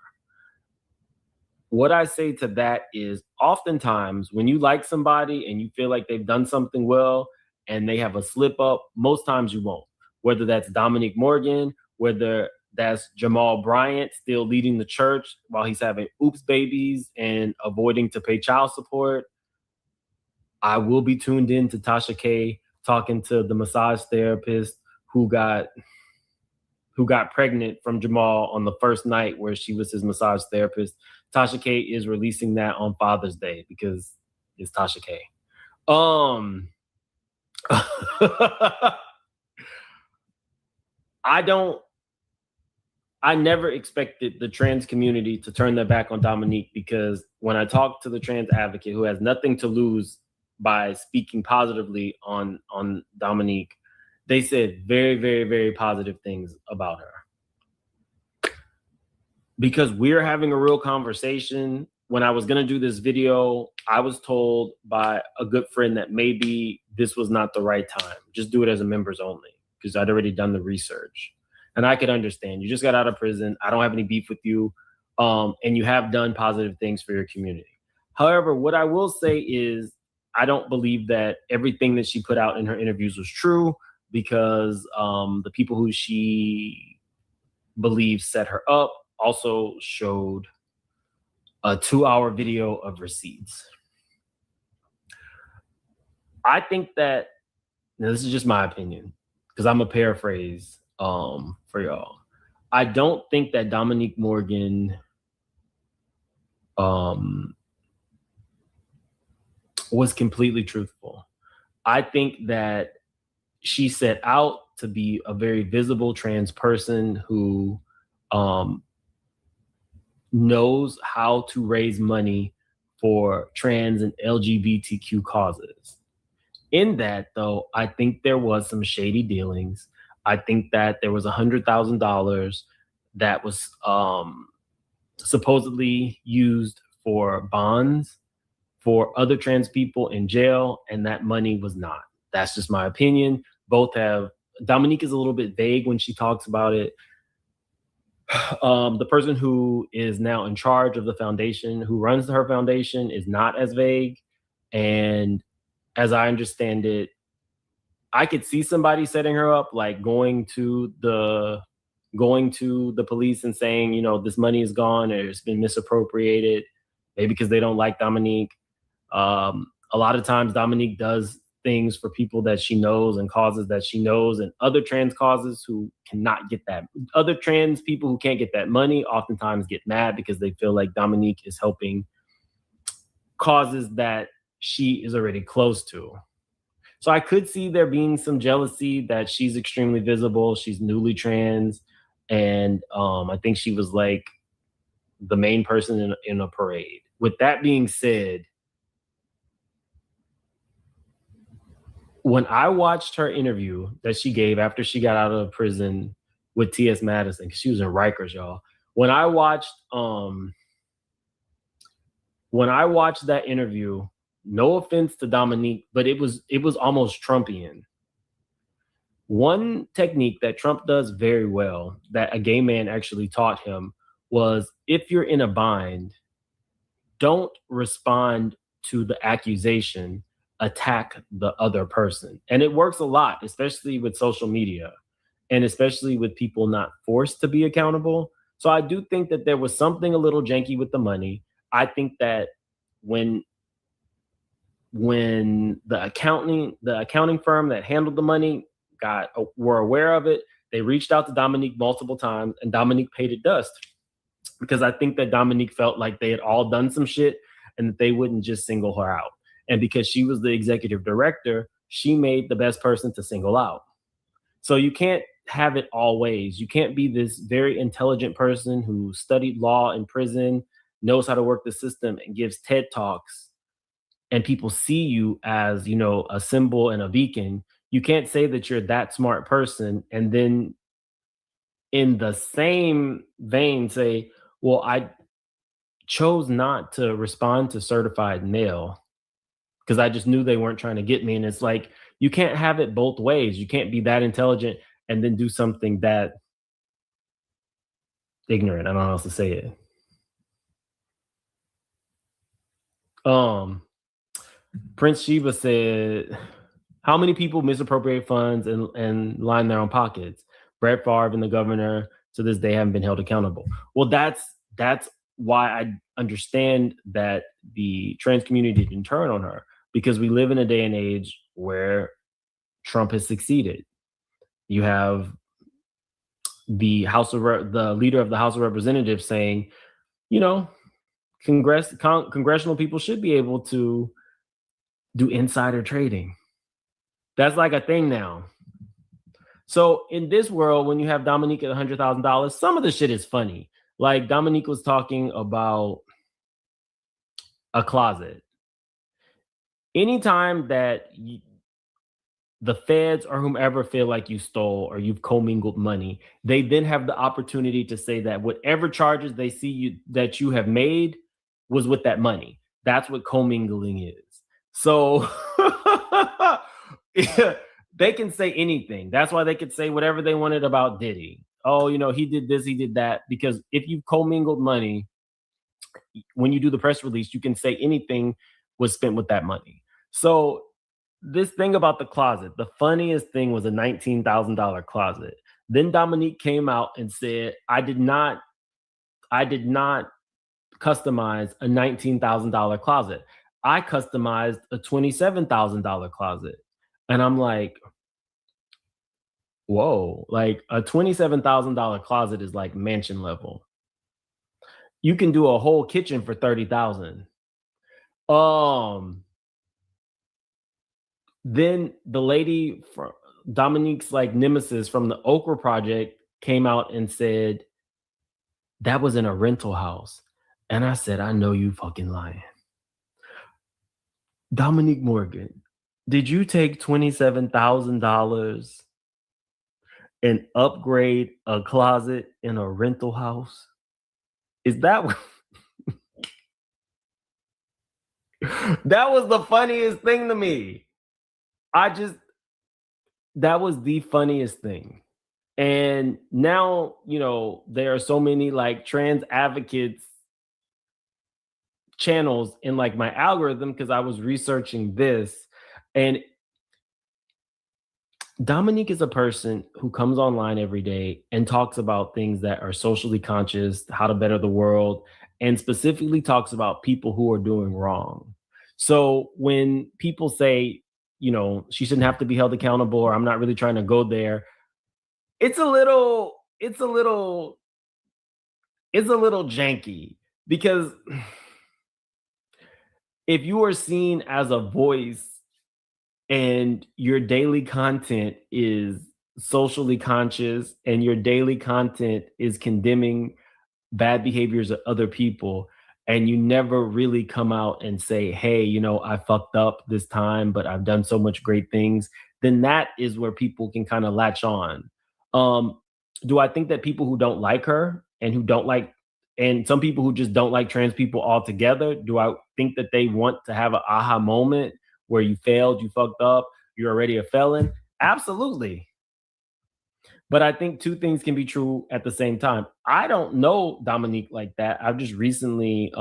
What I say to that is, oftentimes when you like somebody and you feel like they've done something well and they have a slip up, most times you won't. Whether that's Dominique Morgan, whether that's Jamal Bryant still leading the church while he's having oops babies and avoiding to pay child support. I will be tuned in to Tasha K talking to the massage therapist who got pregnant from Jamal on the first night where she was his massage therapist. Tasha K is releasing that on Father's Day because it's Tasha K. I never expected the trans community to turn their back on Dominique, because when I talked to the trans advocate who has nothing to lose by speaking positively on Dominique, they said very, very, very positive things about her. Because we're having a real conversation. When I was going to do this video, I was told by a good friend that maybe this was not the right time. Just do it as a members only, because I'd already done the research. And I could understand. You just got out of prison. I don't have any beef with you. And you have done positive things for your community. However, what I will say is I don't believe that everything that she put out in her interviews was true, because the people who she believes set her up also showed a 2-hour video of receipts. I think that, now this is just my opinion, because I'm a paraphrase for y'all. I don't think that Dominique Morgan was completely truthful. I think that she set out to be a very visible trans person who knows how to raise money for trans and LGBTQ causes. In that, though, I think there was some shady dealings. I think that there was $100,000 that was supposedly used for bonds for other trans people in jail, and that money was not. That's just my opinion. Both have. Dominique is a little bit vague when she talks about it. The person who is now in charge of the foundation, who runs her foundation, is not as vague. And as I understand it, I could see somebody setting her up, like going to the police and saying, this money is gone or it's been misappropriated, maybe because they don't like Dominique. A lot of times Dominique does things for people that she knows and causes that she knows, and other trans causes who cannot get that. Other trans people who can't get that money oftentimes get mad because they feel like Dominique is helping causes that she is already close to. So I could see there being some jealousy that she's extremely visible. She's newly trans. And I think she was like the main person in a parade. With that being said, when I watched her interview that she gave after she got out of prison with T.S. Madison, because she was in Rikers, y'all. When I watched that interview, no offense to Dominique, but it was almost Trumpian. One technique that Trump does very well, that a gay man actually taught him, was if you're in a bind, don't respond to the accusation, attack the other person. And it works a lot, especially with social media and especially with people not forced to be accountable. So I do think that there was something a little janky with the money. I think that when the accounting firm that handled the money were aware of it, they reached out to Dominique multiple times, and Dominique paid it dust, because I think that Dominique felt like they had all done some shit and that they wouldn't just single her out. And because she was the executive director, she made the best person to single out. So you can't have it all ways. You can't be this very intelligent person who studied law in prison, knows how to work the system, and gives TED Talks, and people see you as, a symbol and a beacon. You can't say that you're that smart person and then in the same vein say, well, I chose not to respond to certified mail because I just knew they weren't trying to get me. And it's like, you can't have it both ways. You can't be that intelligent and then do something that ignorant. I don't know how else to say it. Prince Sheba said, how many people misappropriate funds and line their own pockets? Brett Favre and the governor to this day haven't been held accountable. Well, that's why I understand that the trans community didn't turn on her, because we live in a day and age where Trump has succeeded. You have the leader of the House of Representatives saying, congressional people should be able to do insider trading. That's like a thing now. So in this world, when you have Dominique at $100,000, some of the shit is funny. Like Dominique was talking about a closet. Anytime that the feds or whomever feel like you stole or you've commingled money, they then have the opportunity to say that whatever charges they see that you have made was with that money. That's what commingling is. So they can say anything. That's why they could say whatever they wanted about Diddy. Oh, he did this, he did that. Because if you've commingled money, when you do the press release, you can say anything was spent with that money. So this thing about the closet, the funniest thing was a $19,000 closet. Then Dominique came out and said, I did not customize a $19,000 closet. I customized a $27,000 closet. And I'm like, whoa, like a $27,000 closet is like mansion level. You can do a whole kitchen for $30,000. Then the lady from Dominique's like nemesis from the Okra Project came out and said that was in a rental house. And I said, I know you fucking lying. Dominique Morgan, did you take $27,000 and upgrade a closet in a rental house? Is that what? That was the funniest thing to me. That was the funniest thing. And now, there are so many like trans advocates channels in like my algorithm because I was researching this. And Dominique is a person who comes online every day and talks about things that are socially conscious, how to better the world, and specifically talks about people who are doing wrong. So when people say, she shouldn't have to be held accountable, or I'm not really trying to go there, it's a little janky, because if you are seen as a voice and your daily content is socially conscious and your daily content is condemning bad behaviors of other people, and you never really come out and say, hey, I fucked up this time, but I've done so much great things, then that is where people can kind of latch on. um do I think that people who don't like her and and some people who just don't like trans people altogether, do I think that they want to have an aha moment where you failed, you fucked up, you're already a felon? Absolutely. But I think two things can be true at the same time. I don't know Dominique like that. I've just recently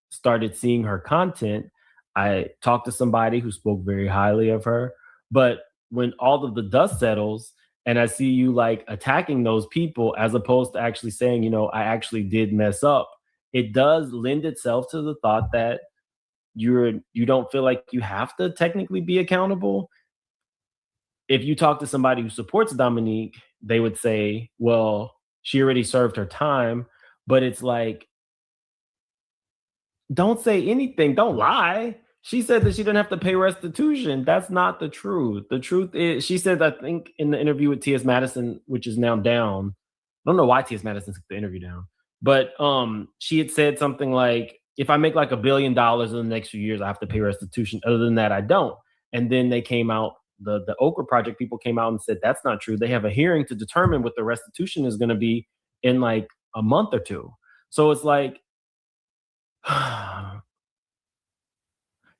started seeing her content. I talked to somebody who spoke very highly of her, but when all of the dust settles and I see you like attacking those people as opposed to actually saying, I actually did mess up, it does lend itself to the thought that you don't feel like you have to technically be accountable. If you talk to somebody who supports Dominique, they would say, well, she already served her time. But it's like, don't say anything. Don't lie. She said that she didn't have to pay restitution. That's not the truth. The truth is, she said, I think in the interview with T.S. Madison, which is now down. I don't know why T.S. Madison took the interview down, but she had said something like, if I make like $1 billion in the next few years, I have to pay restitution. Other than that, I don't. And then they came out, the Okra Project people came out and said that's not true. They have a hearing to determine what the restitution is going to be in like a month or two. So it's like,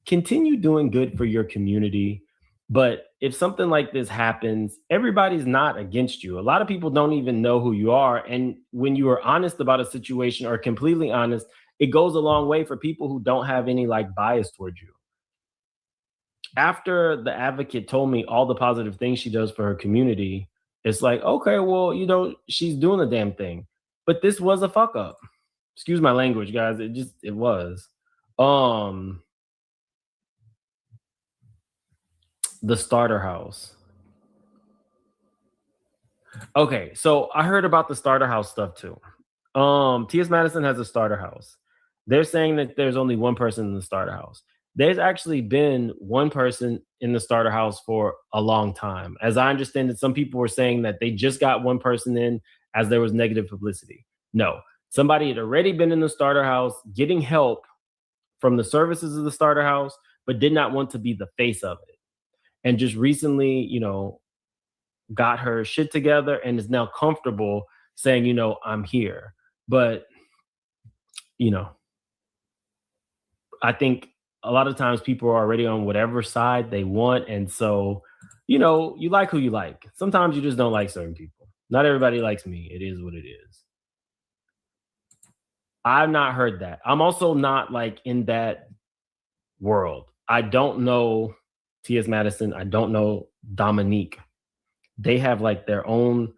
continue doing good for your community. But if something like this happens, everybody's not against you. A lot of people don't even know who you are. And when you are honest about a situation, or completely honest, it goes a long way for people who don't have any like bias towards you. After the advocate told me all the positive things she does for her community, it's like, okay, well, she's doing the damn thing. But this was a fuck up. Excuse my language, guys. It was. The starter house. Okay, so I heard about the starter house stuff too. T.S. Madison has a starter house. They're saying that there's only one person in the starter house. There's actually been one person in the starter house for a long time. As I understand it, some people were saying that they just got one person in as there was negative publicity. No, somebody had already been in the starter house getting help from the services of the starter house, but did not want to be the face of it. And just recently, got her shit together and is now comfortable saying, I'm here. But, I think a lot of times people are already on whatever side they want. And so, you like who you like. Sometimes you just don't like certain people. Not everybody likes me. It is what it is. I've not heard that. I'm also not like in that world. I don't know T.S. Madison. I don't know Dominique. They have like their own.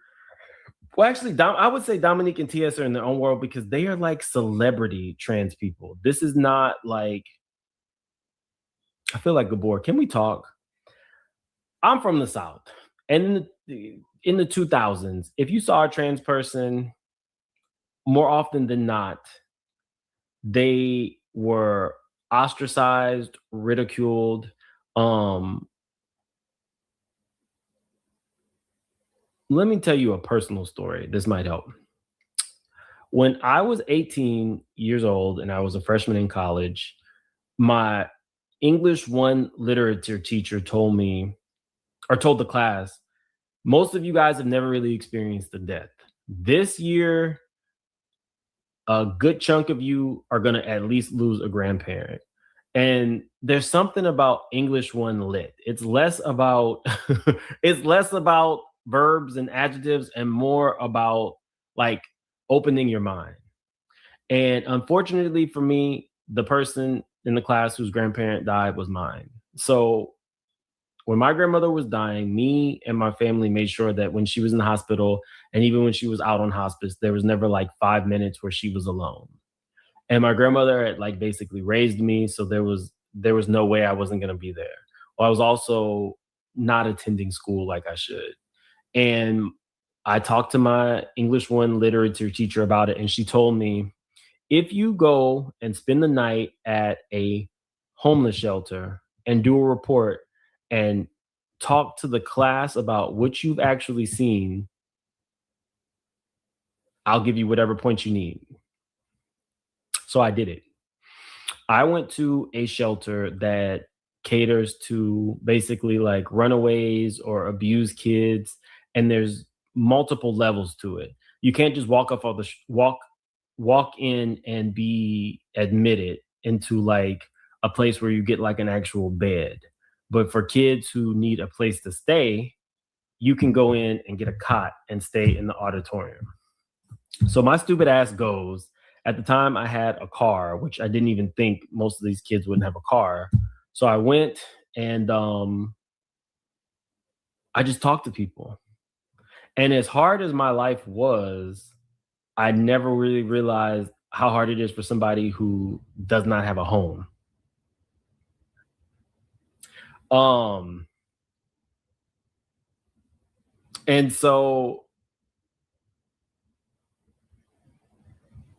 Well, actually, I would say Dominique and TS are in their own world because they are like celebrity trans people. This is not like. I feel like Gabor. Can we talk? I'm from the South, and in the 2000s, if you saw a trans person, more often than not, they were ostracized, ridiculed. Let me tell you a personal story. This might help. When I was 18 years old and I was a freshman in college, my English 1 literature teacher told me, or told the class, most of you guys have never really experienced a death. This year, a good chunk of you are going to at least lose a grandparent. And there's something about English 1 lit. It's less about it's less about verbs and adjectives and more about like opening your mind. And unfortunately for me, the person in the class whose grandparent died was mine. So when my grandmother was dying, me and my family made sure that when she was in the hospital and even when she was out on hospice, there was never like 5 minutes where she was alone. And my grandmother had like basically raised me, so there was no way I wasn't going to be there. Well, I was also not attending school like I should. And I talked to my English 1 literature teacher about it, and she told me, if you go and spend the night at a homeless shelter and do a report and talk to the class about what you've actually seen, I'll give you whatever points you need. So I did it. I went to a shelter that caters to basically like runaways or abused kids, and there's multiple levels to it. You can't just walk off of the walk in and be admitted into like a place where you get like an actual bed. But for kids who need a place to stay, you can go in and get a cot and stay in the auditorium. So my stupid ass goes. At the time, I had a car, which I didn't even think most of these kids wouldn't have a car. So I went and I just talked to people. And as hard as my life was, I never really realized how hard it is for somebody who does not have a home. And so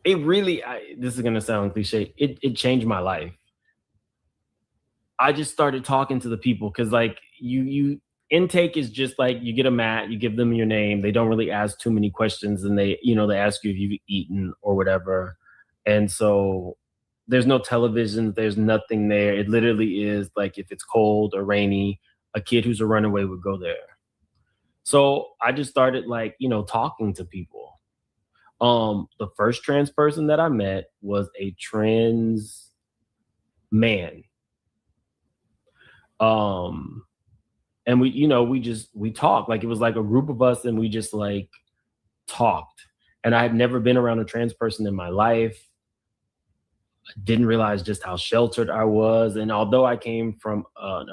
it really, this is gonna sound cliche. It changed my life. I just started talking to the people because like you intake is just like you get a mat, you give them your name. They don't really ask too many questions, and they ask you if you've eaten or whatever. And so there's no television, there's nothing there. It literally is like if it's cold or rainy, a kid who's a runaway would go there. So I just started like, talking to people. The first trans person that I met was a trans man. And we talked, like it was like a group of us and we just like talked. And I had never been around a trans person in my life. I didn't realize just how sheltered I was. And although I came from an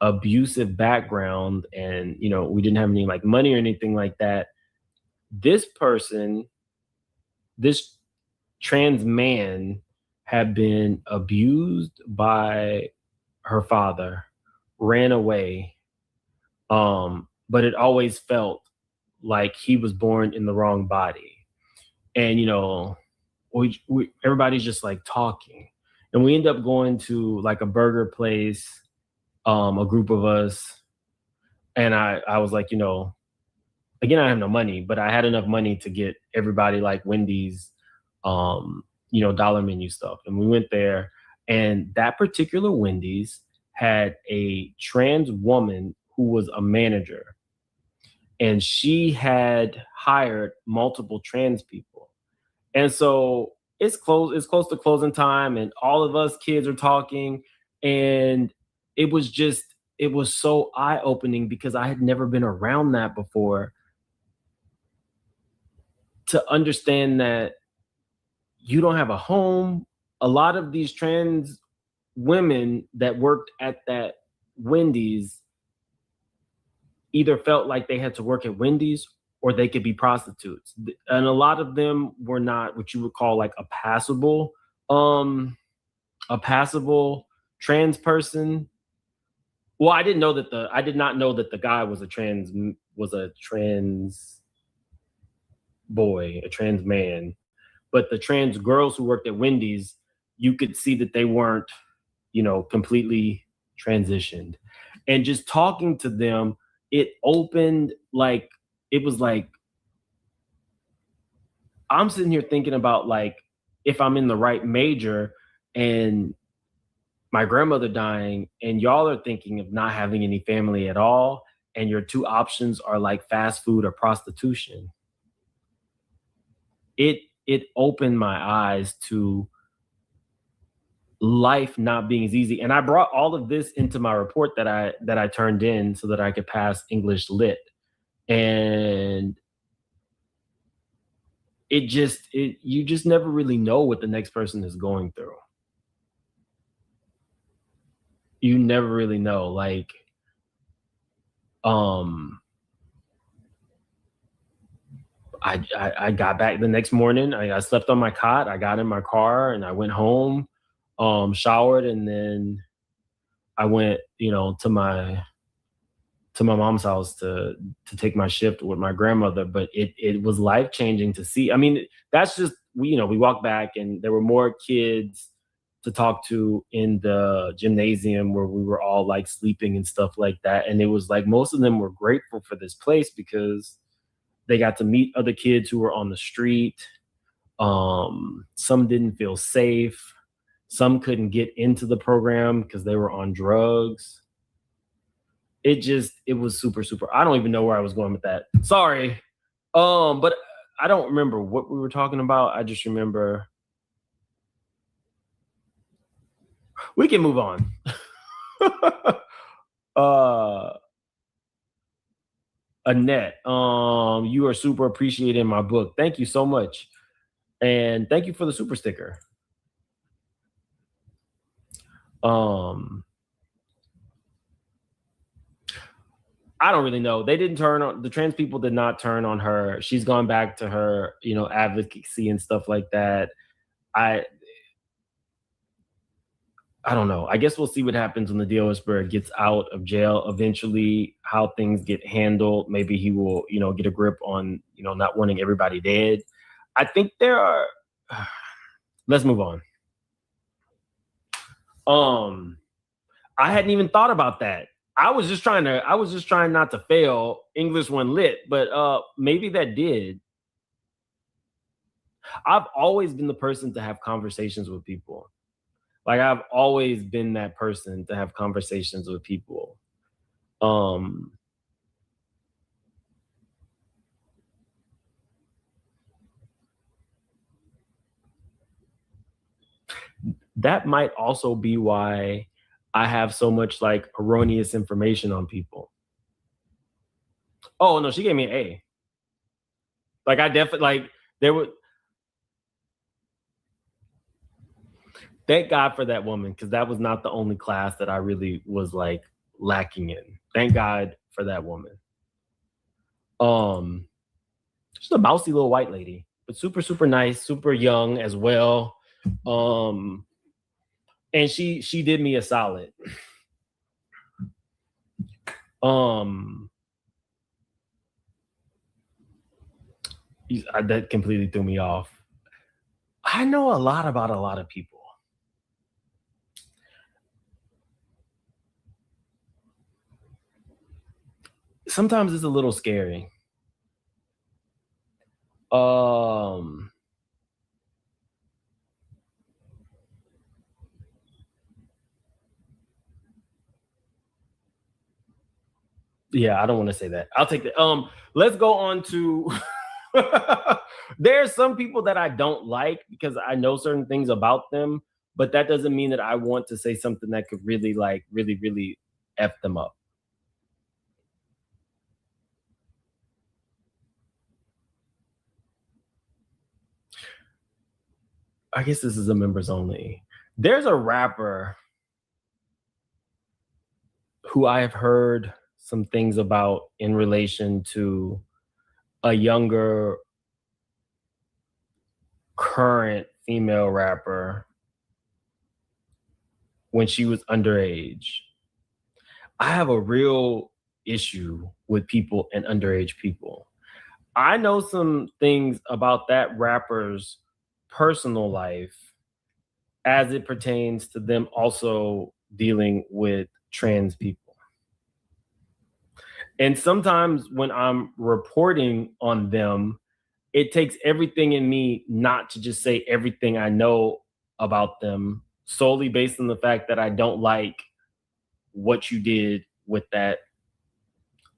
abusive background and we didn't have any like money or anything like that, this trans man had been abused by her father, ran away, but it always felt like he was born in the wrong body. And everybody's just like talking, and we end up going to like a burger place, a group of us, and I was like, again, I have no money, but I had enough money to get everybody like Wendy's, dollar menu stuff. And we went there, and that particular Wendy's had a trans woman who was a manager, and she had hired multiple trans people. And so it's close to closing time, and all of us kids are talking, and it was so eye-opening because I had never been around that before, to understand that you don't have a home. A lot of these trans women that worked at that Wendy's either felt like they had to work at Wendy's or they could be prostitutes. And a lot of them were not what you would call like a passable trans person. Well, I did not know that the guy was a trans boy, a trans man. But the trans girls who worked at Wendy's, you could see that they weren't, completely transitioned. And just talking to them, it opened like, it was like, I'm sitting here thinking about like, if I'm in the right major and my grandmother dying, and y'all are thinking of not having any family at all, and your two options are like fast food or prostitution. It opened my eyes to life not being as easy. And I brought all of this into my report that I turned in so that I could pass English Lit. And you just never really know what the next person is going through. You never really know. Like, I got back the next morning. I slept on my cot. I got in my car and I went home, showered, and then I went, to my mom's house to take my shift with my grandmother. But it was life changing to see. I mean, that's just we walked back and there were more kids to talk to in the gymnasium where we were all like sleeping and stuff like that. And it was like most of them were grateful for this place because they got to meet other kids who were on the street. Some didn't feel safe. Some couldn't get into the program because they were on drugs. It was super, super. I don't even know where I was going with that. Sorry. But I don't remember what we were talking about. I just remember we can move on. Annette, you are super appreciated in my book. Thank you so much. And thank you for the super sticker. I don't really know. They didn't the trans people did not turn on her. She's gone back to her, advocacy and stuff like that. I don't know. I guess we'll see what happens when the Dio Whisperer gets out of jail eventually, how things get handled. Maybe he will, get a grip on, not wanting everybody dead. I think there are, let's move on. I hadn't even thought about that. I was just trying not to fail English 1 Lit, but maybe that did. I've always been the person to have conversations with people. Like I've always been that person to have conversations with people. That might also be why I have so much like erroneous information on people. Oh no, she gave me an A. Like I definitely like there were. Thank God for that woman, because that was not the only class that I really was like lacking in. Thank God for that woman. She's a mousy little white lady, but super, super nice, super young as well. And she did me a solid. That completely threw me off. I know a lot about a lot of people. Sometimes it's a little scary. Yeah, I don't want to say that. I'll take that. Let's go on to there's some people that I don't like because I know certain things about them, but that doesn't mean that I want to say something that could really really F them up. I guess this is a members only. There's a rapper who I have heard some things about in relation to a younger current female rapper when she was underage. I have a real issue with people and underage people. I know some things about that rapper's personal life as it pertains to them also dealing with trans people. And sometimes when I'm reporting on them, it takes everything in me not to just say everything I know about them solely based on the fact that I don't like what you did with that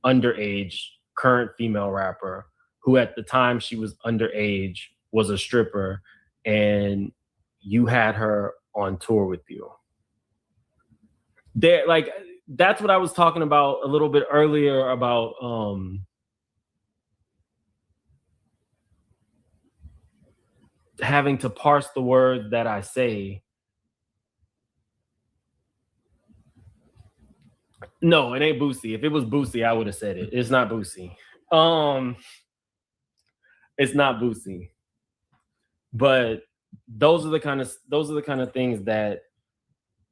underage current female rapper who at the time she was underage was a stripper and you had her on tour with you. There, like, that's what I was talking about a little bit earlier about having to parse the words that I say. No, it ain't Boosie. If it was Boosie, I would have said it. It's not Boosie. It's not Boosie. But those are the kind of things that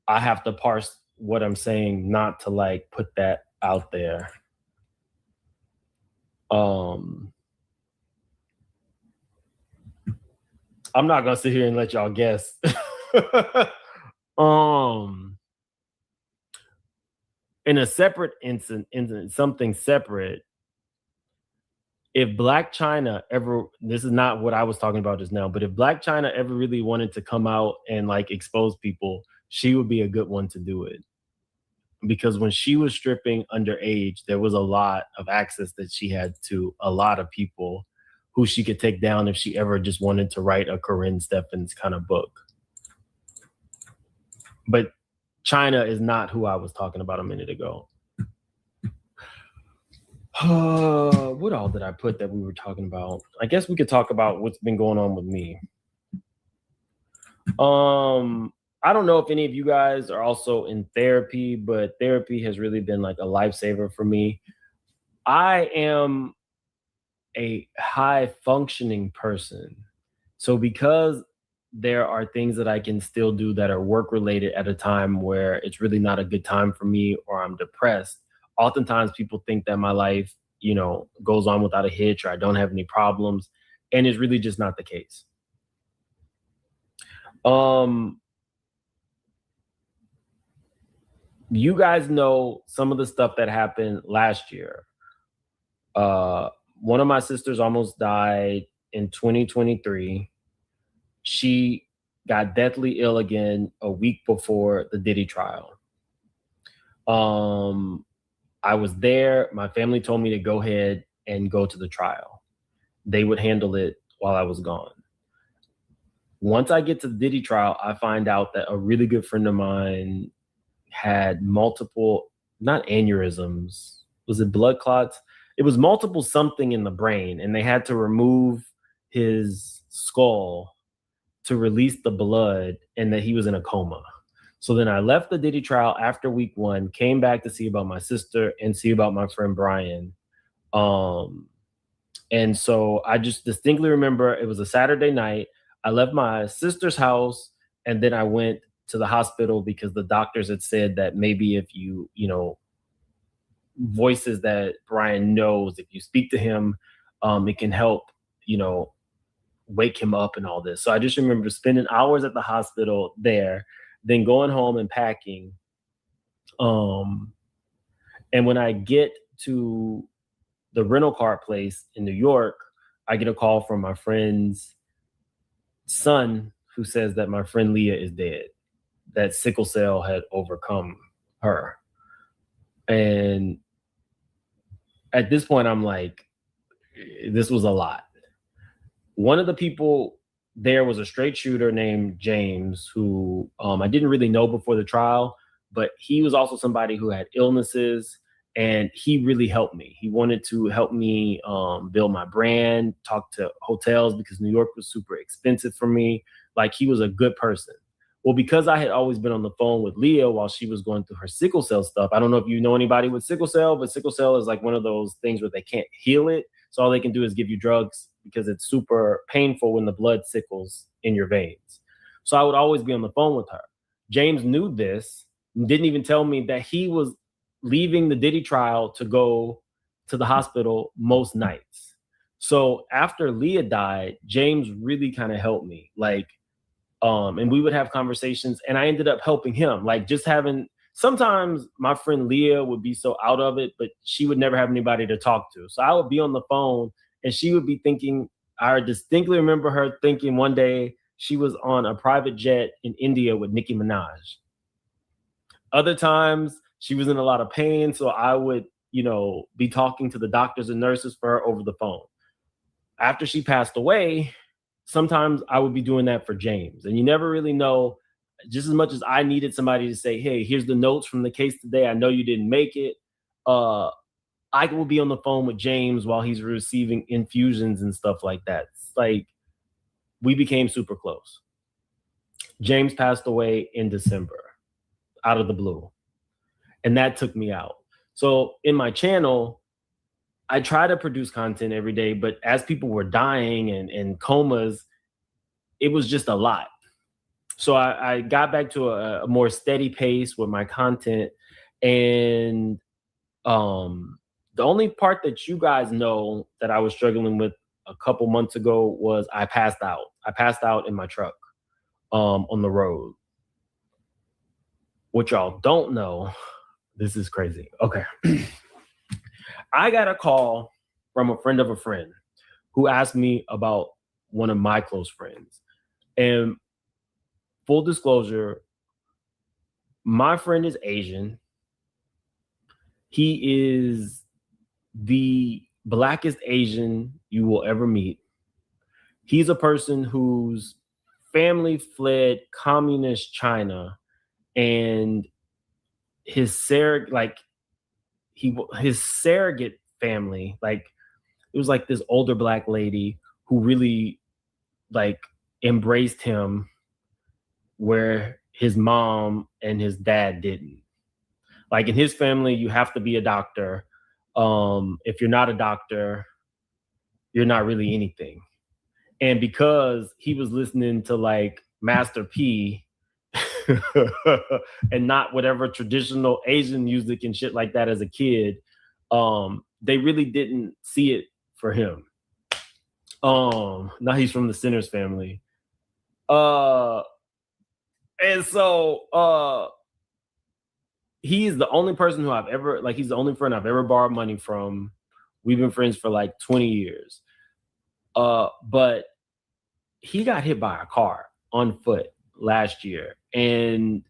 I have to parse what I'm saying, not to like put that out there. I'm not gonna sit here and let y'all guess. In a separate incident, something separate. If Black China ever, this is not what I was talking about just now, but if Black China ever really wanted to come out and like expose people, she would be a good one to do it. Because when she was stripping underage, there was a lot of access that she had to a lot of people who she could take down if she ever just wanted to write a Corinne Steffens kind of book. But China is not who I was talking about a minute ago. What all did I put that we were talking about? I guess we could talk about what's been going on with me. I don't know if any of you guys are also in therapy, but therapy has really been like a lifesaver for me. I am a high functioning person. So because there are things that I can still do that are work related at a time where it's really not a good time for me or I'm depressed, oftentimes people think that my life, you know, goes on without a hitch or I don't have any problems. And it's really just not the case. You guys know some of the stuff that happened last year. One of my sisters almost died in 2023. She got deathly ill again a week before the Diddy trial. I was there. My family told me to go ahead and go to the trial. They would handle it while I was gone. Once I get to the Diddy trial, I find out that a really good friend of mine had multiple, not aneurysms, was it blood clots? It was multiple something in the brain, and they had to remove his skull to release the blood, and that he was in a coma. So then I left the Diddy trial after week 1, came back to see about my sister and see about my friend Brian. And so I just distinctly remember it was a Saturday night. I left my sister's house, and then I went to the hospital because the doctors had said that maybe if you voices that Brian knows, if you speak to him, it can help, wake him up and all this. So I just remember spending hours at the hospital there, then going home and packing. And when I get to the rental car place in New York, I get a call from my friend's son who says that my friend Leah is dead, that sickle cell had overcome her. And at this point, I'm like, this was a lot. One of the people there was a straight shooter named James, who I didn't really know before the trial, but he was also somebody who had illnesses, and he really helped me. He wanted to help me build my brand, talk to hotels because New York was super expensive for me. Like, he was a good person. Well, because I had always been on the phone with Leah while she was going through her sickle cell stuff. I don't know if you know anybody with sickle cell, but sickle cell is like one of those things where they can't heal it. So all they can do is give you drugs because it's super painful when the blood sickles in your veins. So I would always be on the phone with her. James knew this and didn't even tell me that he was leaving the Diddy trial to go to the hospital most nights. So after Leah died, James really kind of helped me. And we would have conversations, and I ended up helping him. Like, just having, sometimes my friend Leah would be so out of it, but she would never have anybody to talk to. So I would be on the phone and she would be thinking, I distinctly remember her thinking one day she was on a private jet in India with Nicki Minaj. Other times she was in a lot of pain. So I would, be talking to the doctors and nurses for her over the phone. After she passed away, sometimes I would be doing that for James. And you never really know just as much as I needed somebody to say, hey, here's the notes from the case today. I know you didn't make it. I will be on the phone with James while he's receiving infusions and stuff like that. It's like, we became super close. James passed away in December out of the blue. And that took me out. So in my channel, I try to produce content every day, but as people were dying and comas, it was just a lot. So I got back to a more steady pace with my content. And the only part that you guys know that I was struggling with a couple months ago was I passed out. I passed out in my truck on the road. What y'all don't know, this is crazy. Okay. I got a call from a friend of a friend who asked me about one of my close friends. And full disclosure, my friend is Asian. He is the blackest Asian you will ever meet. He's a person whose family fled communist China, and his surrogate family, like, it was like this older black lady who really like embraced him, where his mom and his dad didn't. Like, in his family, you have to be a doctor. If you're not a doctor, you're not really anything. And because he was listening to like Master P and not whatever traditional Asian music and shit like that as a kid, they really didn't see it for him. Now he's from the Sinners family. And so he's the only person who he's the only friend I've ever borrowed money from. We've been friends for like 20 years. But he got hit by a car on foot last year. And,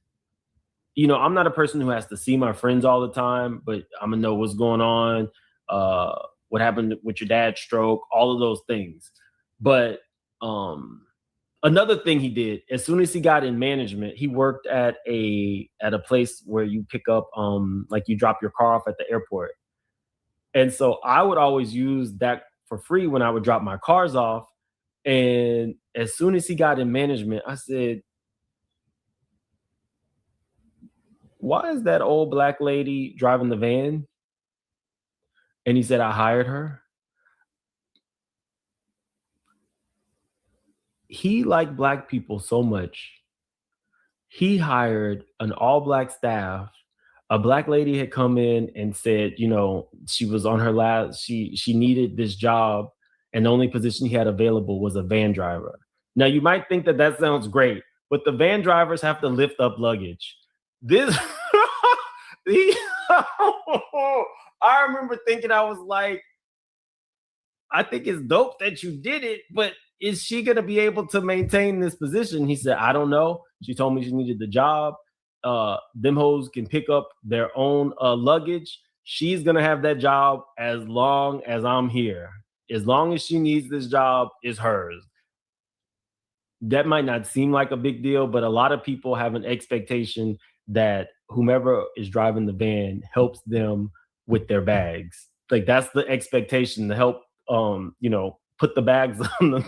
you know, I'm not a person who has to see my friends all the time, but I'm gonna know what's going on, what happened with your dad's stroke, all of those things. But another thing he did, as soon as he got in management, he worked at a place where you pick up, like you drop your car off at the airport. And so I would always use that for free when I would drop my cars off. And as soon as he got in management, I said, why is that old black lady driving the van? And he said, I hired her. He liked black people so much. He hired an all black staff. A black lady had come in and said, you know, she was on her last, she needed this job, and the only position he had available was a van driver. Now, you might think that that sounds great, but the van drivers have to lift up luggage. This, I remember thinking, I was like, I think it's dope that you did it, but is she going to be able to maintain this position? He said, I don't know. She told me she needed the job. Them hoes can pick up their own luggage. She's going to have that job as long as I'm here. As long as she needs this job, it's hers. That might not seem like a big deal, but a lot of people have an expectation that whomever is driving the van helps them with their bags. Like, that's the expectation, to help, you know, put the bags on the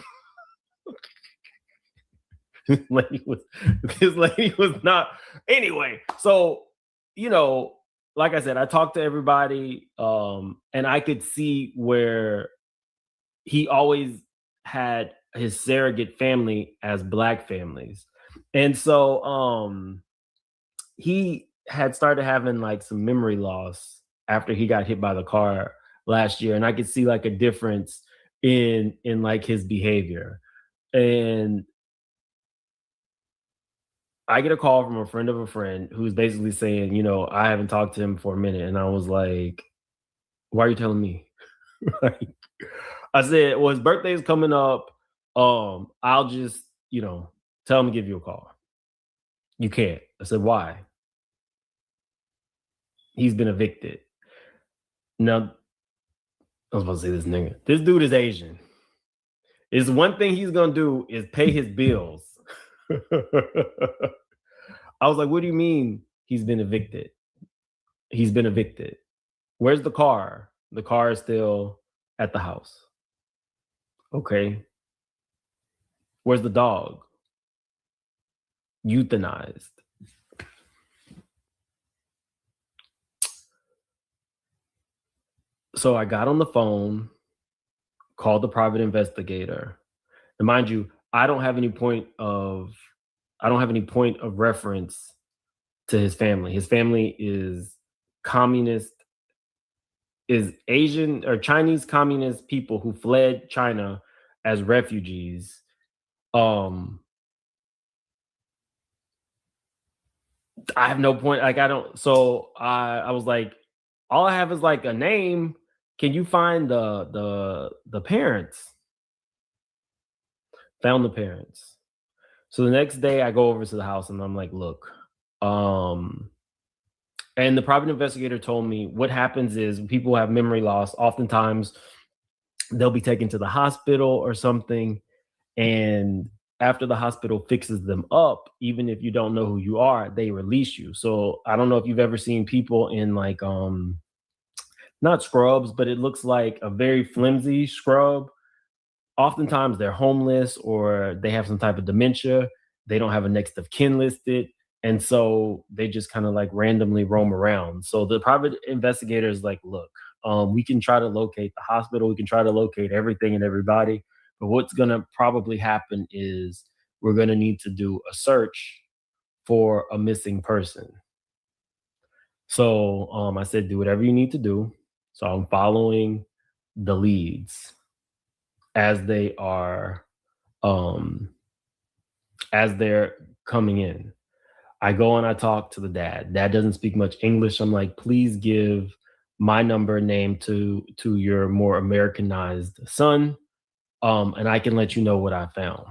this lady was not. Anyway, so, you know, like I said, I talked to everybody, and I could see where he always had his surrogate family as black families. And so he had started having like some memory loss after he got hit by the car last year. And I could see like a difference in like his behavior. And I get a call from a friend of a friend who's basically saying, you know, I haven't talked to him for a minute. And I was like, why are you telling me? I said, well, his birthday is coming up. I'll just, you know, tell him to give you a call. You can't. I said, why? He's been evicted. Now, I was about to say this nigga. This dude is Asian. It's one thing he's going to do is pay his bills. I was like, what do you mean he's been evicted? He's been evicted. Where's the car? The car is still at the house. Okay. Where's the dog? Euthanized. So I got on the phone, called the private investigator. And mind you, I don't have any point of reference to his family. His family is communist, is Asian or Chinese communist people who fled China as refugees. I have no point. Like I don't. So I was like, all I have is like a name. Can you find the parents? Found the parents. So the next day I go over to the house and I'm like, look, and the private investigator told me what happens is people have memory loss. Oftentimes they'll be taken to the hospital or something. And after the hospital fixes them up, even if you don't know who you are, they release you. So I don't know if you've ever seen people in like, not scrubs, but it looks like a very flimsy scrub. Oftentimes they're homeless or they have some type of dementia. They don't have a next of kin listed. And so they just kind of like randomly roam around. So the private investigator is like, look, we can try to locate the hospital. We can try to locate everything and everybody. But what's going to probably happen is we're going to need to do a search for a missing person. So I said, do whatever you need to do. So I'm following the leads as they are as they're coming in. I go and I talk to the dad. Dad doesn't speak much English. I'm like, please give my number and name to your more Americanized son, and I can let you know what I found.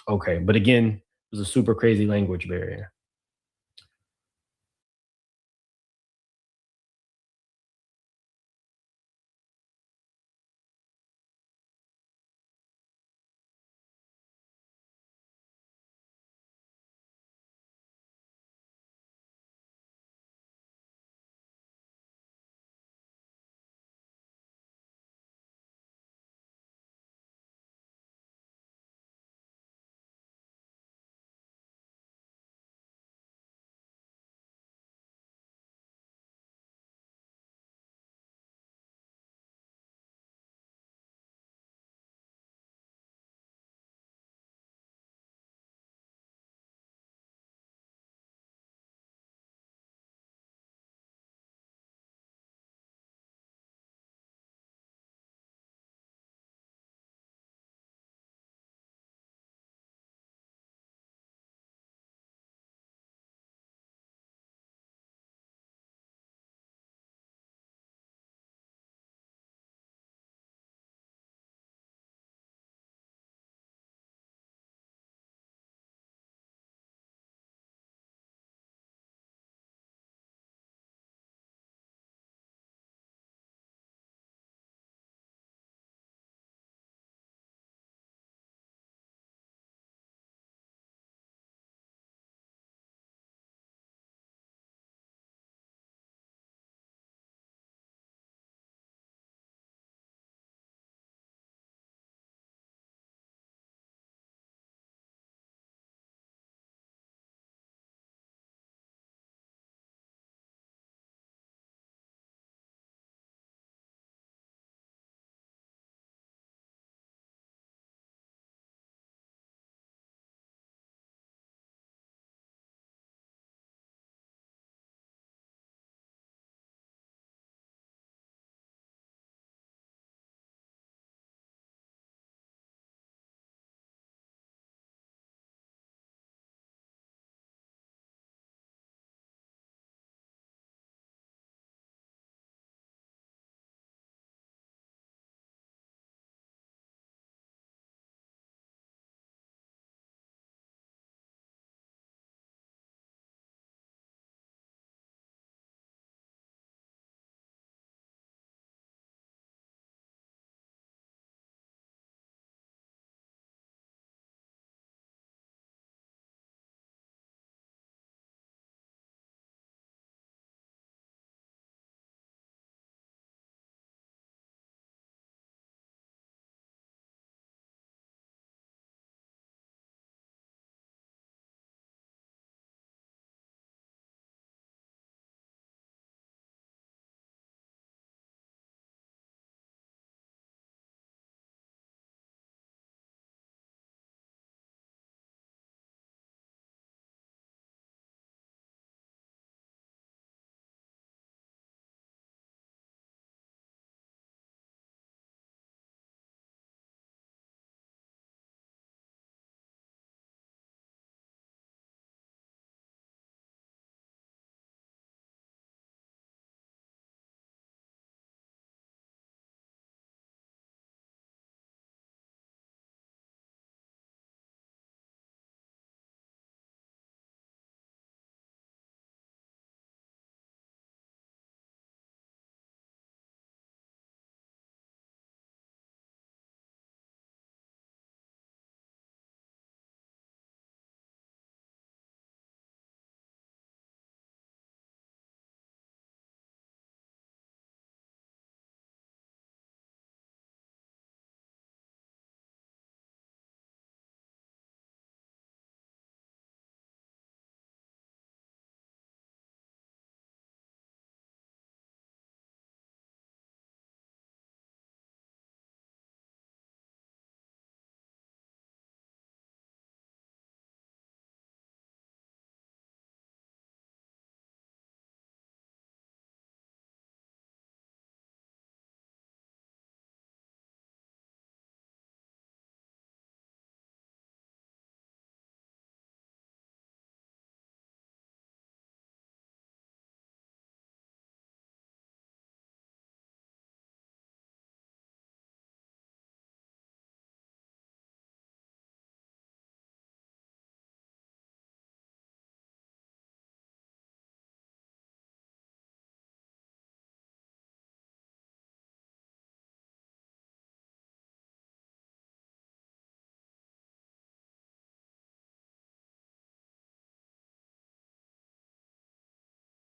Okay, but again, it was a super crazy language barrier.